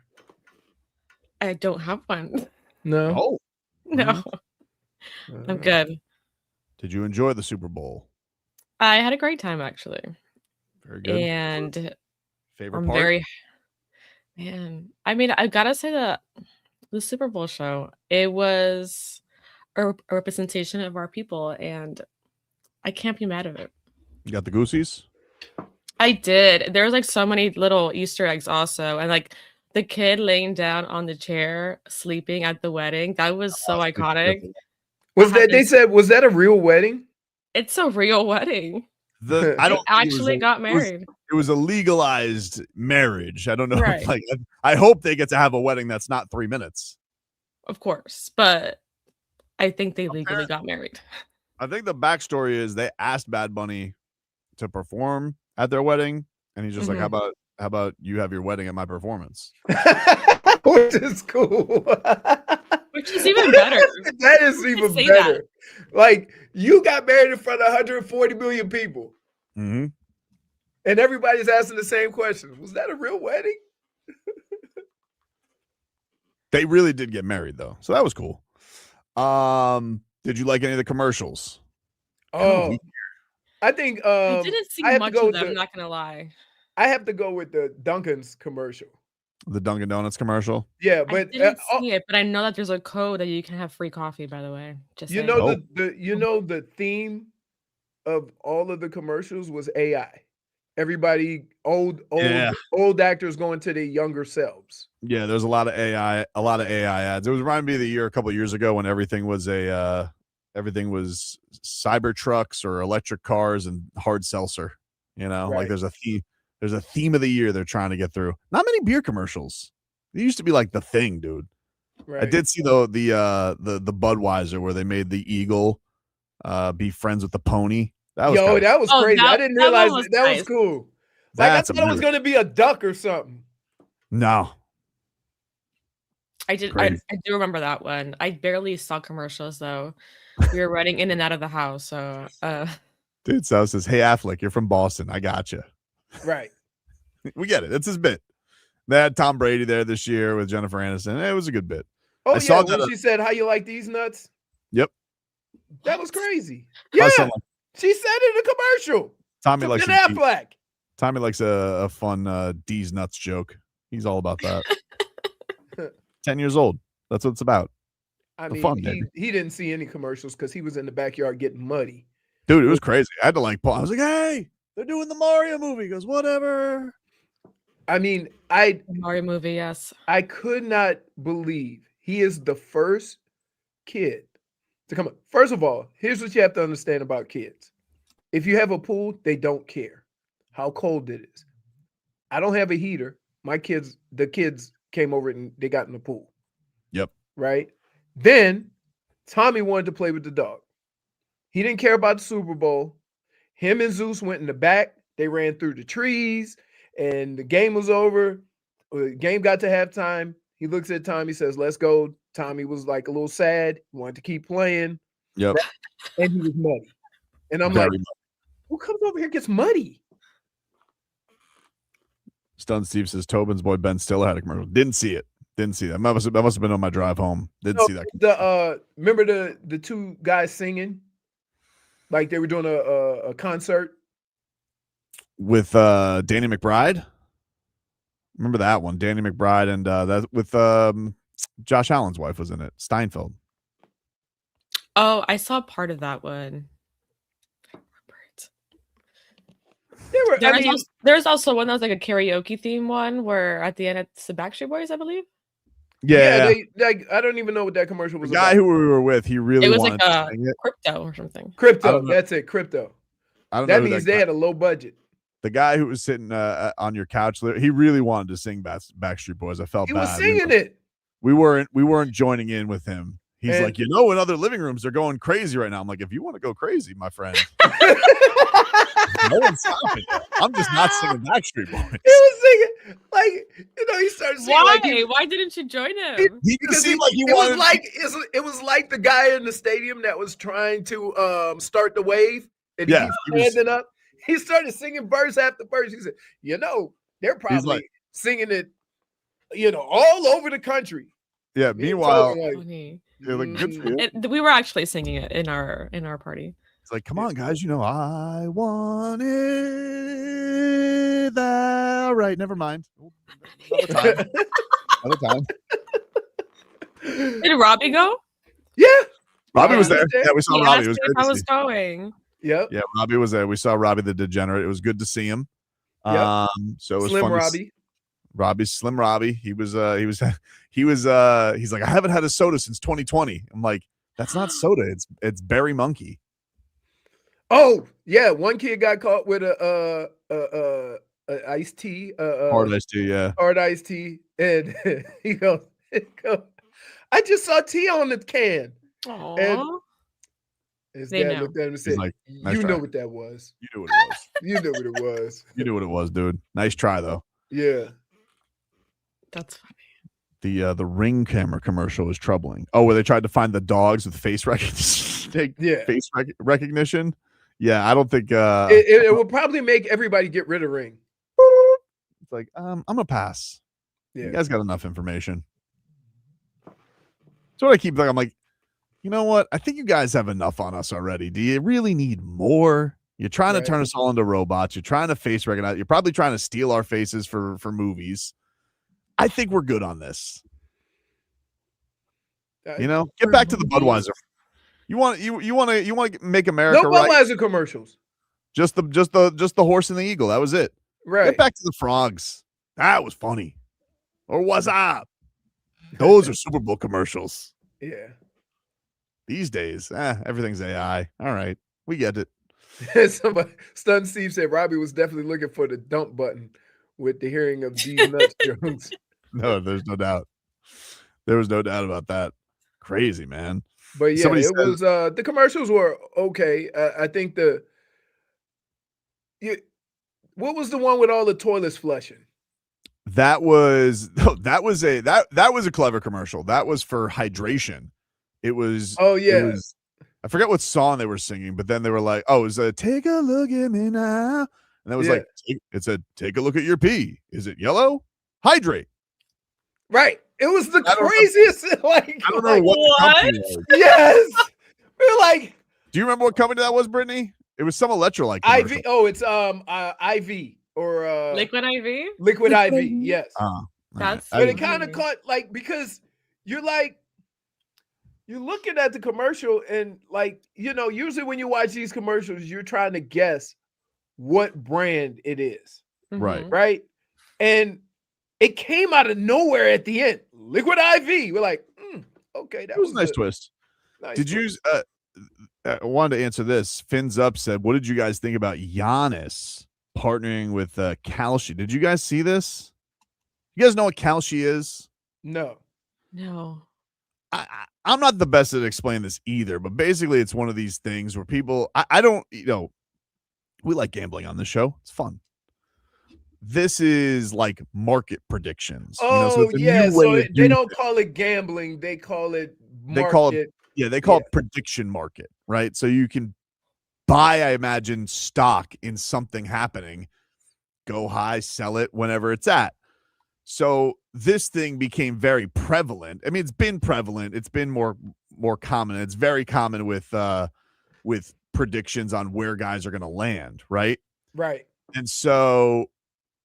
I don't have one. No. Oh, No. I'm good. did you enjoy the Super Bowl? I had a great time actually. Very good. And Favorite I'm part? I mean, I gotta say that the Super Bowl show, it was a representation of our people, and I can't be mad at it. You got the Goosies? I did. There was like so many little Easter eggs also, and like the kid laying down on the chair sleeping at the wedding. That was so iconic. Was that a real wedding? It's a real wedding. I don't They actually got married. It was a legalized marriage. I don't know. Right. Like, I hope they get to have a wedding that's not 3 minutes. Of course, but I think they legally got married. I think the backstory is they asked Bad Bunny to perform at their wedding, and he's just like, "How about you have your wedding at my performance?" Which is cool. Which is even better. That is even say better. Like, you got married in front of 140 million people, Mm-hmm. and everybody's asking the same question. Was that a real wedding? They really did get married though, so that was cool. Did you like any of the commercials? Oh, I think I didn't see I have to much go of with them, I'm not gonna lie. I have to go with the Dunkin's commercial. The Dunkin' Donuts commercial? Yeah, I but didn't see it, but I know that there's a code that you can have free coffee, by the way. Just you saying. know the theme of all of the commercials was AI. Everybody old actors going to their younger selves. Yeah, there's a lot of AI ads. It was reminding me of the year a couple of years ago when everything was cyber trucks or electric cars and hard seltzer. You know, like there's a theme of the year they're trying to get through. Not many beer commercials. It used to be like the thing, dude. Right. I did see the Budweiser where they made the eagle be friends with the pony. That was that was crazy. I didn't realize that was cool. Like, I thought it was gonna be a duck or something. No. I do remember that one. I barely saw commercials though. We were running in and out of the house. So Dude says, "Hey Affleck, you're from Boston. I got you." Right. We get it. It's his bit. They had Tom Brady there this year with Jennifer Aniston. It was a good bit. Oh, yeah. When she said, "How you like these nuts?" Yep. That was crazy. Yeah. She said it in a commercial. Tommy likes Affleck. Tommy likes a fun D's nuts joke. He's all about that. 10 years old. That's what it's about. I mean, he didn't see any commercials because he was in the backyard getting muddy. Dude, it was crazy. I had to like pause. I was like, "Hey, they're doing the Mario movie." He goes, "Whatever." I mean, Mario movie, yes. I could not believe he is the first kid to come up. First of all, here's what you have to understand about kids. If you have a pool, they don't care how cold it is. I don't have a heater. The kids came over and they got in the pool. Yep. Right? Then Tommy wanted to play with the dog. He didn't care about the Super Bowl. Him and Zeus went in the back. They ran through the trees and the game was over. The game got to halftime. He looks at Tommy, says, "Let's go." Tommy was like a little sad. He wanted to keep playing. Yep. And he was muddy. And I'm like, who comes over here and gets muddy? Stun Steve says Tobin's boy Ben Stiller had a commercial. Didn't see it. Didn't see that. That must have been on my drive home. Didn't see that. Remember the two guys singing? Like they were doing a concert? With Danny McBride. Remember that one? Danny McBride and that with Josh Allen's wife was in it. Steinfeld. Oh, I saw part of that one. There's also one that was like a karaoke theme one where at the end it's the Backstreet Boys, I believe. Yeah. I don't even know what that commercial was. The guy who we were with, he really wanted to sing it. Crypto or something. Crypto, that's it. Crypto. I don't know. That means they had a low budget. The guy who was sitting on your couch, he really wanted to sing Backstreet Boys. I felt bad. He was singing it. We weren't joining in with him. He's like, in other living rooms, they're going crazy right now. I'm like, if you want to go crazy, my friend, no one's stopping you. I'm just not singing Backstreet Boys. He was singing he started singing. Why? Why didn't you join him? Because he was like the guy in the stadium that was trying to start the wave, and he keeps standing up. He started singing verse after verse. He said, they're probably singing it, all over the country. Yeah. Meanwhile, Funny. good for you. We were actually singing it in our party. It's like, come on, guys. I want it that right. Never mind. Another time. Did Robbie go? Yeah. Robbie was there. Yeah, we saw Robbie. It was great. I was going. Yep. Yeah, Robbie was there. We saw Robbie the Degenerate. It was good to see him. Yep. So it was Slim fun. Robbie. Slim Robbie. He's like, I haven't had a soda since 2020. I'm like, that's not soda. It's Berry Monkey. Oh yeah, one kid got caught with a iced tea, hard iced tea, yeah, hard iced tea, and he goes, I just saw tea on the can. Aww. And his dad looked at him and said, like, nice "You try. know what that was. You knew what it was. You knew what it was. You knew what it was, dude. Nice try though. Yeah, that's funny." The Ring camera commercial was troubling. Oh, where they tried to find the dogs with face recognition. Face recognition. Yeah, I don't think it will probably make everybody get rid of Ring. It's like, I'm gonna pass. Yeah. You guys got enough information. So I keep like, I'm like, you know what? I think you guys have enough on us already. Do you really need more? You're trying to turn us all into robots. You're trying to face recognize. You're probably trying to steal our faces for movies. I think we're good on this. Get back to the Budweiser. You want to make America no right? Budweiser commercials. Just the horse and the eagle. That was it. Right. Get back to the frogs. That was funny. Or what's up? Those are Super Bowl commercials. Yeah. These days, everything's AI. All right, we get it. Somebody, Stun Steve said Robbie was definitely looking for the dump button with the hearing of these nuts Jones. No, there's no doubt. There was no doubt about that. Crazy, man. But yeah, was the commercials were okay. I think what was the one with all the toilets flushing? That was a clever commercial. That was for hydration. It was I forget what song they were singing, but then they were like, "Oh, it was take a look at me now," and that was like, it said, "Take a look at your pee. Is it yellow? Hydrate." Right. It was the craziest. Like, I don't know what? Yes. We're like, do you remember what company that was, Brittany? It was some electrolyte commercial. IV. Oh, it's IV or Liquid IV. Liquid IV. Yes. That's. But it kind of caught because you're like. You're looking at the commercial and usually when you watch these commercials, you're trying to guess what brand it is. Right. Right. And it came out of nowhere at the end. Liquid IV. We're like, okay. That was a nice twist. Did you I wanted to answer this. Fins Up said, what did you guys think about Giannis partnering with Kalshi? Did you guys see this? You guys know what Kalshi is? No. I'm not the best at explaining this either, but basically it's one of these things where people, I don't, we like gambling on this show. It's fun. This is like market predictions. Oh, so they don't call it gambling. They call it market. They call it prediction market, right? So you can buy, I imagine, stock in something happening, go high, sell it whenever it's at. So this thing became very prevalent. I mean, it's been prevalent. It's been more common. It's very common with predictions on where guys are going to land, right? Right. And so,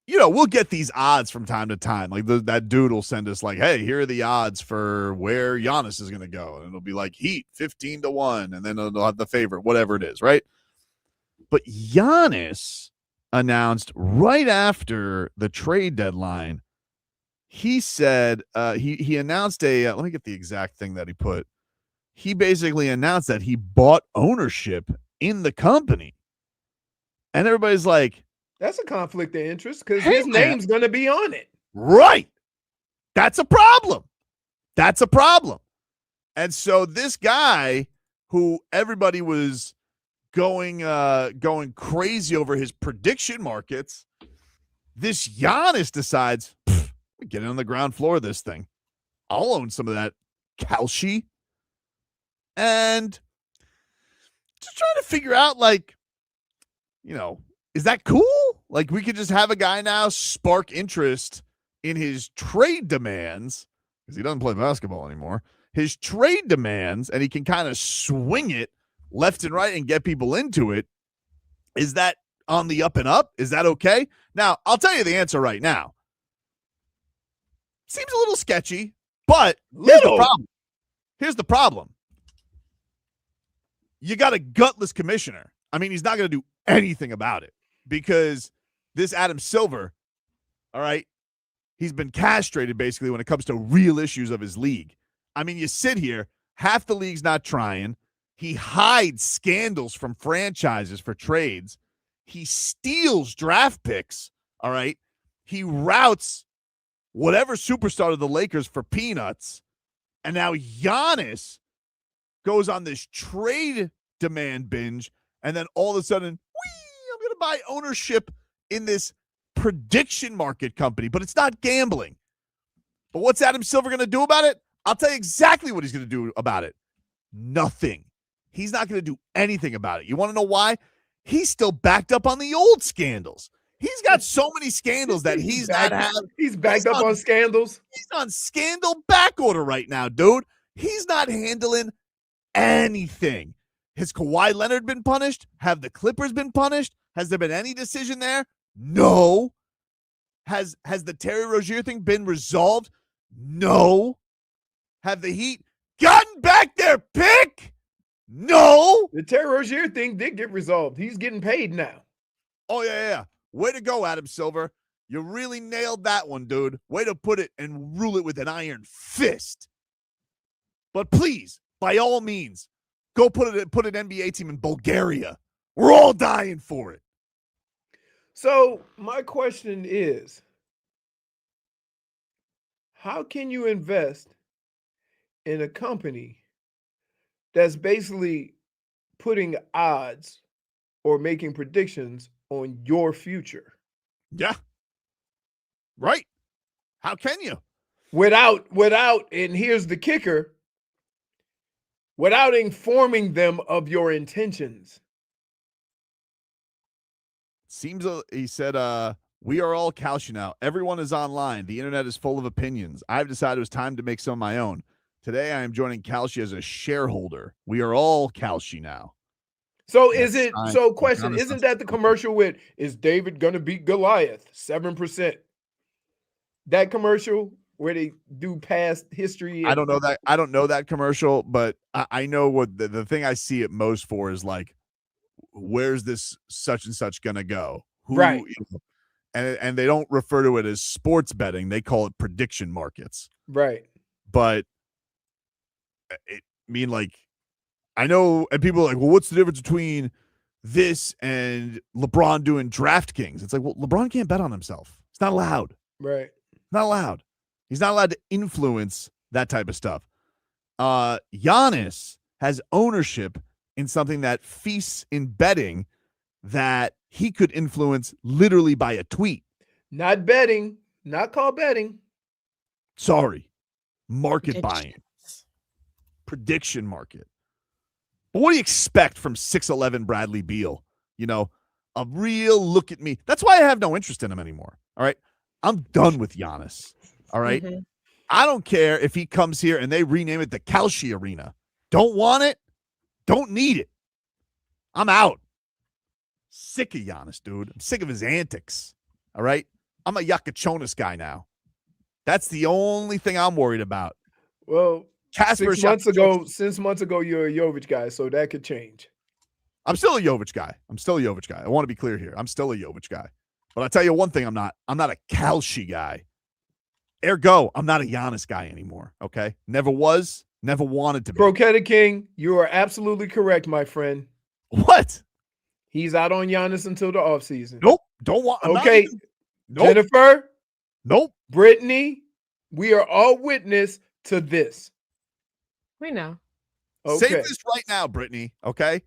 we'll get these odds from time to time. Like that dude will send us like, hey, here are the odds for where Giannis is going to go. And it'll be like Heat 15-1. And then they'll have the favorite, whatever it is, right? But Giannis announced right after the trade deadline, he said he announced let me get the exact thing that he put. He basically announced that he bought ownership in the company. And everybody's like, that's a conflict of interest because his name's going to be on it. Right. That's a problem. And so this guy who everybody was going crazy over his prediction markets, this Giannis decides, get on the ground floor of this thing. I'll own some of that Kalshi. And just trying to figure out, like, is that cool? Like, we could just have a guy now spark interest in his trade demands, because he doesn't play basketball anymore, his trade demands, and he can kind of swing it left and right and get people into it. Is that on the up and up? Is that okay? Now, I'll tell you the answer right now. Seems a little sketchy, but here's the problem. Here's the problem. You got a gutless commissioner. I mean, he's not going to do anything about it because this Adam Silver, all right, he's been castrated basically when it comes to real issues of his league. I mean, you sit here, half the league's not trying. He hides scandals from franchises for trades. He steals draft picks, all right? He routes whatever superstar of the Lakers for peanuts. And now Giannis goes on this trade demand binge, and then all of a sudden, I'm going to buy ownership in this prediction market company, but it's not gambling. But what's Adam Silver going to do about it? I'll tell you exactly what he's going to do about it. Nothing. He's not going to do anything about it. You want to know why? He's still backed up on the old scandals. He's got so many scandals that he's backed up on scandals. He's on scandal back order right now, dude. He's not handling anything. Has Kawhi Leonard been punished? Have the Clippers been punished? Has there been any decision there? No. Has the Terry Rozier thing been resolved? No. Have the Heat gotten back their pick? No. The Terry Rozier thing did get resolved. He's getting paid now. Oh, yeah. Way to go, Adam Silver. You really nailed that one, dude. Way to put it and rule it with an iron fist. But please, by all means, go put an NBA team in Bulgaria. We're all dying for it. So my question is, how can you invest in a company that's basically putting odds or making predictions on your future? Yeah. Right. How can you? Without, and here's the kicker, without informing them of your intentions. Seems he said, we are all Kalshi now. Everyone is online. The internet is full of opinions. I've decided it was time to make some of my own. Today, I am joining Kalshi as a shareholder. We are all Kalshi now. So question, isn't that the commercial with, is David going to beat Goliath? 7%. That commercial where they do past history. I don't know that. I don't know that commercial, but I know what the thing I see it most for is like, where's this such and such going to go? Right. And they don't refer to it as sports betting. They call it prediction markets. Right. But I know, and people are like, well, what's the difference between this and LeBron doing DraftKings? It's like, well, LeBron can't bet on himself. It's not allowed. Right. Not allowed. He's not allowed to influence that type of stuff. Giannis has ownership in something that feasts in betting that he could influence literally by a tweet. Not betting. Not called betting. Sorry. Market buying. Prediction market. But what do you expect from 6'11" Bradley Beal? A real look at me. That's why I have no interest in him anymore. All right. I'm done with Giannis. All right. Mm-hmm. I don't care if he comes here and they rename it the Kalshi Arena. Don't want it. Don't need it. I'm out. Sick of Giannis, dude. I'm sick of his antics. All right. I'm a Jakucionis guy now. That's the only thing I'm worried about. Well, Kasparas 6 months ago, you're a Jović guy, so that could change. I'm still a Jović guy. I want to be clear here. I'm still a Jović guy. But I'll tell you one thing I'm not. I'm not a Kalshi guy. Ergo, I'm not a Giannis guy anymore, okay? Never was, never wanted to be. Croquetta King, you are absolutely correct, my friend. What? He's out on Giannis until the offseason. Nope. Don't want. Okay. Nope. Jennifer. Nope. Brittany, we are all witness to this. We know. Okay. Save this right now, Brittany. Okay.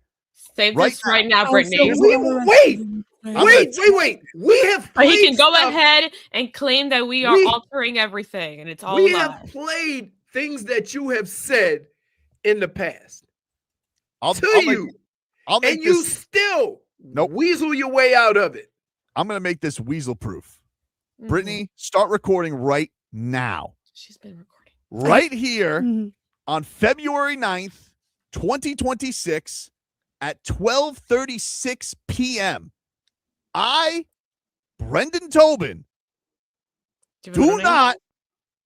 Save Right this right now, Oh, Brittany. so We, wait, I'm wait. We have But he played can go stuff. ahead and claim that we are We- altering everything, and it's all We a have lie. played things that you have said in the past I'll to make, you, I'll make and you this. still Nope. weasel your way out of it. I'm gonna make this weasel proof. Mhm. Brittany, start recording right now. She's been recording. Right here Mhm. on February 9th, 2026 at 12:36 p.m. I, Brendan Tobin, Do you remember do her name? not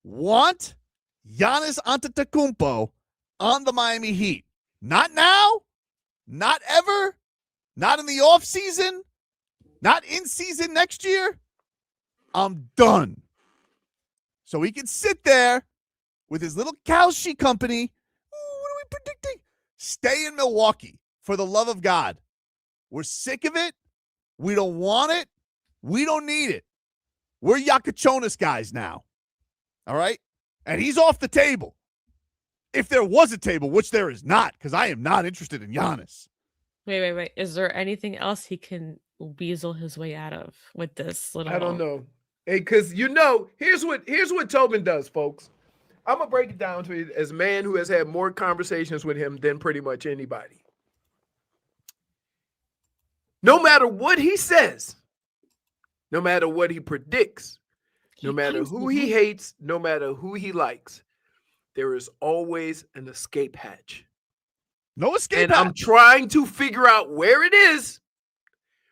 want Giannis Antetokounmpo on the Miami Heat. Not now, not ever, not in the offseason, not in season next year. I'm done. So he can sit there with his little Kalshi company. Ooh, what are we predicting? Stay in Milwaukee, for the love of God. We're sick of it. We don't want it. We don't need it. We're Jakucionis guys now. All right? And he's off the table. If there was a table, which there is not, because I am not interested in Giannis. Wait. Is there anything else he can weasel his way out of with this little? I don't know. Because here's what Tobin does, folks. I'm gonna break it down to you as a man who has had more conversations with him than pretty much anybody. No matter what he says, no matter what he predicts, no matter who he hates, no matter who he likes, there is always an escape hatch. No escape And hatch. I'm trying to figure out where it is,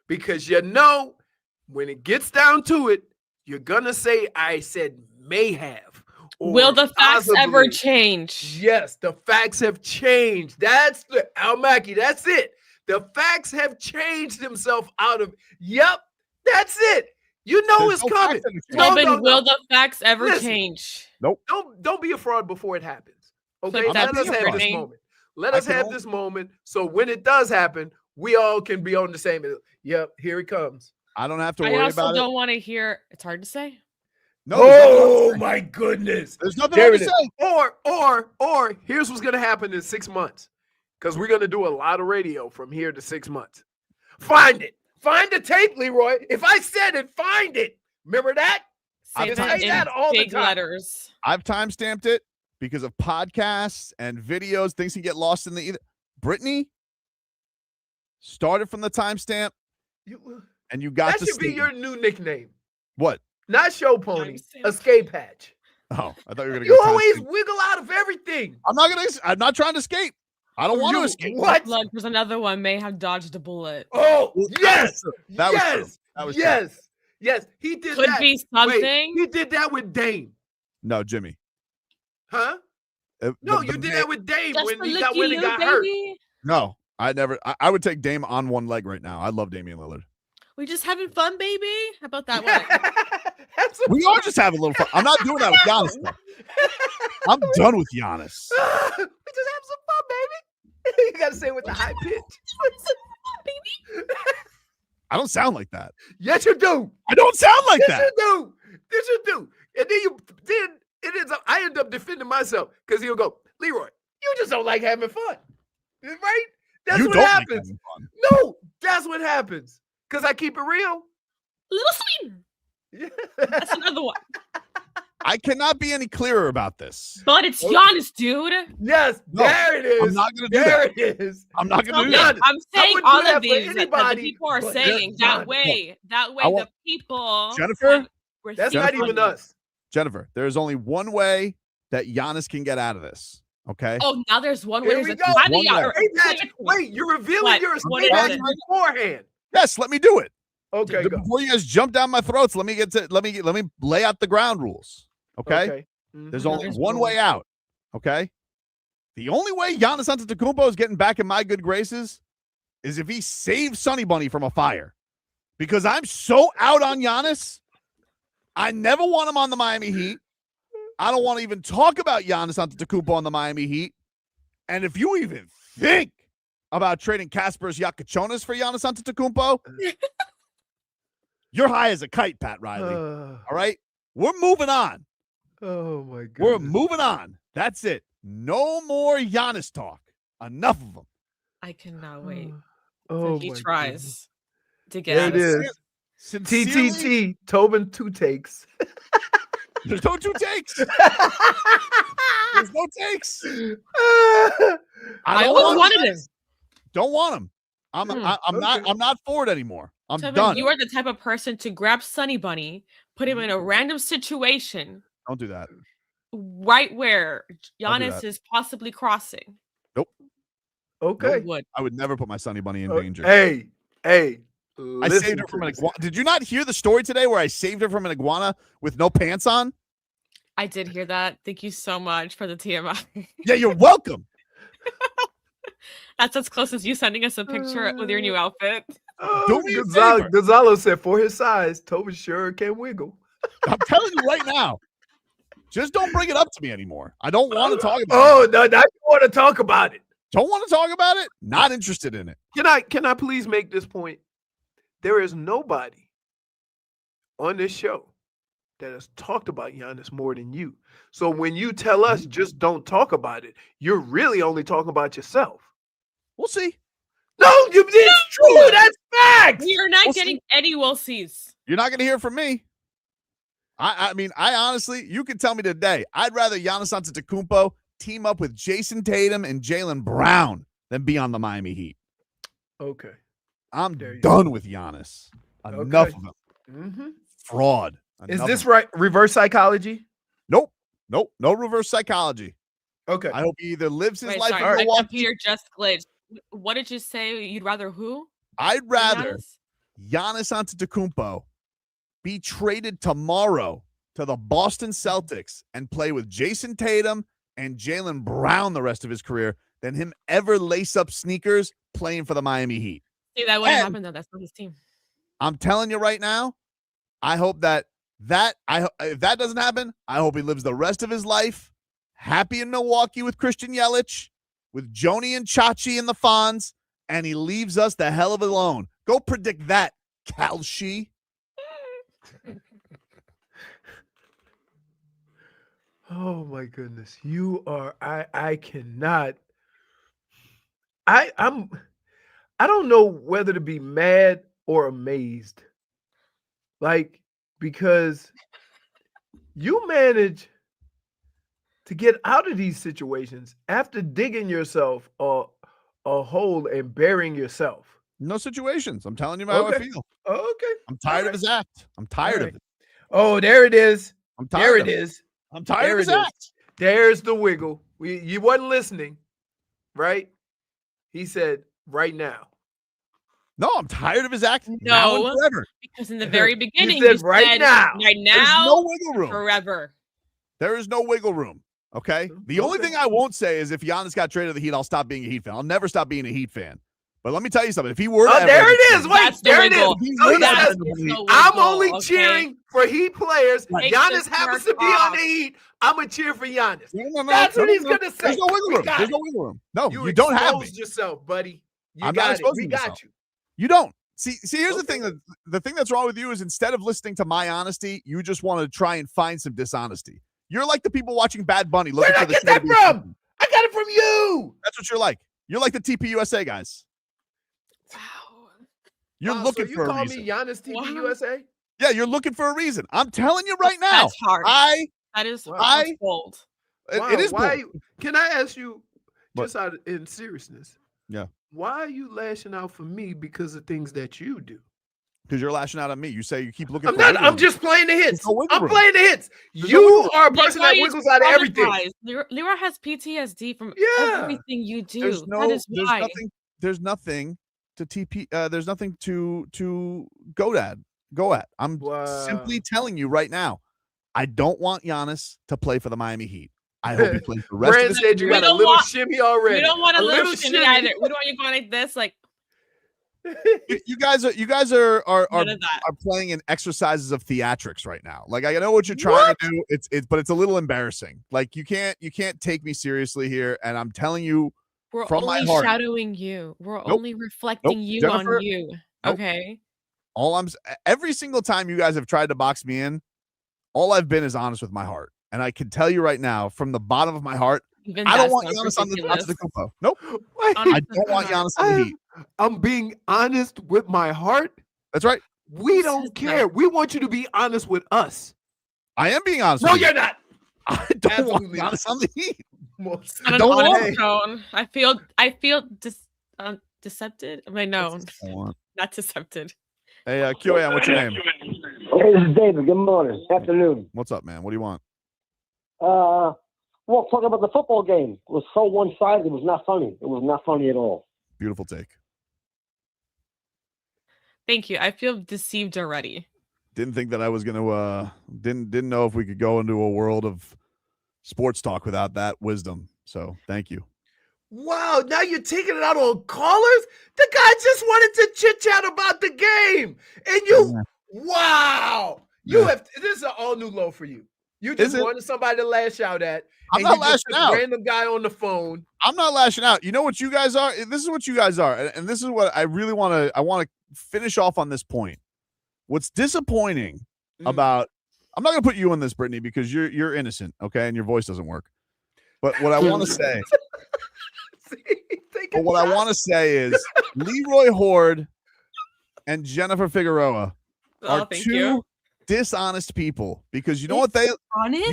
because when it gets down to it, you're gonna say I said may have. or Will the facts ever possibly. change? Yes, the facts have changed. That's the Al-Maki. That's it. The facts have changed himself out of. Yep, that's it. You know There's it's no coming. facts in the No, Tobin, no, will no. the facts ever Listen. change? Don't be a fraud before it happens. Okay, Clip that let us being have this Brittany. moment. Let I us can have only- this moment. So when it does happen, we all can be on the same. Yep, here it comes. I don't have to I worry also about it. don't want to hear. It's hard to say. No, there's nothing else Oh to say. my goodness. There's nothing There else it to is. say. Or here's what's gonna happen in 6 months. Because we're gonna do a lot of radio from here to 6 months. Find it. Find the tape, Leroy. If I said it, find it. Remember that? I've Say told that you in that all the big time. letters. I've timestamped it because of podcasts and videos. Things can get lost in the either. Brittany started from the timestamp, and you got That the should be your statement. new nickname. What? Not show pony. Timestamp. Escape hatch. Oh, I thought you were gonna go. You always timestamp. wiggle out of everything. I'm not trying to escape. I don't want to You- escape. What? Look, there's another one. May have dodged a bullet. Oh, Well, that was yes. true. That was true. yes. That was true. yes. Yes. He did Could that. be Wait, something. he did that with Dame. No, Jimmy. Huh? Uh, No, the you did man- that with Dame Just when a he looky-loo, got hurt. baby. No, I never. I would take Dame on one leg right now. I love Damian Lillard. We just having fun, baby. How about that one? Have some We are just having a little fun. I'm not doing that with Giannis. Though. I'm done with Giannis. we just have some fun, baby. You gotta say it with the high pitch. I don't sound like that. Yes, you do. I don't sound like Yes, that. you do. Yes, you do. And then it ends up. I end up defending myself because he'll go, Leroy, you just don't like having fun, right? That's You what don't like happens. having fun. No, that's what happens because I keep it real. Little sweetener. That's another one. I cannot be any clearer about this. But it's Okay. Giannis, dude. Yes, No, there it is. I'm not going to do There that. it is. I'm not going to Okay, do that. Giannis. I'm I saying wouldn't all do that of for these that the anybody, people are but saying Giannis. that way I want- the people Jennifer? were That's thinking not even us. Jennifer, there is only one way that Giannis can get out of this. Okay. Oh, now there's one Here way. we There's go. a time One way. Hey, Patrick, wait, you're revealing What? your What escape is hatch it? beforehand. Yes, let me do it. Okay, go. Before you guys jump down my throats, let me lay out the ground rules. Okay. Mhm. There's only There's one rules. way out. Okay. The only way Giannis Antetokounmpo is getting back in my good graces is if he saves Sonny Bunny from a fire. Because I'm so out on Giannis. I never want him on the Miami Heat. I don't want to even talk about Giannis Antetokounmpo on the Miami Heat. And if you even think about trading Kasparas Jakucionis for Giannis Antetokounmpo, you're high as a kite, Pat Riley. All right? We're moving on. Oh my god. We're moving on. That's it. No more Giannis talk. Enough of them. I cannot wait Oh, till he my tries to get There out it of is. Sincerely, TTT, Tobin 2 takes. there's no 2 takes. There's no takes. I always wanted him. Don't want him. I'm not for it anymore. I'm Tobin, done. you are the type of person to grab Sunny Bunny, put him in a random situation Don't do that. right where Don't do Giannis that. is possibly crossing. Nope. Okay. I would never put my Sunny Bunny in danger. Hey. I saved her from an iguana. Did you not hear the story today where I saved her from an iguana with no pants on? I did hear that. Thank you so much for the TMI. Yeah, you're welcome. That's as close as you sending us a picture with your new outfit. Oh, Gonzalo said for his size, Tobin sure can wiggle. I'm telling you right now. Just don't bring it up to me anymore. I don't want to talk about it. Oh, no, I want to talk about it. Don't want to talk about it? Not interested in it. Can I please make this point? There is nobody on this show that has talked about Giannis more than you. So when you tell us just don't talk about it, you're really only talking about yourself. We'll see. No, it's true. That's facts. We are not We'll getting any we'll sees. You're not going to hear from me. I mean, I honestly, you could tell me today, I'd rather Giannis Antetokounmpo team up with Jason Tatum and Jaylen Brown than be on the Miami Heat. Okay. I'm done with Giannis. Enough of him. Mm-hmm. Fraud. Is this right? Reverse psychology? Nope. No reverse psychology. Okay. I hope he either lives his Wait, life sorry, in my Milwaukee. computer just glitched. What did you say? You'd rather who? I'd rather Giannis? Giannis Antetokounmpo be traded tomorrow to the Boston Celtics and play with Jason Tatum and Jaylen Brown the rest of his career than him ever lace up sneakers playing for the Miami Heat. See, that wouldn't happen though. That's not his team. I'm telling you right now, I hope if that doesn't happen, I hope he lives the rest of his life happy in Milwaukee with Christian Yelich, with Joni and Chachi and the Fonz, and he leaves us the hell of it alone. Go predict that, Kalshi. Oh my goodness. You are I cannot. I don't know whether to be mad or amazed. Like, because you manage to get out of these situations after digging yourself a hole and burying yourself. No situations. I'm telling you how I feel. Oh, okay. I'm tired of his act. I'm tired of it. Oh, there it is. I'm tired There of it it. is. I'm tired of his There it is. act. There's the wiggle. You wasn't listening, right? He said, right now. No, I'm tired of his act. Now and No, forever. because in the very beginning, said right now. right There's now, no wiggle room. forever. There is no wiggle room. Okay. The only thing I won't say is if Giannis got traded to the Heat, I'll stop being a Heat fan. I'll never stop being a Heat fan. But let me tell you something. If he were to Oh, ever there it get is. traded- Wait, That's the there it wiggle. is. If he So were to that's- ever That's get the traded- I'm wiggle, only okay? cheering for Heat players. Take Giannis this happens to mark be on off. the Heat. I'm going to cheer for Giannis. No, That's what he's going to say. There's no wiggle We room. got There's it. no wiggle room. No, You you don't have me. exposed yourself, buddy. You I'm not got it. exposing We got myself. you. You don't. See, here's the thing. The thing that's wrong with you is instead of listening to my honesty, you just want to try and find some dishonesty. You're like the people watching Bad Bunny. Where Looking did I for the get show that to be from? something. I got it from you. That's what you're like. You're like the TPUSA guys. Wow. You're Wow, looking so you for a call reason. me Giannis TV Wow. USA? Yeah, you're looking for a reason. I'm telling you right now. That's hard. That is Wow. bold. It is why? bold. Can I ask you, What? just out of, in seriousness? Yeah. Why are you lashing out for me because of things that you do? Because you're lashing out at me. You say you keep looking I'm for not. wiggle I'm room. just playing the hits. There's no wiggle I'm room. playing the hits. There's no You wiggle room. are a person that Leroy is wiggles out of everything. traumatized. Leroy has PTSD from Yeah. everything you do. There's That is why. There's nothing to TP. There's nothing to go at. I'm simply telling you right now. I don't want Giannis to play for the Miami Heat. I hope he plays the rest Brand of his said you We got a don't little want- shimmy already. We don't want a little shimmy shimmy. either. We don't want you going like this, like You guys are none of that. playing in exercises of theatrics right now. Like I know what you're trying to do. But it's a little embarrassing. Like you can't take me seriously here. And I'm telling you, We're from my only heart. shadowing you. We're Nope. only reflecting Nope. you Jennifer, on you. nope. Okay. every single time you guys have tried to box me in, all I've been is honest with my heart. And I can tell you right now, from the bottom of my heart, Even I don't that want sounds Giannis on the ridiculous. Antetokounmpo. Nope. Wait, I don't want Giannis on the Heat. I'm being honest with my heart. That's right. We Who don't says care. that? We want you to be honest with us. I am being honest No, with you. you're not. I don't want Absolutely Giannis on the Heat. It's not an Don't honest worry. tone. I feel decepted. I mean, no, not decepted. Hey, QAM, what's your name? Hey, this is David. Good morning. Afternoon. What's up, man? What do you want? Well, talk about the football game. It was so one-sided. It was not funny. It was not funny at all. Beautiful take. Thank you. I feel deceived already. Didn't think that I was gonna didn't know if we could go into a world of sports talk without that wisdom. So thank you. Wow, now you're taking it out on callers? The guy just wanted to chit-chat about the game. And you, wow. You have, this is an all-new low for you. You just wanted somebody to lash out at. I'm not lashing out. Random guy on the phone. I'm not lashing out. You know what you guys are? This is what you guys are. And this is what I really want to finish off on this point. What's disappointing about, I'm not going to put you in this, Brittany, because you're innocent, okay? And your voice doesn't work. But what I want to say, is Leroy Horde and Jennifer Figueroa are two dishonest people, because you know what they honest.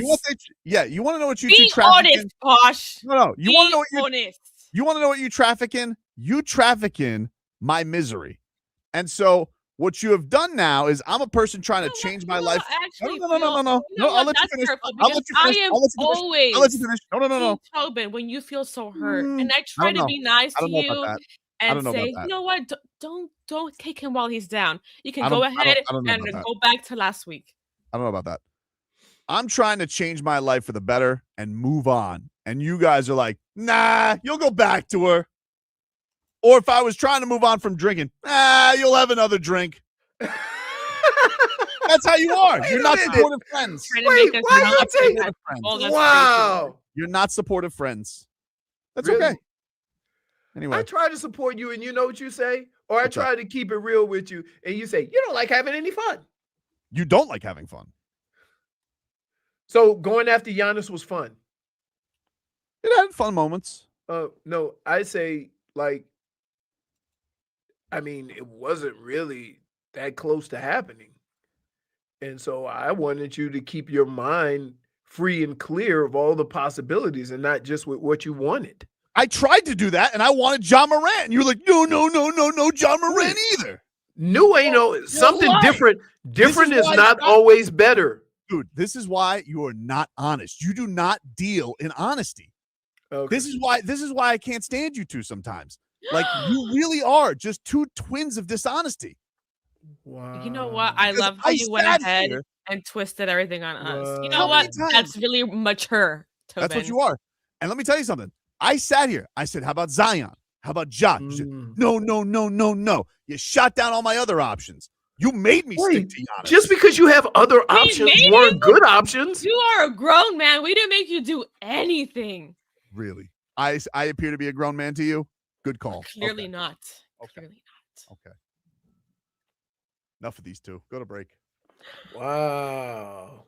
You want to know what you Be traffic honest, in? Posh. No, you want to know what you honest. You want to know what you traffic in? You traffic in my misery. And so what you have done now is, I'm a person trying to change my life. Actually, No, I'll let you finish. I'll let you finish. I am always. I'll let you finish. No. Tobin, when you feel so hurt, and I try to be nice to you and say, you know what, don't kick him while he's down. You can go ahead and go back to last week. I don't know about that. I'm trying to change my life for the better and move on. And you guys are like, nah, you'll go back to her. Or if I was trying to move on from drinking, you'll have another drink. That's how you are. You're not supportive friends. Wait, why you take it? Wow. You're not supportive friends. That's Really? okay. Anyway. I try to support you, and you know what you say? Or I try to keep it real with you, and you say, you don't like having any fun. You don't like having fun. So going after Giannis was fun. It had fun moments. No, I say, like, I mean, it wasn't really that close to happening. And so I wanted you to keep your mind free and clear of all the possibilities and not just with what you wanted. I tried to do that, and I wanted John Morant. And you were like, no, John Morant either. No, ain't no something different. Different is not always better. Dude, this is why you are not honest. You do not deal in honesty. Okay. This is why I can't stand you two sometimes. Like, you really are just two twins of dishonesty. Wow. You know what? I love how you went ahead and twisted everything on us. You know what? That's really mature, Tobin. That's what you are. And let me tell you something. I sat here. I said, how about Zion? How about Ja? You said, no. You shot down all my other options. You made me stick to Giannis. Just because you have other options weren't good options. You are a grown man. We didn't make you do anything. Really? I appear to be a grown man to you? Good call. Clearly not. Okay. Clearly not. Okay. Enough of these two. Go to break. Wow.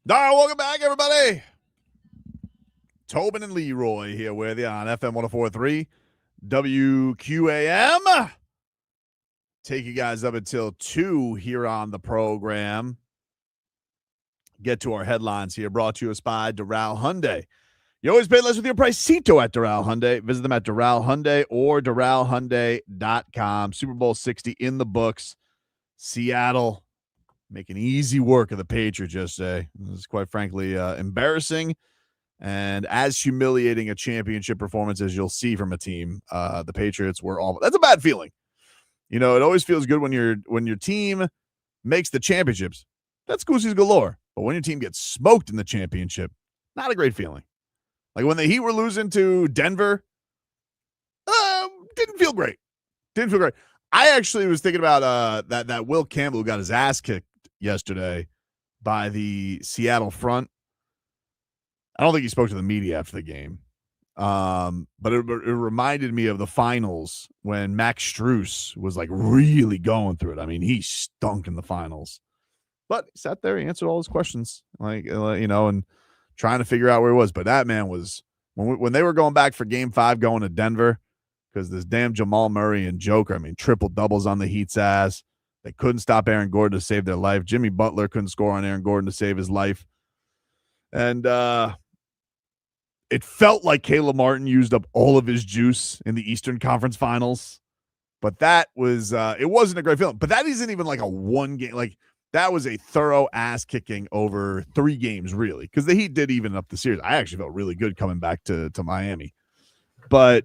All right, welcome back, everybody. Tobin and Leroy here with you on FM 104.3 WQAM. Take you guys up until 2 here on the program. Get to our headlines here, brought to us by Doral Hyundai. You always pay less with your Pricito at Doral Hyundai. Visit them at Doral Hyundai or DoralHyundai.com. Super Bowl 60 in the books. Seattle making easy work of the Patriots yesterday. This is quite frankly embarrassing and as humiliating a championship performance as you'll see from a team. The Patriots were all. That's a bad feeling. You know, it always feels good when your team makes the championships. That's Goosies galore. But when your team gets smoked in the championship, not a great feeling. Like when the Heat were losing to Denver, didn't feel great. Didn't feel great. I actually was thinking about that Will Campbell who got his ass kicked yesterday by the Seattle front. I don't think he spoke to the media after the game. But it reminded me of the finals when Max Strus was like really going through it. I mean, he stunk in the finals. But he sat there, he answered all his questions, and trying to figure out where he was. But that man was when they were going back for Game 5, going to Denver, because this damn Jamal Murray and Joker, I mean, triple doubles on the Heat's ass. They couldn't stop Aaron Gordon to save their life. Jimmy Butler couldn't score on Aaron Gordon to save his life. And it felt like Caleb Martin used up all of his juice in the Eastern Conference Finals. But that was it wasn't a great feeling. But that isn't even like a one game. Like, that was a thorough ass kicking over 3 games, really, because the Heat did even up the series. I actually felt really good coming back to Miami. But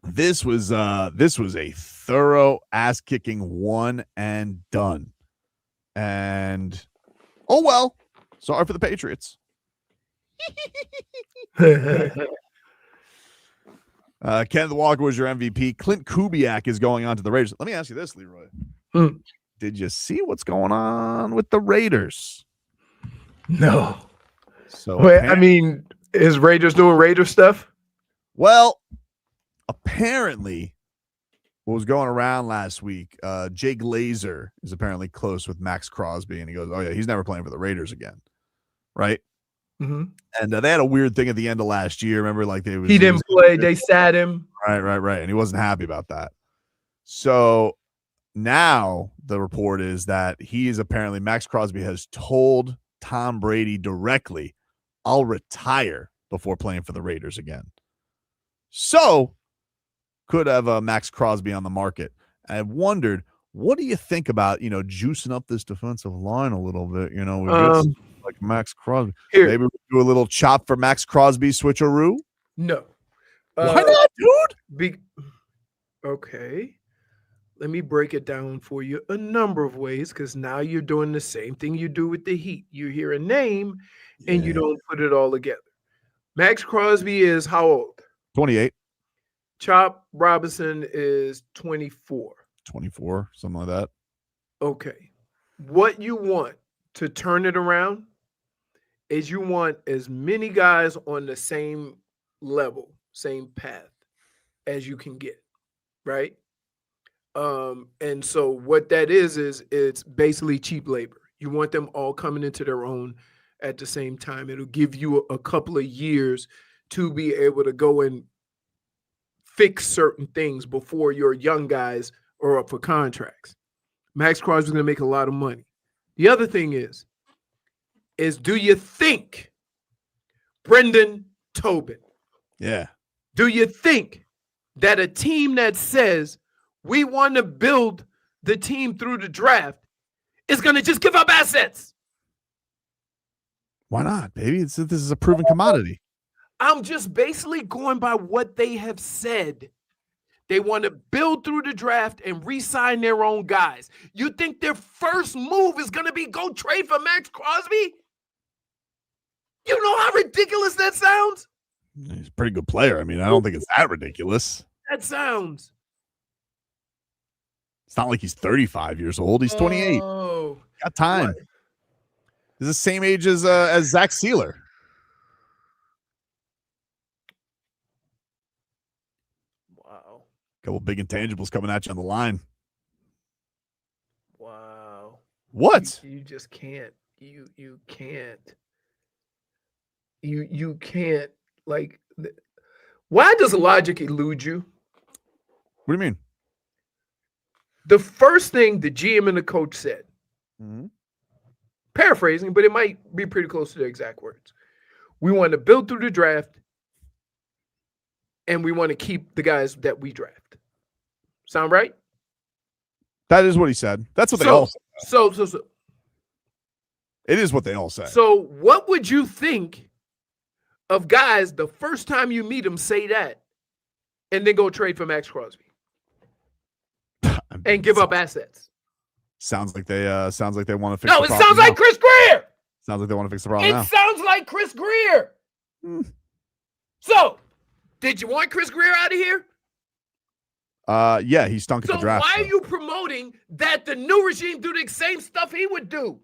this was a thorough ass kicking, one and done. And oh well, sorry for the Patriots. Kenneth Walker was your MVP. Klint Kubiak is going on to the Raiders. Let me ask you this, Leroy. Did you see what's going on with the Raiders? No. So wait, I mean, is Raiders doing Raider stuff? Well, apparently what was going around last week, Jay Glazer is apparently close with Maxx Crosby, and he goes, oh yeah, he's never playing for the Raiders again. Right? Mm-hmm. And they had a weird thing at the end of last year. Remember, like he didn't play. They sat him. Right. And he wasn't happy about that. So now the report is that Maxx Crosby has told Tom Brady directly, I'll retire before playing for the Raiders again. So could have Maxx Crosby on the market. I wondered, what do you think about, juicing up this defensive line a little bit? We get like Maxx Crosby. Here. Maybe we do a little chop for Maxx Crosby switcheroo? No. Why not, dude? Okay. Let me break it down for you a number of ways, because now you're doing the same thing you do with the Heat. You hear a name and you don't put it all together. Maxx Crosby is how old? 28. Chop Robinson is 24. 24, something like that. Okay. What you want to turn it around is you want as many guys on the same level, same path as you can get, right? And so what that is it's basically cheap labor. You want them all coming into their own at the same time. It'll give you a couple of years to be able to go and fix certain things before your young guys are up for contracts. Maxx Crosby is going to make a lot of money. The other thing is do you think Brendan Tobin? Yeah. Do you think that a team that says we want to build the team through the draft is going to just give up assets? Why not, baby? This is a proven commodity. I'm just basically going by what they have said. They want to build through the draft and re-sign their own guys. You think their first move is going to be go trade for Maxx Crosby? You know how ridiculous that sounds? He's a pretty good player. I mean, I don't think it's that ridiculous. That sounds. It's not like he's 35 years old. He's 28. Oh, got time. What? He's the same age as Zach Sealer. Wow. Couple big intangibles coming at you on the line. Wow. What? You just can't. you can't. You can't like. Why does logic elude you? What do you mean? The first thing the GM and the coach said, paraphrasing, but it might be pretty close to the exact words. We want to build through the draft, and we want to keep the guys that we draft. Sound right? That is what he said. That's what they all say. So. It is what they all say. So what would you think of guys the first time you meet them say that and then go trade for Maxx Crosby and give up assets? Sounds like they want to fix No, the it problem sounds like now. Chris Greer. Sounds like they want to fix the problem It now. sounds like Chris Greer. So, did you want Chris Greer out of here? Yeah, he stunk at So the draft. why are you promoting that the new regime do the same stuff he would do?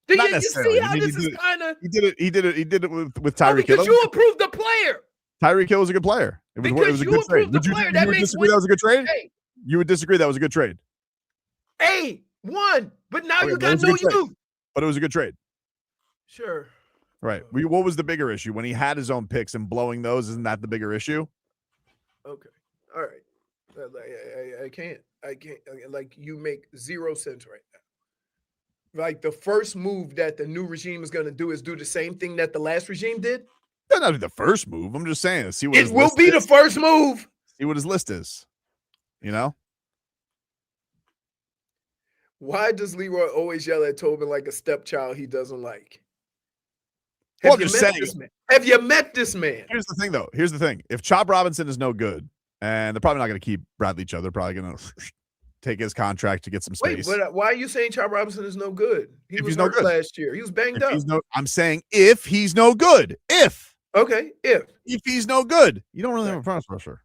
Do Not you necessarily. see how I mean, this is kind of? He did it with Tyreek Hill. Because you approved the player. Tyreek Hill was a good player. It was Because a you good trade. approved the Would you, player. you That would makes disagree that was a good trade? Hey, You would disagree that was a good trade. one, but now Okay, you but it was got a no good trade. youth. But it was a good trade. Sure. Right. What was the bigger issue? When he had his own picks and blowing those, isn't that the bigger issue? Okay. All right. I can't. Like, you make 0 sense right now. Like, the first move that the new regime is going to do is do the same thing that the last regime did? That's not the first move. I'm just saying. See what It will be the first move. See what his list is. You know? Why does Leroy always yell at Tobin like a stepchild he doesn't like? Well, Have I'm you just met saying. this man? Have you met this man? Here's the thing, though. Here's the thing. If Chop Robinson is no good, and they're probably not going to keep Bradley Chubb, they're probably going to take his contract to get some space. Wait, but why are you saying Chop Robinson is no good? He If was he's no hurt good. last year. He was banged up. I'm saying if he's no good. If he's no good, you don't really have a pass rusher.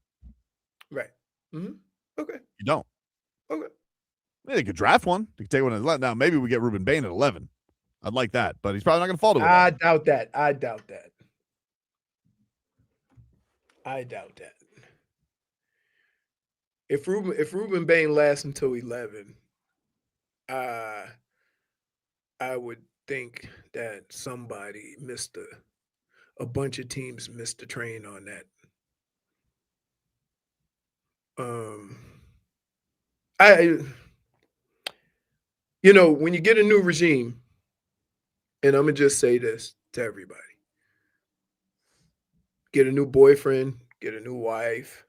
Right. Mm-hmm. Okay. You don't. Okay. They could draft one. They could take one at 11. Now, maybe we get Ruben Bain at 11. I'd like that, but he's probably not going to fall to it. I doubt that. I doubt that. If Ruben Bain lasts until 11, I would think that somebody missed a bunch of teams missed the train on that. When you get a new regime, and I'm gonna just say this to everybody: get a new boyfriend, get a new wife,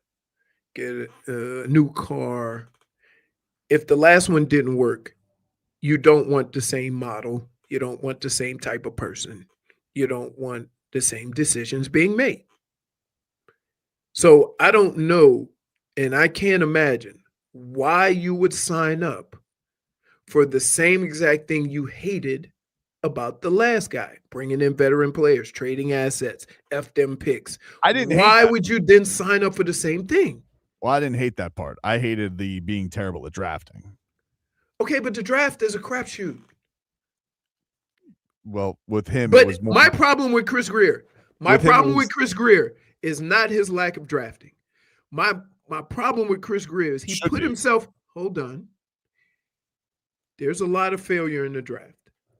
get a new car. If the last one didn't work, you don't want the same model. You don't want the same type of person. You don't want the same decisions being made. So I don't know, and I can't imagine why you would sign up for the same exact thing you hated about the last guy, bringing in veteran players, trading assets, F them picks. I didn't. Why would you then sign up for the same thing? Well, I didn't hate that part. I hated the being terrible at drafting. Okay, but the draft is a crapshoot. Well, with him, But it was more. my problem with Chris Greer, is not his lack of drafting. My problem with Chris Greer is he put himself. Hold on. There's a lot of failure in the draft.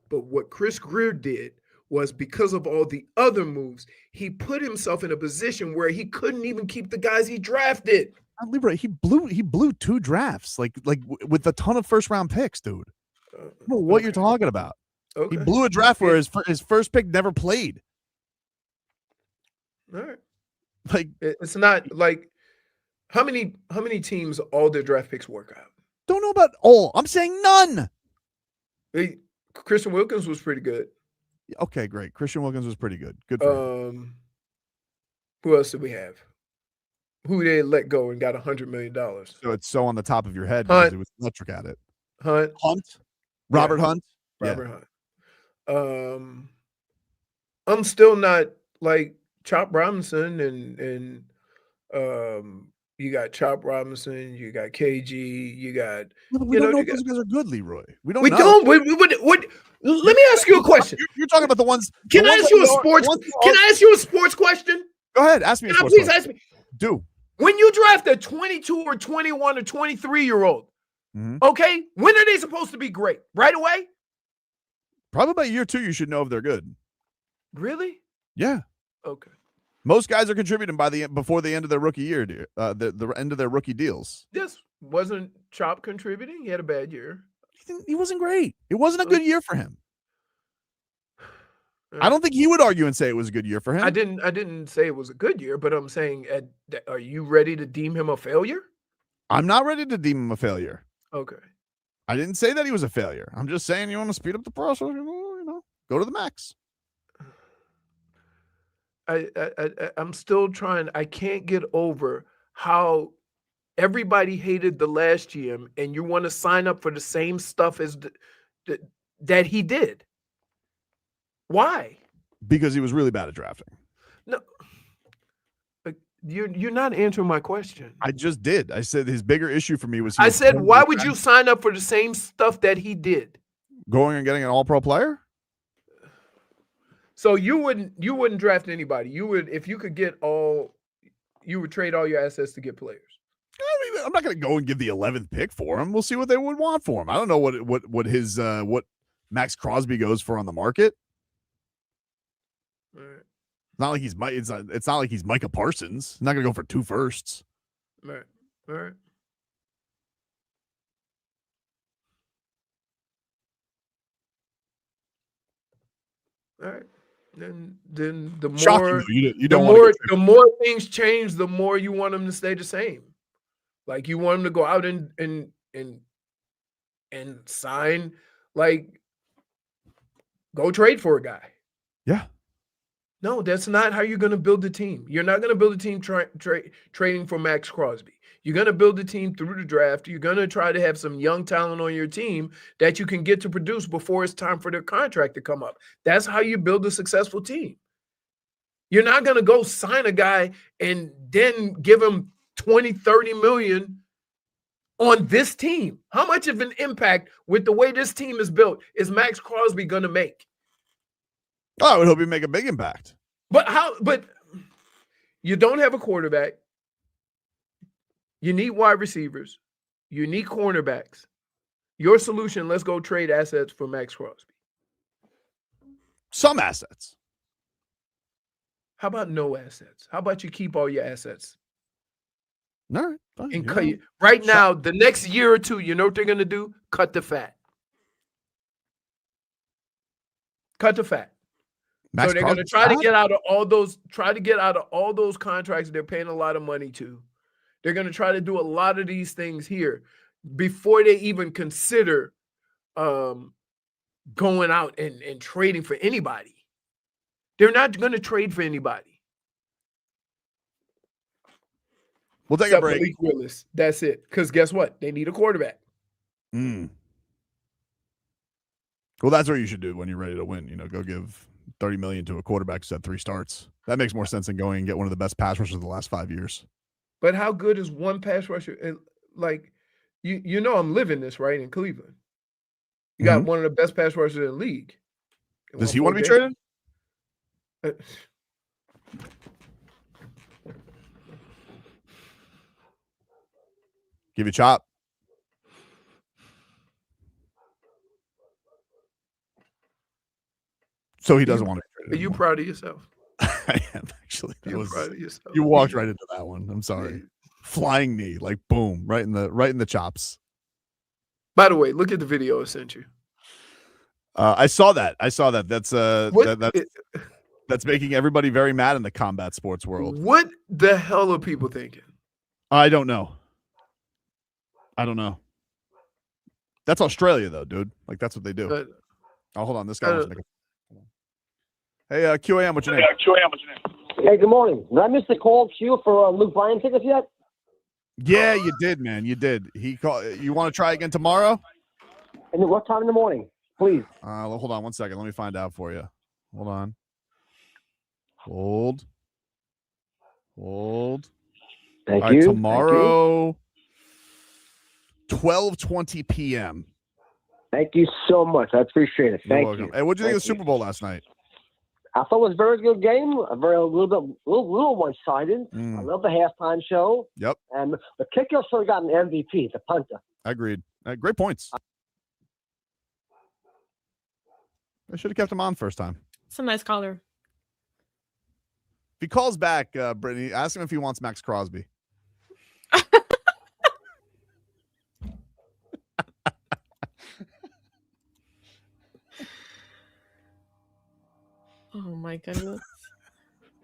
But what Chris Greer did was, because of all the other moves, he put himself in a position where he couldn't even keep the guys he drafted. Libra, he blew 2 drafts, like with a ton of first round picks, dude. I don't know what you're talking about. Okay. He blew a draft where his first pick never played. All right. Like, it's not like how many teams all their draft picks work out? Don't know about all. I'm saying none. Christian Wilkins was pretty good. Okay, great. Christian Wilkins was pretty good. Good for him. Who else did we have? Who they let go and got $100 million? So it's so on the top of your head Hunt. because it was electric at it. Hunt. Robert Hunt. Robert Hunt. I'm still not like Chop Robinson and you got Chop Robinson, you got KG, you got. We don't know if those guys are good, Leroy. We don't. We know. don't. Let me ask you a question. You're talking about the ones. Can I ask you a sports? Can I ask you a sports question? Go ahead. Ask me a sports question. Please ask me. Do. When you draft a 22 or 21 or 23-year-old, okay, when are they supposed to be great? Right away? Probably by year 2, you should know if they're good. Really? Yeah. Okay. Most guys are contributing before the end of their rookie year, the end of their rookie deals. This wasn't Chop contributing. He had a bad year. He wasn't great. It wasn't a good year for him. I don't think he would argue and say it was a good year for him. I didn't say it was a good year, but I'm saying, are you ready to deem him a failure? I'm not ready to deem him a failure. Okay. I didn't say that he was a failure. I'm just saying you want to speed up the process, go to the max. I'm still trying. I can't get over how everybody hated the last GM, and you want to sign up for the same stuff as that he did. Why? Because he was really bad at drafting. No, you're not answering my question. I just did. I said his bigger issue for me was. I said, why would you sign up for the same stuff that he did? Going and getting an All-Pro player. So you wouldn't draft anybody. You would, if you could get you would trade all your assets to get players. I mean, I'm not going to go and give the 11th pick for him. We'll see what they would want for him. I don't know what Maxx Crosby goes for on the market. All right. It's not like he's Micah Parsons. He's not going to go for 2 firsts. Right. All right. All right. Then the Shocking, more the more things change, the more you want them to stay the same. Like you want them to go out and sign, like go trade for a guy. Yeah. No, that's not how you're going to build a team. You're not going to build a team trading for Maxx Crosby. You're going to build a team through the draft. You're going to try to have some young talent on your team that you can get to produce before it's time for their contract to come up. That's how you build a successful team. You're not going to go sign a guy and then give him 20, 30 million on this team. How much of an impact with the way this team is built is Maxx Crosby going to make? Oh, I would hope you make a big impact. But you don't have a quarterback. You need wide receivers. You need cornerbacks. Your solution, let's go trade assets for Maxx Crosby. Some assets. How about no assets? How about you keep all your assets? All right. Fine. And cut right now, the next year or two, you know what they're going to do? Cut the fat. Cut the fat. So they're going to try to get out of all those contracts they're paying a lot of money to. They're going to try to do a lot of these things here before they even consider going out and trading for anybody. They're not going to trade for anybody. We'll take a break. Malik Willis. That's it. Because guess what? They need a quarterback. Well, that's what you should do when you're ready to win. Go give $30 million to a quarterback who's had 3 starts. That makes more sense than going and get one of the best pass rushers of the last 5 years. But how good is one pass rusher? And like, I'm living this right in Cleveland. You got one of the best pass rushers in the league. Does he want to be traded? Give you Chop. So he doesn't want to be traded. Are you proud of yourself? I am actually. You're proud of yourself. You walked right into that one. I'm sorry. Yeah. Flying knee, like boom, right in the chops. By the way, look at the video I sent you. I saw that. That's making everybody very mad in the combat sports world. What the hell are people thinking? I don't know. That's Australia, though, dude. Like that's what they do. Hold on. This guy wants to make a. Hey, QAM, what's your name? Hey, good morning. Did I miss the call queue for Luke Bryan tickets yet? Yeah, you did, man. You did. He called. You want to try again tomorrow? And what time in the morning, please? Hold on 1 second. Let me find out for you. Hold on. Hold. Thank All you. right, tomorrow, 12:20 p.m. Thank you so much. I appreciate it. Thank you. Hey, what did you think of the Super Bowl last night? I thought it was a very good game. A little one-sided. I love the halftime show. Yep. And the kicker should have gotten an MVP, the punter. Agreed. Great points. I should have kept him on first time. It's a nice caller. If he calls back, Brittany, ask him if he wants Maxx Crosby. Oh my goodness.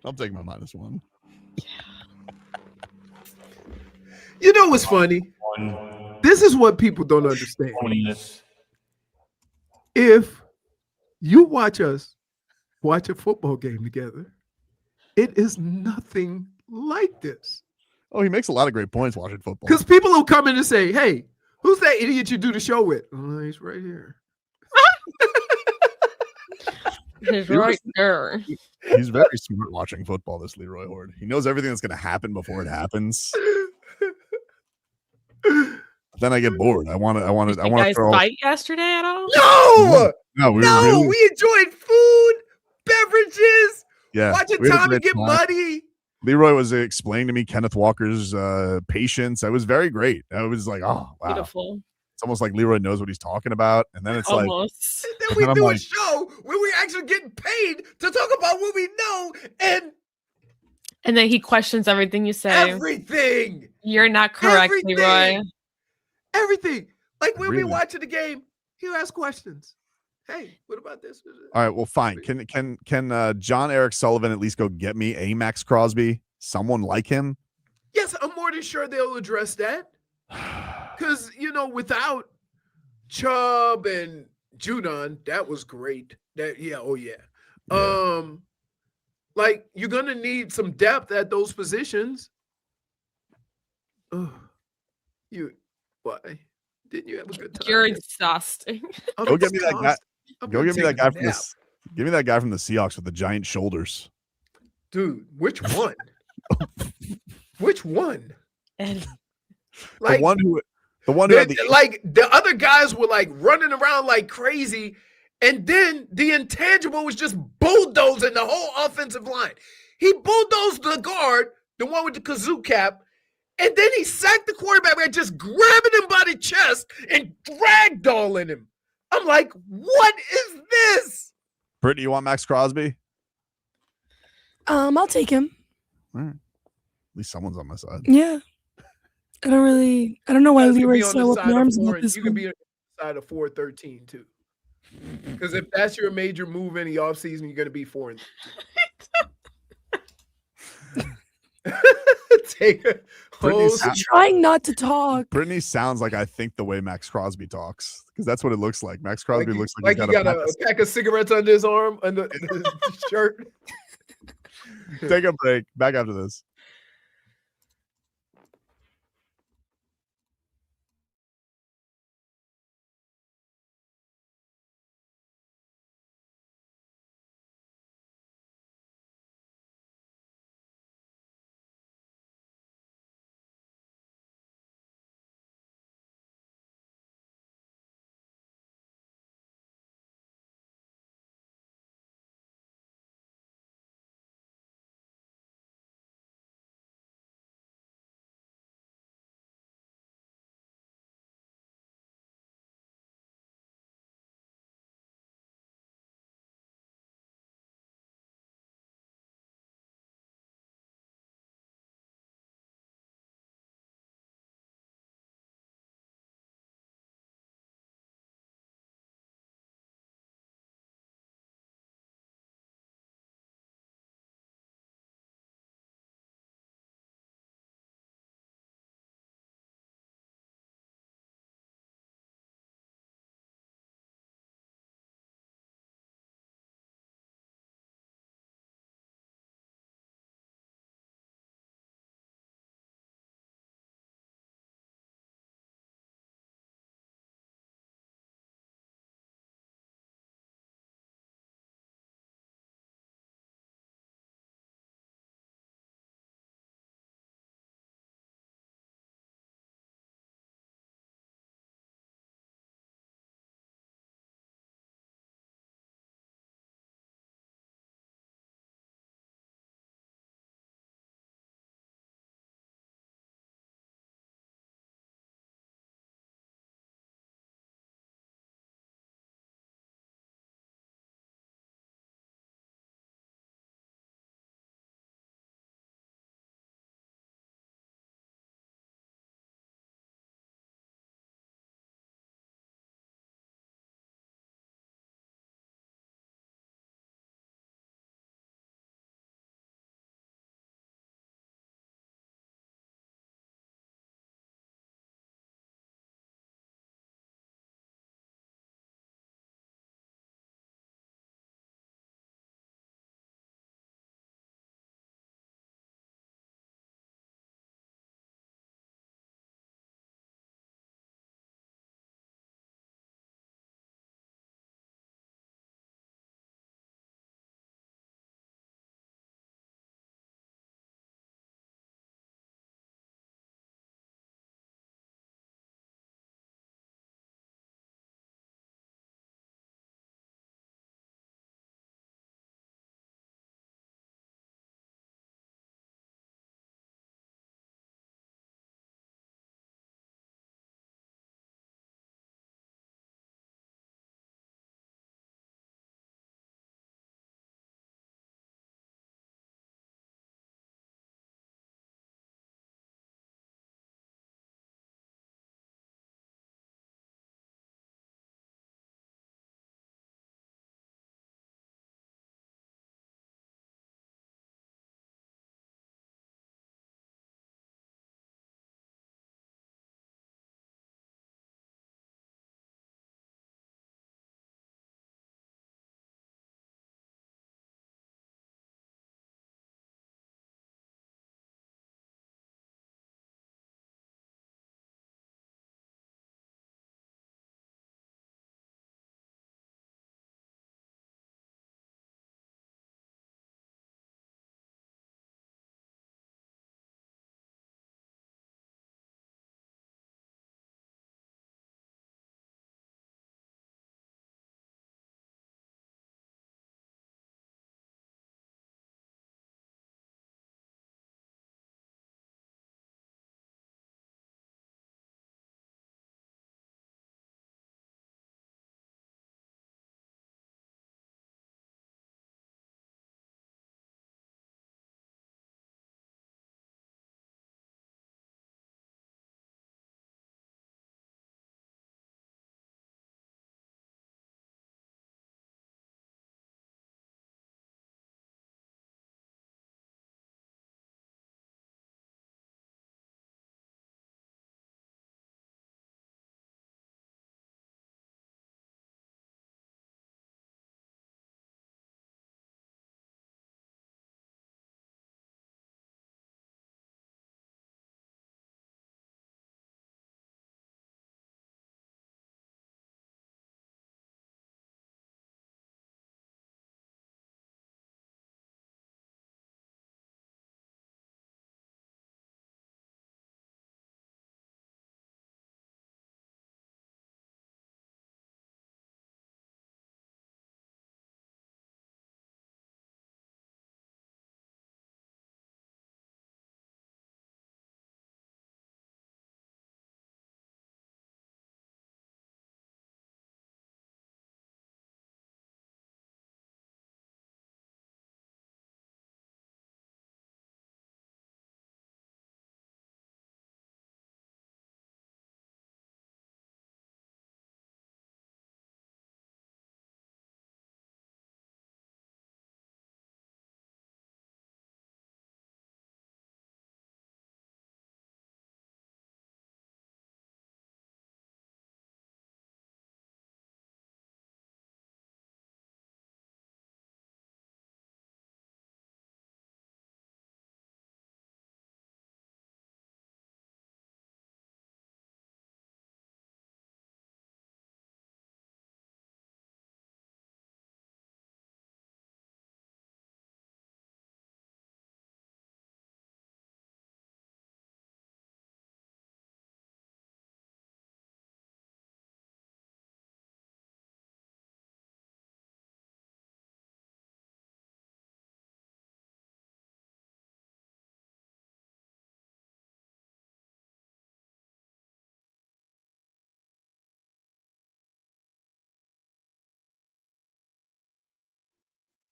I'll take my -1. You know what's funny? This is what people don't understand. If you watch us watch a football game together, it is nothing like this. Oh, he makes a lot of great points watching football. Because people will come in and say, hey, who's that idiot you do the show with? Oh, he's right here. He's right there. He's very smart watching football, this Leroy Horde. He knows everything that's going to happen before it happens. Then I get bored. I want to guys throw. fight yesterday at all? No, we enjoyed food, beverages, watching Tommy get muddy. Leroy was explaining to me Kenneth Walker's patience. It was very great. I was like, oh wow, beautiful. It's almost like Leroy knows what he's talking about, and then it's almost. And then we do a show where we're actually getting paid to talk about what we know, and then he questions everything you say. Everything. You're not correct, Leroy. Everything. Like when we watching the game, he'll ask questions. Hey, what about this? All right, well, fine. Can John Eric Sullivan at least go get me a Maxx Crosby? Someone like him? Yes, I'm more than sure they'll address that. Because, without Chubb and Judon, that was great. Yeah. Like, you're going to need some depth at those positions. Why? Didn't you have a good time? You're exhausting. Go get me that guy. Go give me that guy from the. Give me that guy from the Seahawks with the giant shoulders. Dude, which one? Which one? Like the one who had the other guys were like running around like crazy, and then the intangible was just bulldozing the whole offensive line. He bulldozed the guard, the one with the kazoo cap, and then he sacked the quarterback by just grabbing him by the chest and ragdolling him. I'm like, what is this? Brittany, you want Maxx Crosby? I'll take him. All right. At least someone's on my side. Yeah. I don't know why Leroy's so up in arms about this. You can be on the side of 4-13 too. Because if that's your major move in the offseason, you're going to be 4-2. Take a trying not to talk. Brittany sounds like I think the way Maxx Crosby talks, because that's what it looks like. Maxx Crosby looks like he got a pack of cigarettes under his arm, under the shirt. Take a break. Back after this.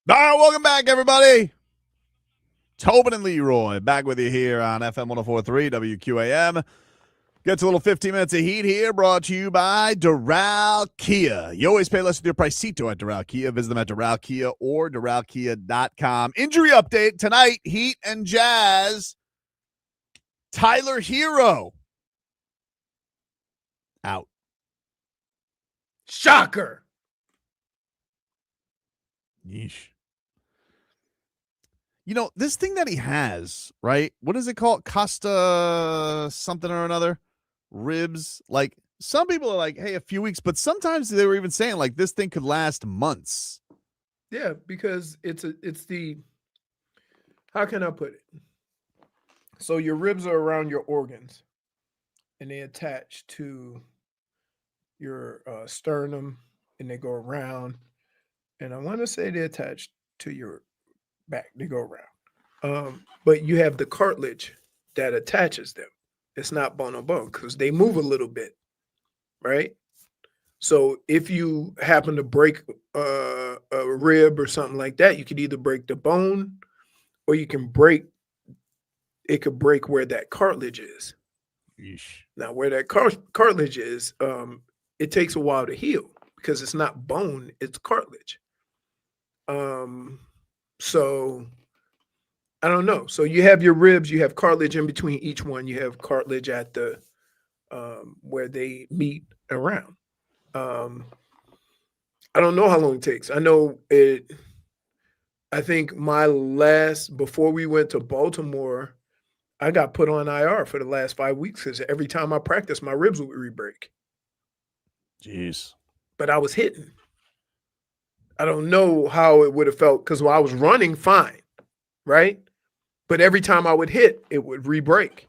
All right, welcome back, everybody. Tobin and Leroy back with you here on FM 104.3 WQAM. Gets a little 15 minutes of heat here, brought to you by Doral Kia. You always pay less with your pricito at Doral Kia. Visit them at Doral Kia or DoralKia.com. Injury update tonight, Heat and Jazz. Tyler Hero out. Shocker. Yeesh. You know, this thing that he has, right? What is it called? Costa something or another? Ribs. Like, some people are like, hey, a few weeks, but sometimes they were even saying, like, this thing could last months. Yeah, because it's the, how can I put it? So your ribs are around your organs, and they attach to your sternum, and they go around. And I want to say they attach to your back. They go around. But you have the cartilage that attaches them. It's not bone on bone because they move a little bit, right? So if you happen to break a rib or something like that, you could either break the bone or you can break, it could break where that cartilage is. Yeesh. Now, where that cartilage is, it takes a while to heal because it's not bone, it's cartilage. So I don't know. So you have your ribs, you have cartilage in between each one. You have cartilage at the where they meet around. I don't know how long it takes. I know it. I think before we went to Baltimore, I got put on IR for the last 5 weeks because every time I practiced, my ribs would re-break. Jeez. But I was hitting. I don't know how it would have felt because while I was running, fine, right? But every time I would hit, it would re-break.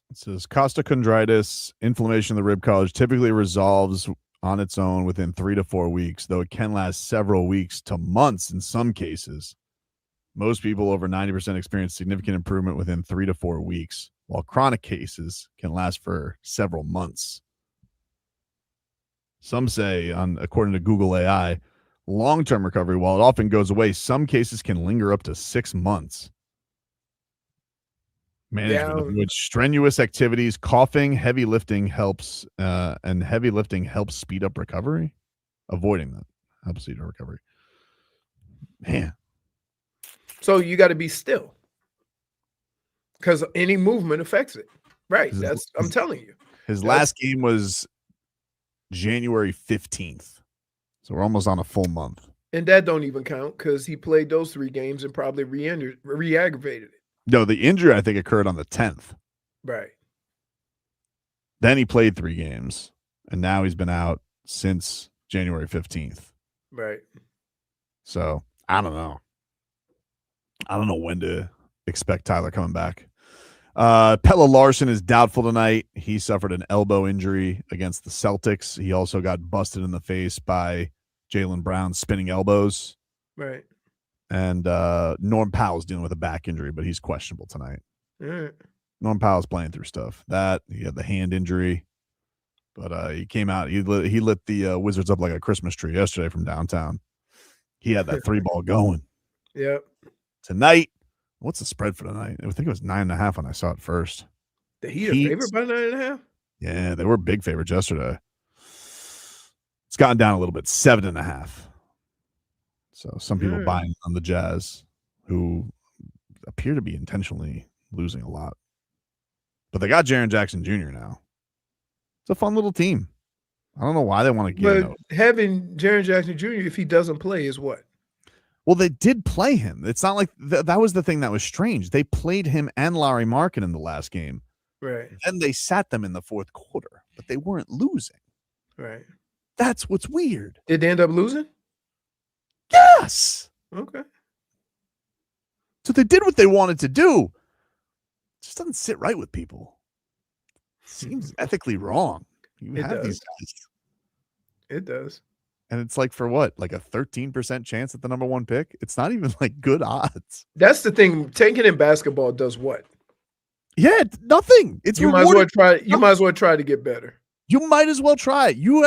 It says costochondritis, inflammation of the rib cartilage, typically resolves on its own within 3 to 4 weeks, though it can last several weeks to months in some cases. Most people, over 90%, experience significant improvement within 3 to 4 weeks, while chronic cases can last for several months. Some say, according to Google AI, long-term recovery, while it often goes away, some cases can linger up to 6 months. Management of which strenuous activities, coughing, heavy lifting helps, and heavy lifting helps speed up recovery. Avoiding that helps speed up recovery. Man. So you got to be still because any movement affects it. Right. I'm telling you. His last game was January 15th. So we're almost on a full month. And that don't even count because he played those 3 games and probably re-aggravated it. No, the injury, I think, occurred on the 10th. Right. Then he played 3 games, and now he's been out since January 15th. Right. So, I don't know. I don't know when to expect Tyler coming back. Pelle Larsson is doubtful tonight. He suffered an elbow injury against the Celtics. He also got busted in the face by Jaylen Brown spinning elbows. Right. And Norm Powell's dealing with a back injury, but he's questionable tonight. Right. Norm Powell's playing through stuff. He had the hand injury, but he came out. He lit the Wizards up like a Christmas tree yesterday from downtown. He had that 3-ball going. Yep. Tonight, what's the spread for tonight? I think it was 9.5 when I saw it first. The Heat a favorite by 9.5? Yeah, they were big favorites yesterday. It's gotten down a little bit, 7.5. So some people buying on the Jazz, who appear to be intentionally losing a lot. But they got Jaren Jackson Jr. now. It's a fun little team. I don't know why they want to get But having Jaren Jackson Jr., if he doesn't play, is what? Well, they did play him. It's not like that was the thing that was strange. They played him and Larry Markin in the last game. Right. And they sat them in the fourth quarter, but they weren't losing. Right. That's what's weird. Did they end up losing? Yes. Okay. So they did what they wanted to do. It just doesn't sit right with people. Seems ethically wrong. You have these guys. It does. And it's like for what? Like a 13% chance at the number 1 pick? It's not even like good odds. That's the thing. Tanking in basketball does what? Yeah, nothing. It's you might as well try to get better. You might as well try it. You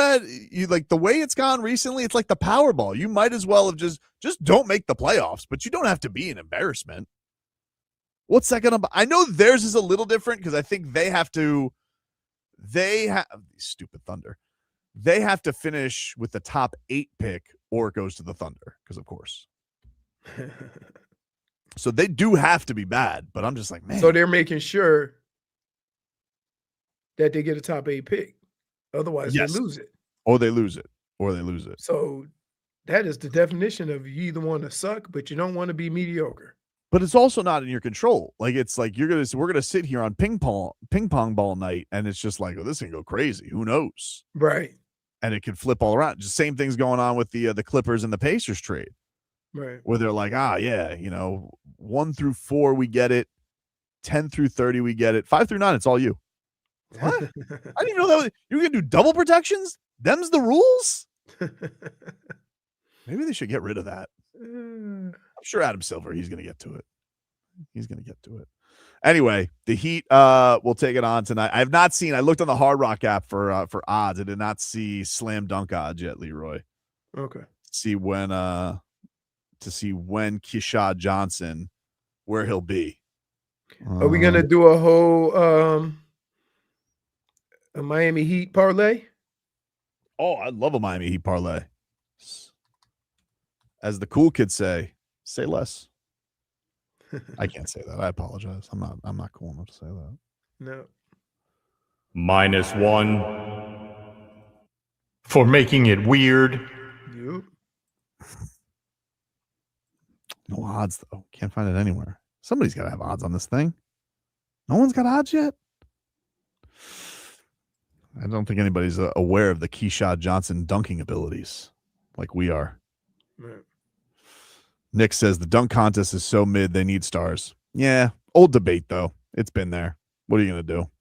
like the way it's gone recently, it's like the Powerball. You might as well have just don't make the playoffs, but you don't have to be an embarrassment. What's that going to I know theirs is a little different because I think they have stupid Thunder. They have to finish with the top 8 pick or it goes to the Thunder because of course. So they do have to be bad, but I'm just like, man. So they're making sure that they get a top 8 pick. Otherwise, Yes. they lose it. Or they lose it. So that is the definition of you either want to suck, but you don't want to be mediocre. But it's also not in your control. Like it's like we're gonna sit here on ping pong ball night, and it's just like, oh, this can go crazy. Who knows? Right. And it can flip all around. Just same thing's going on with the Clippers and the Pacers trade. Right. Where they're like, 1 through 4 we get it, 10 through 30 we get it, 5 through 9 it's all you. What? I didn't even know that you can do double protections. Them's the rules. Maybe they should get rid of that. I'm sure Adam Silver, he's gonna get to it. Anyway, the Heat will take it on tonight. I have not seen. I looked on the Hard Rock app for odds. I did not see slam dunk odds yet, Leroy. Okay. See when Keshad Johnson, where he'll be. Are we gonna do a whole a Miami Heat parlay? Oh, I love a Miami Heat parlay. As the cool kids say less. I can't say that. I apologize. I'm not cool enough to say that. No. -1 for making it weird. Yep. No odds though. Can't find it anywhere. Somebody's got to have odds on this thing. No one's got odds yet. I don't think anybody's aware of the Keshad Johnson dunking abilities like we are. Right. Nick says the dunk contest is so mid, they need stars. Yeah, old debate, though. It's been there. What are you going to do?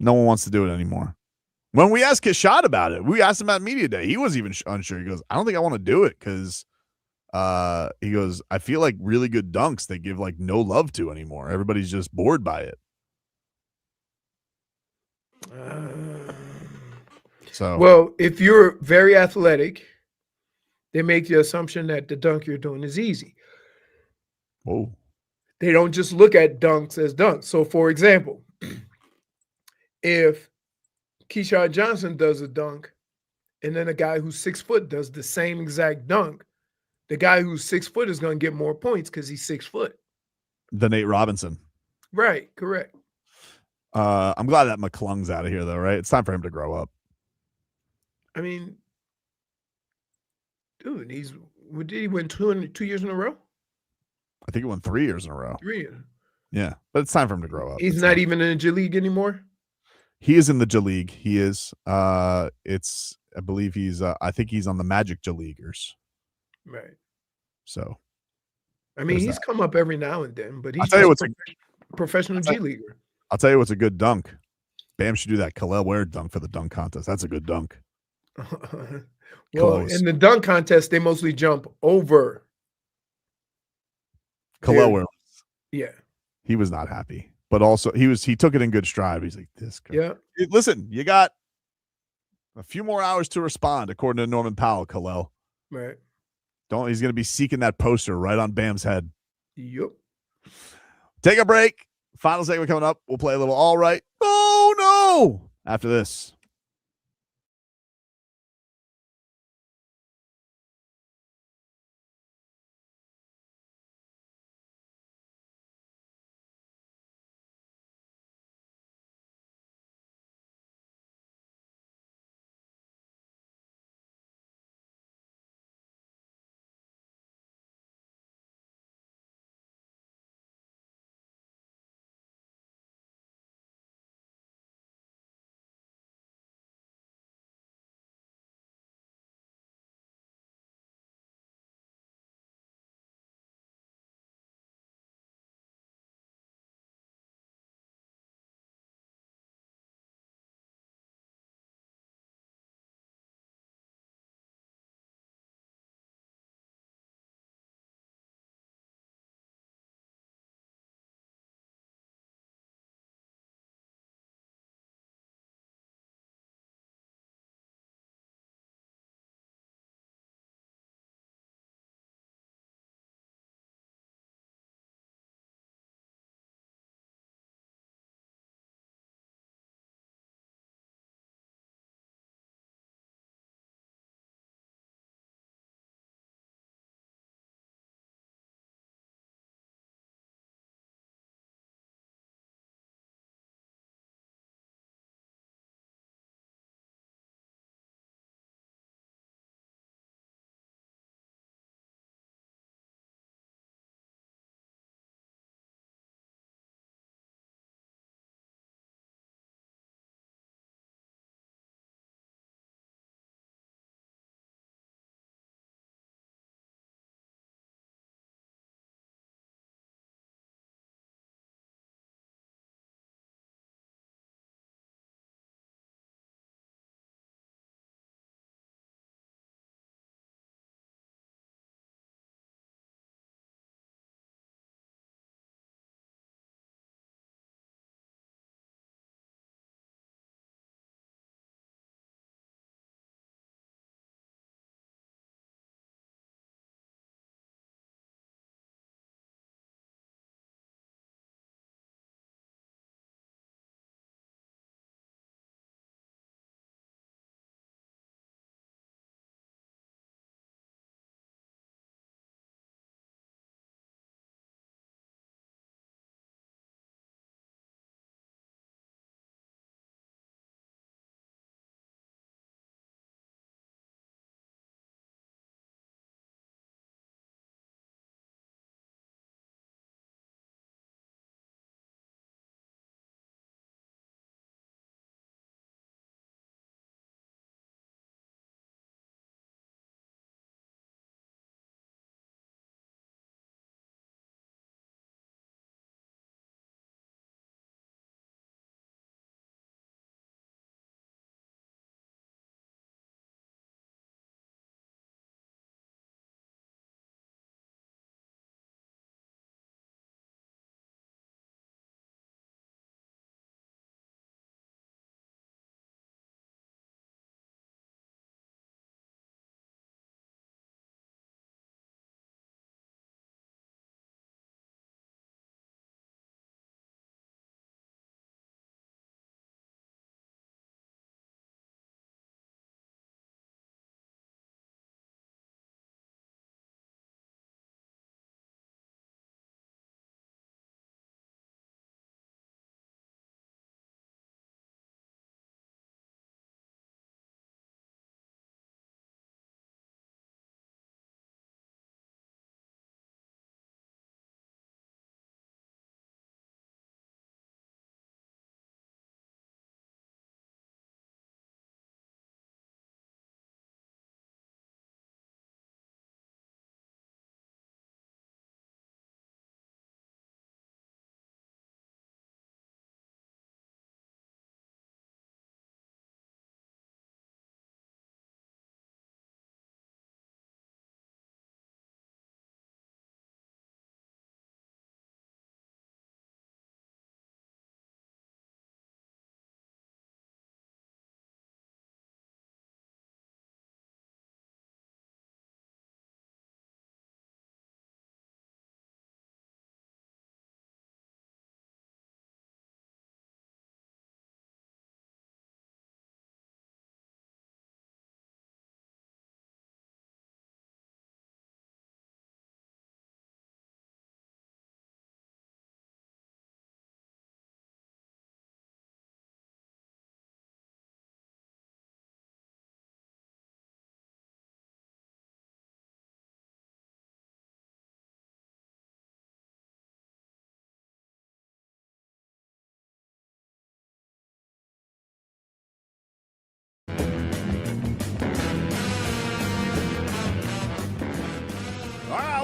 No one wants to do it anymore. When we asked Keshad about it, we asked him at Media Day. He was even unsure. He goes, I don't think I want to do it because he goes, I feel like really good dunks they give like no love to anymore. Everybody's just bored by it. Well, if you're very athletic, they make the assumption that the dunk you're doing is easy. Whoa. They don't just look at dunks as dunks. So, for example, if Keshad Johnson does a dunk and then a guy who's 6 foot does the same exact dunk, the guy who's 6 foot is going to get more points because he's 6 foot. The Nate Robinson. Right, correct. I'm glad that McClung's out of here, though, right? It's time for him to grow up. I mean, dude, did he win 2 years in a row? I think he won 3 years in a row. 3 years. Yeah, but it's time for him to grow up. He's not even in the G League anymore? He is in the J League. He is. I believe he's. I think he's on the Magic J Leaguers. Right. So. I mean, he's come up every now and then, but he's I'll tell you what's a professional G Leaguer. I'll tell you what's a good dunk. Bam should do that Kel'el Ware dunk for the dunk contest. That's a good dunk. Well, in the dunk contest, they mostly jump over. Kel'el Ware. Yeah. He was not happy, but also he took it in good stride. He's like, this guy. Yeah. Listen, you got a few more hours to respond, according to Norman Powell, Kel'el. Right. He's going to be seeking that poster right on Bam's head. Yep. Take a break. Final segment coming up. We'll play a little All Right. Oh, no. After this.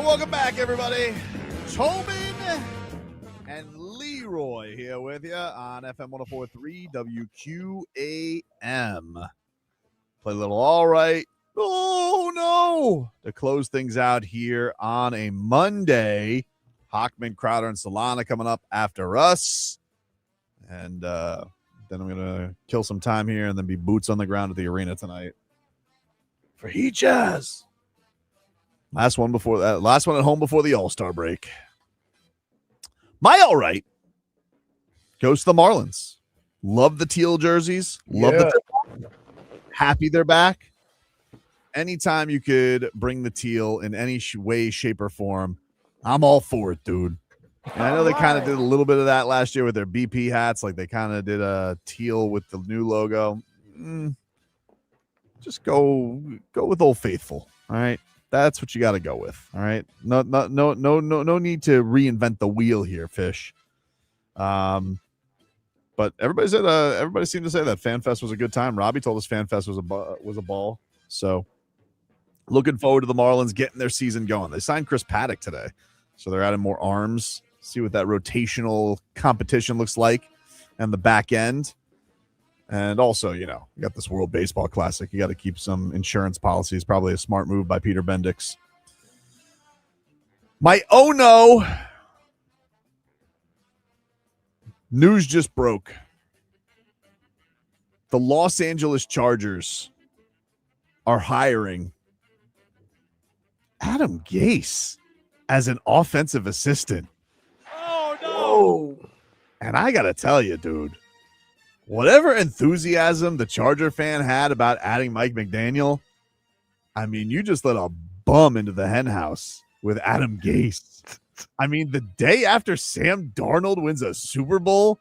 welcome back, everybody. Tobin and Leroy here with you on FM 104.3 WQAM. Play a little all right. Oh, no. To close things out here on a Monday. Hockman, Crowder, and Solana coming up after us. And then I'm going to kill some time here and then be boots on the ground at the arena tonight for Heat Jazz. Last one before that. Last one at home before the All-Star break. My all right goes to the Marlins. Love the teal jerseys. Love that they're back. Happy they're back. Anytime you could bring the teal in any way, shape, or form, I'm all for it, dude. And I know they kind of did a little bit of that last year with their BP hats. Like they kind of did a teal with the new logo. Just go with Old Faithful. All right. That's what you got to go with. All right. No need to reinvent the wheel here, Fish. But everybody seemed to say that Fan Fest was a good time. Robbie told us Fan Fest was a ball. So looking forward to the Marlins getting their season going. They signed Chris Paddock today. So they're adding more arms. See what that rotational competition looks like and the back end. And also, you got this World Baseball Classic. You got to keep some insurance policies. Probably a smart move by Peter Bendix. My oh no. News just broke. The Los Angeles Chargers are hiring Adam Gase as an offensive assistant. Oh, no. And I got to tell you, dude, whatever enthusiasm the Charger fan had about adding Mike McDaniel, I mean, you just let a bum into the hen house with Adam Gase. I mean, the day after Sam Darnold wins a Super Bowl,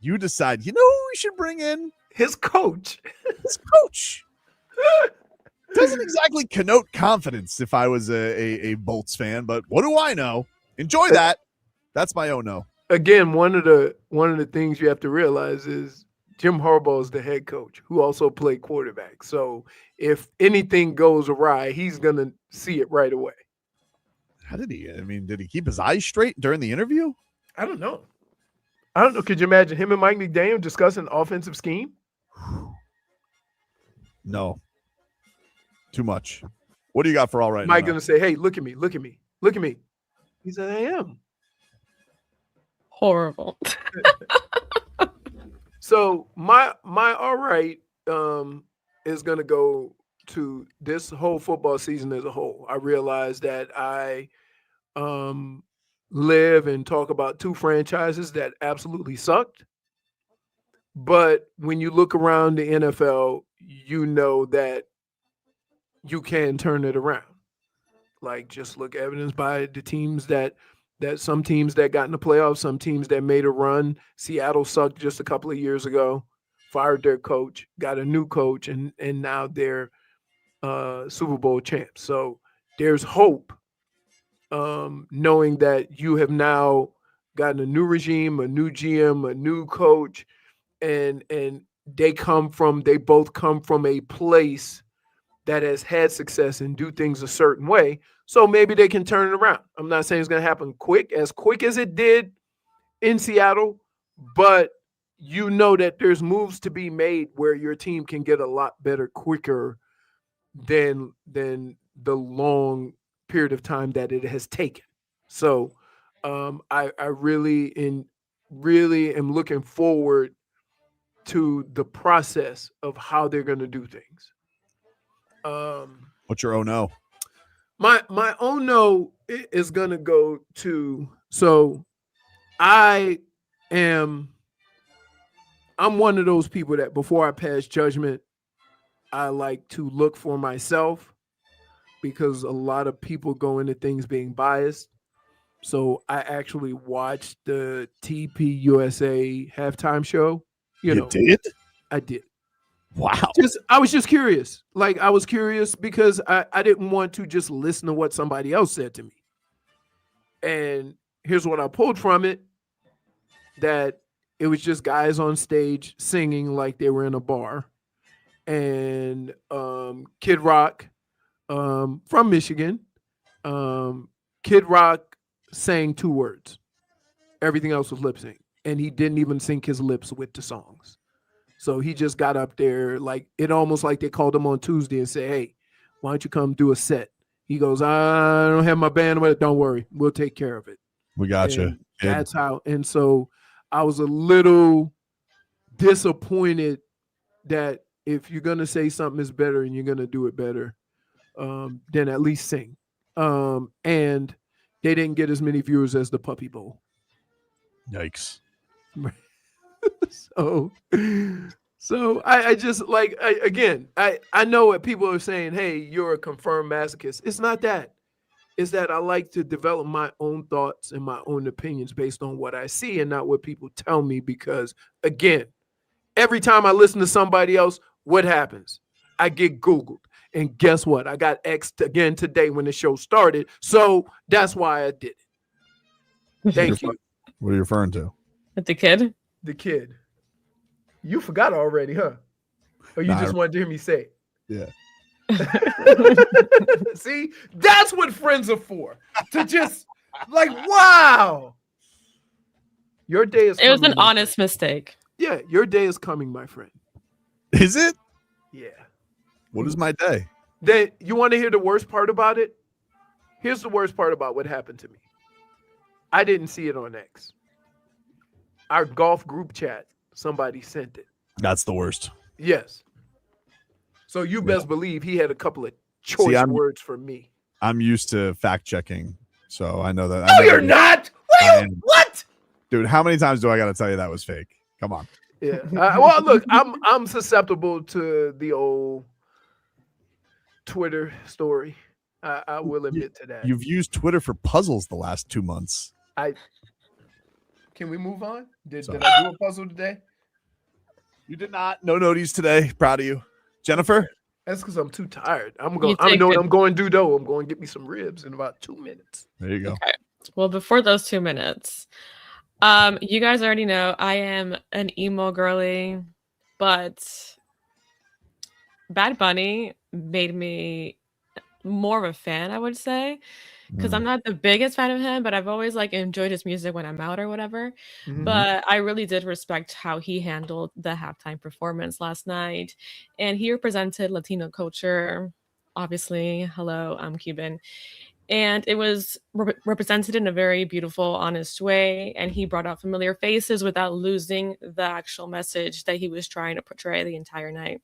you decide, who we should bring in? His coach. Doesn't exactly connote confidence if I was a Bolts fan, but what do I know? Enjoy that. That's my oh no. Again, one of the things you have to realize is Jim Harbaugh is the head coach who also played quarterback. So if anything goes awry, he's going to see it right away. How did he? I mean, did he keep his eyes straight during the interview? I don't know. Could you imagine him and Mike McDaniel discussing offensive scheme? No. Too much. What do you got for all right now? Mike going to say, hey, look at me. He said, I am. Horrible. So my all right is going to go to this whole football season as a whole. I realize that I live and talk about two franchises that absolutely sucked. But when you look around the NFL, you know that you can turn it around. Like, just look evidenced by the teams that some teams that got in the playoffs, some teams that made a run. Seattle sucked just a couple of years ago, fired their coach, got a new coach, and now they're Super Bowl champs. So there's hope, knowing that you have now gotten a new regime, a new GM, a new coach, and they both come from a place that has had success and do things a certain way. So maybe they can turn it around. I'm not saying it's going to happen as quick as it did in Seattle, but you know that there's moves to be made where your team can get a lot better quicker than the long period of time that it has taken. So I really am looking forward to the process of how they're going to do things. What's your oh no? My oh no is going to go to, so I'm one of those people that before I pass judgment, I like to look for myself, because a lot of people go into things being biased. So I actually watched the TP USA halftime show. You did? I did. Wow. I was just curious. Like, I was curious because I didn't want to just listen to what somebody else said to me. And here's what I pulled from it, that it was just guys on stage singing like they were in a bar. And Kid Rock from Michigan Kid Rock sang 2 words. Everything else was lip sync. And he didn't even sync his lips with the songs. So he just got up there, like it almost like they called him on Tuesday and said, hey, why don't you come do a set? He goes, I don't have my band with it. Don't worry. We'll take care of it. We got you. That's how. And so I was a little disappointed that if you're going to say something is better and you're going to do it better, then at least sing. And they didn't get as many viewers as the Puppy Bowl. Yikes. So I just like, I know what people are saying, hey, you're a confirmed masochist. It's not that. It's that I like to develop my own thoughts and my own opinions based on what I see and not what people tell me. Because again, every time I listen to somebody else, what happens? I get Googled. And guess what? I got X'd again today when the show started. So that's why I did it. Thank you. What are you referring to? With the kid? The kid. You forgot already, huh? Or you just wanted to hear me say it? Yeah. See, that's what friends are for. To just like, wow. Your day is coming. It was an honest mistake. Yeah, your day is coming, my friend. Is it? Yeah. What is my day? Then you want to hear the worst part about it? Here's the worst part about what happened to me. I didn't see it on X. Our golf group chat, somebody sent it. That's the worst. Yes. So you best believe he had a couple of choice words for me. I'm used to fact checking, so I know that. No, you're not. What? Dude, how many times do I got to tell you that was fake? Come on. Yeah. Well, look, I'm susceptible to the old Twitter story. I will admit to that. You've used Twitter for puzzles the last 2 months. Can we move on? Did I do a puzzle today? You did not. No noties today. Proud of you. Jennifer? That's because I'm too tired. I'm going to do though. I'm going to get me some ribs in about 2 minutes. There you go. Okay. Well, before those 2 minutes, you guys already know I am an emo girly, but Bad Bunny made me more of a fan, I would say, because I'm not the biggest fan of him, but I've always like enjoyed his music when I'm out or whatever. Mm-hmm. But I really did respect how he handled the halftime performance last night, and he represented Latino culture. Obviously, hello, I'm Cuban. And it was represented in a very beautiful, honest way. And he brought out familiar faces without losing the actual message that he was trying to portray the entire night.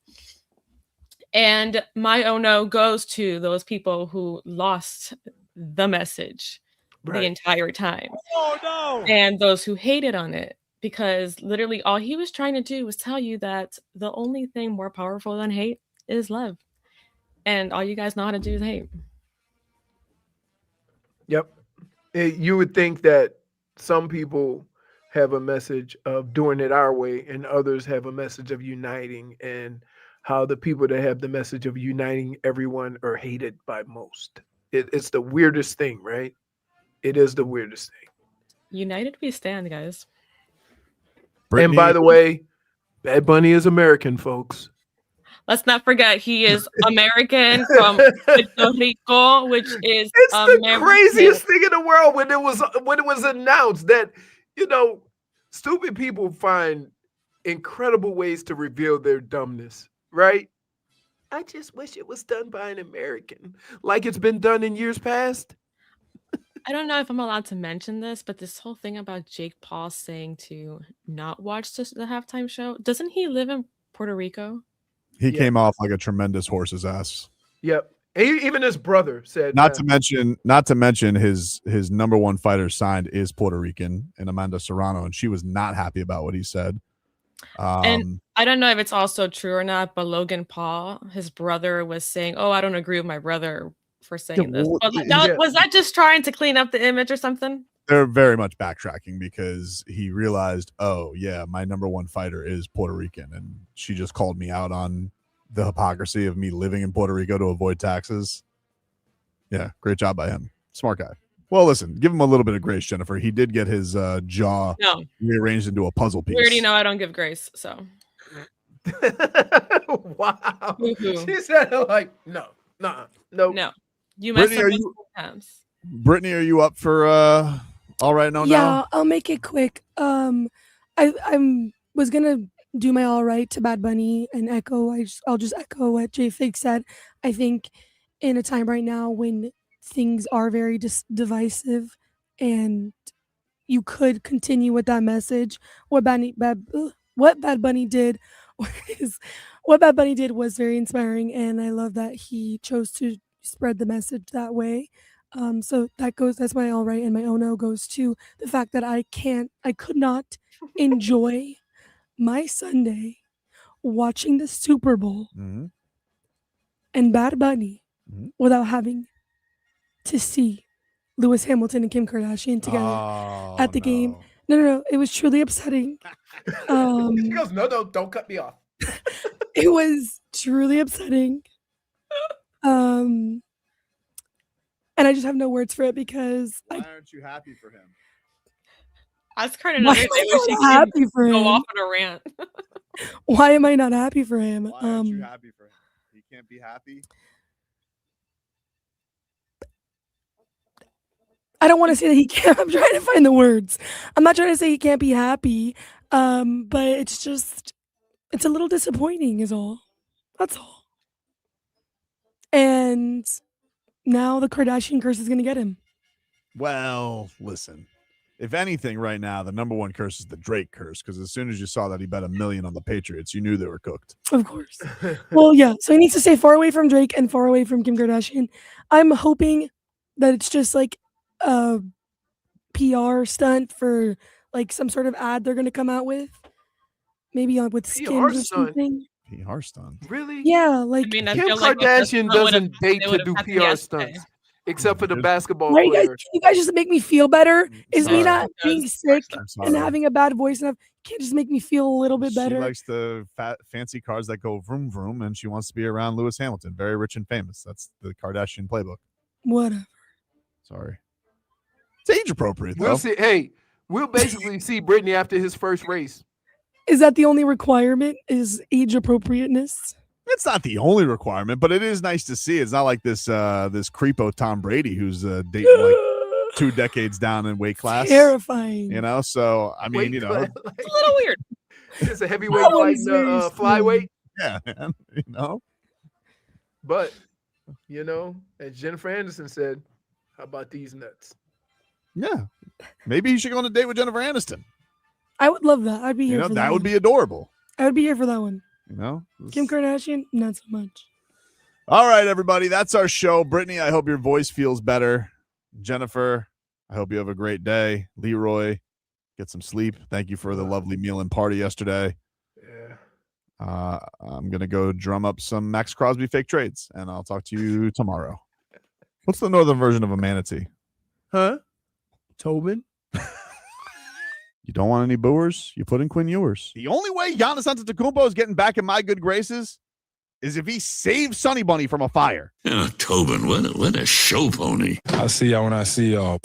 And my oh no goes to those people who lost the message the entire time. Oh no! And those who hated on it, because literally all he was trying to do was tell you that the only thing more powerful than hate is love. And all you guys know how to do is hate. Yep. You would think that some people have a message of doing it our way and others have a message of uniting, and how the people that have the message of uniting everyone are hated by most. It's the weirdest thing, right? It is the weirdest thing. United we stand, guys. And by the way, Bad Bunny is American, folks. Let's not forget he is American from Puerto Rico, which is the craziest thing in the world when it was announced that, stupid people find incredible ways to reveal their dumbness, right? I just wish it was done by an American, like it's been done in years past. I don't know if I'm allowed to mention this, but this whole thing about Jake Paul saying to not watch the halftime show, doesn't he live in Puerto Rico? He came off like a tremendous horse's ass. Yep. Even his brother said not to mention his number one fighter signed is Puerto Rican, and Amanda Serrano, and she was not happy about what he said. And I don't know if it's also true or not, but Logan Paul, his brother, was saying, "Oh, I don't agree with my brother for saying this." Was that just trying to clean up the image or something? They're very much backtracking because he realized, oh yeah, my number one fighter is Puerto Rican, and she just called me out on the hypocrisy of me living in Puerto Rico to avoid taxes. Yeah, great job by him. Smart guy. Well, listen, give him a little bit of grace, Jennifer. He did get his jaw rearranged into a puzzle piece. We already know I don't give grace, so. Wow. She said like, no. You messed up multiple times. Brittany, are you up for all right now? Yeah, I'll make it quick. I was gonna do my all right to Bad Bunny and echo. I'll just echo what J Fig said. I think in a time right now when things are very divisive, and you could continue with that message. What Bad Bunny did was very inspiring, and I love that he chose to spread the message that way. So that's my all right, and my oh no goes to the fact that I could not enjoy my Sunday watching the Super Bowl and Bad Bunny without having to see Lewis Hamilton and Kim Kardashian together at the game. No, it was truly upsetting. He goes, no, don't cut me off. It was truly upsetting. And I just have no words for it because why aren't you happy for him? That's kind of another thing. Happy for him. Go off on a rant. Why am I not happy for him? Why aren't you happy for him? He can't be happy. I don't want to say that he can't. I'm trying to find the words. I'm not trying to say he can't be happy. But it's a little disappointing is all. That's all. And now the Kardashian curse is going to get him. Well, listen. If anything, right now, the number one curse is the Drake curse, because as soon as you saw that he bet $1 million on the Patriots, you knew they were cooked. Of course. Well, yeah. So he needs to stay far away from Drake and far away from Kim Kardashian. I'm hoping that it's just like a PR stunt for like some sort of ad they're going to come out with. Maybe with Skims or something. PR stunt? Really? Yeah. Like Kim Kardashian doesn't date to do PR stunts. Except for the basketball player. You guys just make me feel better. Is me not being sick and having a bad voice enough? Can't just make me feel a little bit better. She likes the fancy cars that go vroom vroom, and she wants to be around Lewis Hamilton, very rich and famous. That's the Kardashian playbook. Whatever. Sorry. It's age appropriate, though. We'll see. Hey, we'll basically see Brittany after his first race. Is that the only requirement? Is age appropriateness? It's not the only requirement, but it is nice to see. It's not like this creepo Tom Brady who's dating like 2 decades down in weight class. Terrifying. You know, so I mean, it's a little weird. It's a heavyweight fighting flyweight. Yeah, man. You know. But as Jennifer Aniston said, how about these nuts? Yeah. Maybe he should go on a date with Jennifer Aniston. I would love that. I'd be here for that. That would be adorable. I would be here for that one. Kim Kardashian, not so much. All right, everybody. That's our show. Brittany, I hope your voice feels better. Jennifer, I hope you have a great day. Leroy, get some sleep. Thank you for the lovely meal and party yesterday. Yeah. I'm going to go drum up some Maxx Crosby fake trades, and I'll talk to you tomorrow. What's the northern version of a manatee? Huh? Tobin? You don't want any booers? You put in Quinn Ewers. The only way Giannis Antetokounmpo is getting back in my good graces is if he saves Sonny Bunny from a fire. Oh, Tobin, what a show pony. I'll see y'all when I see y'all.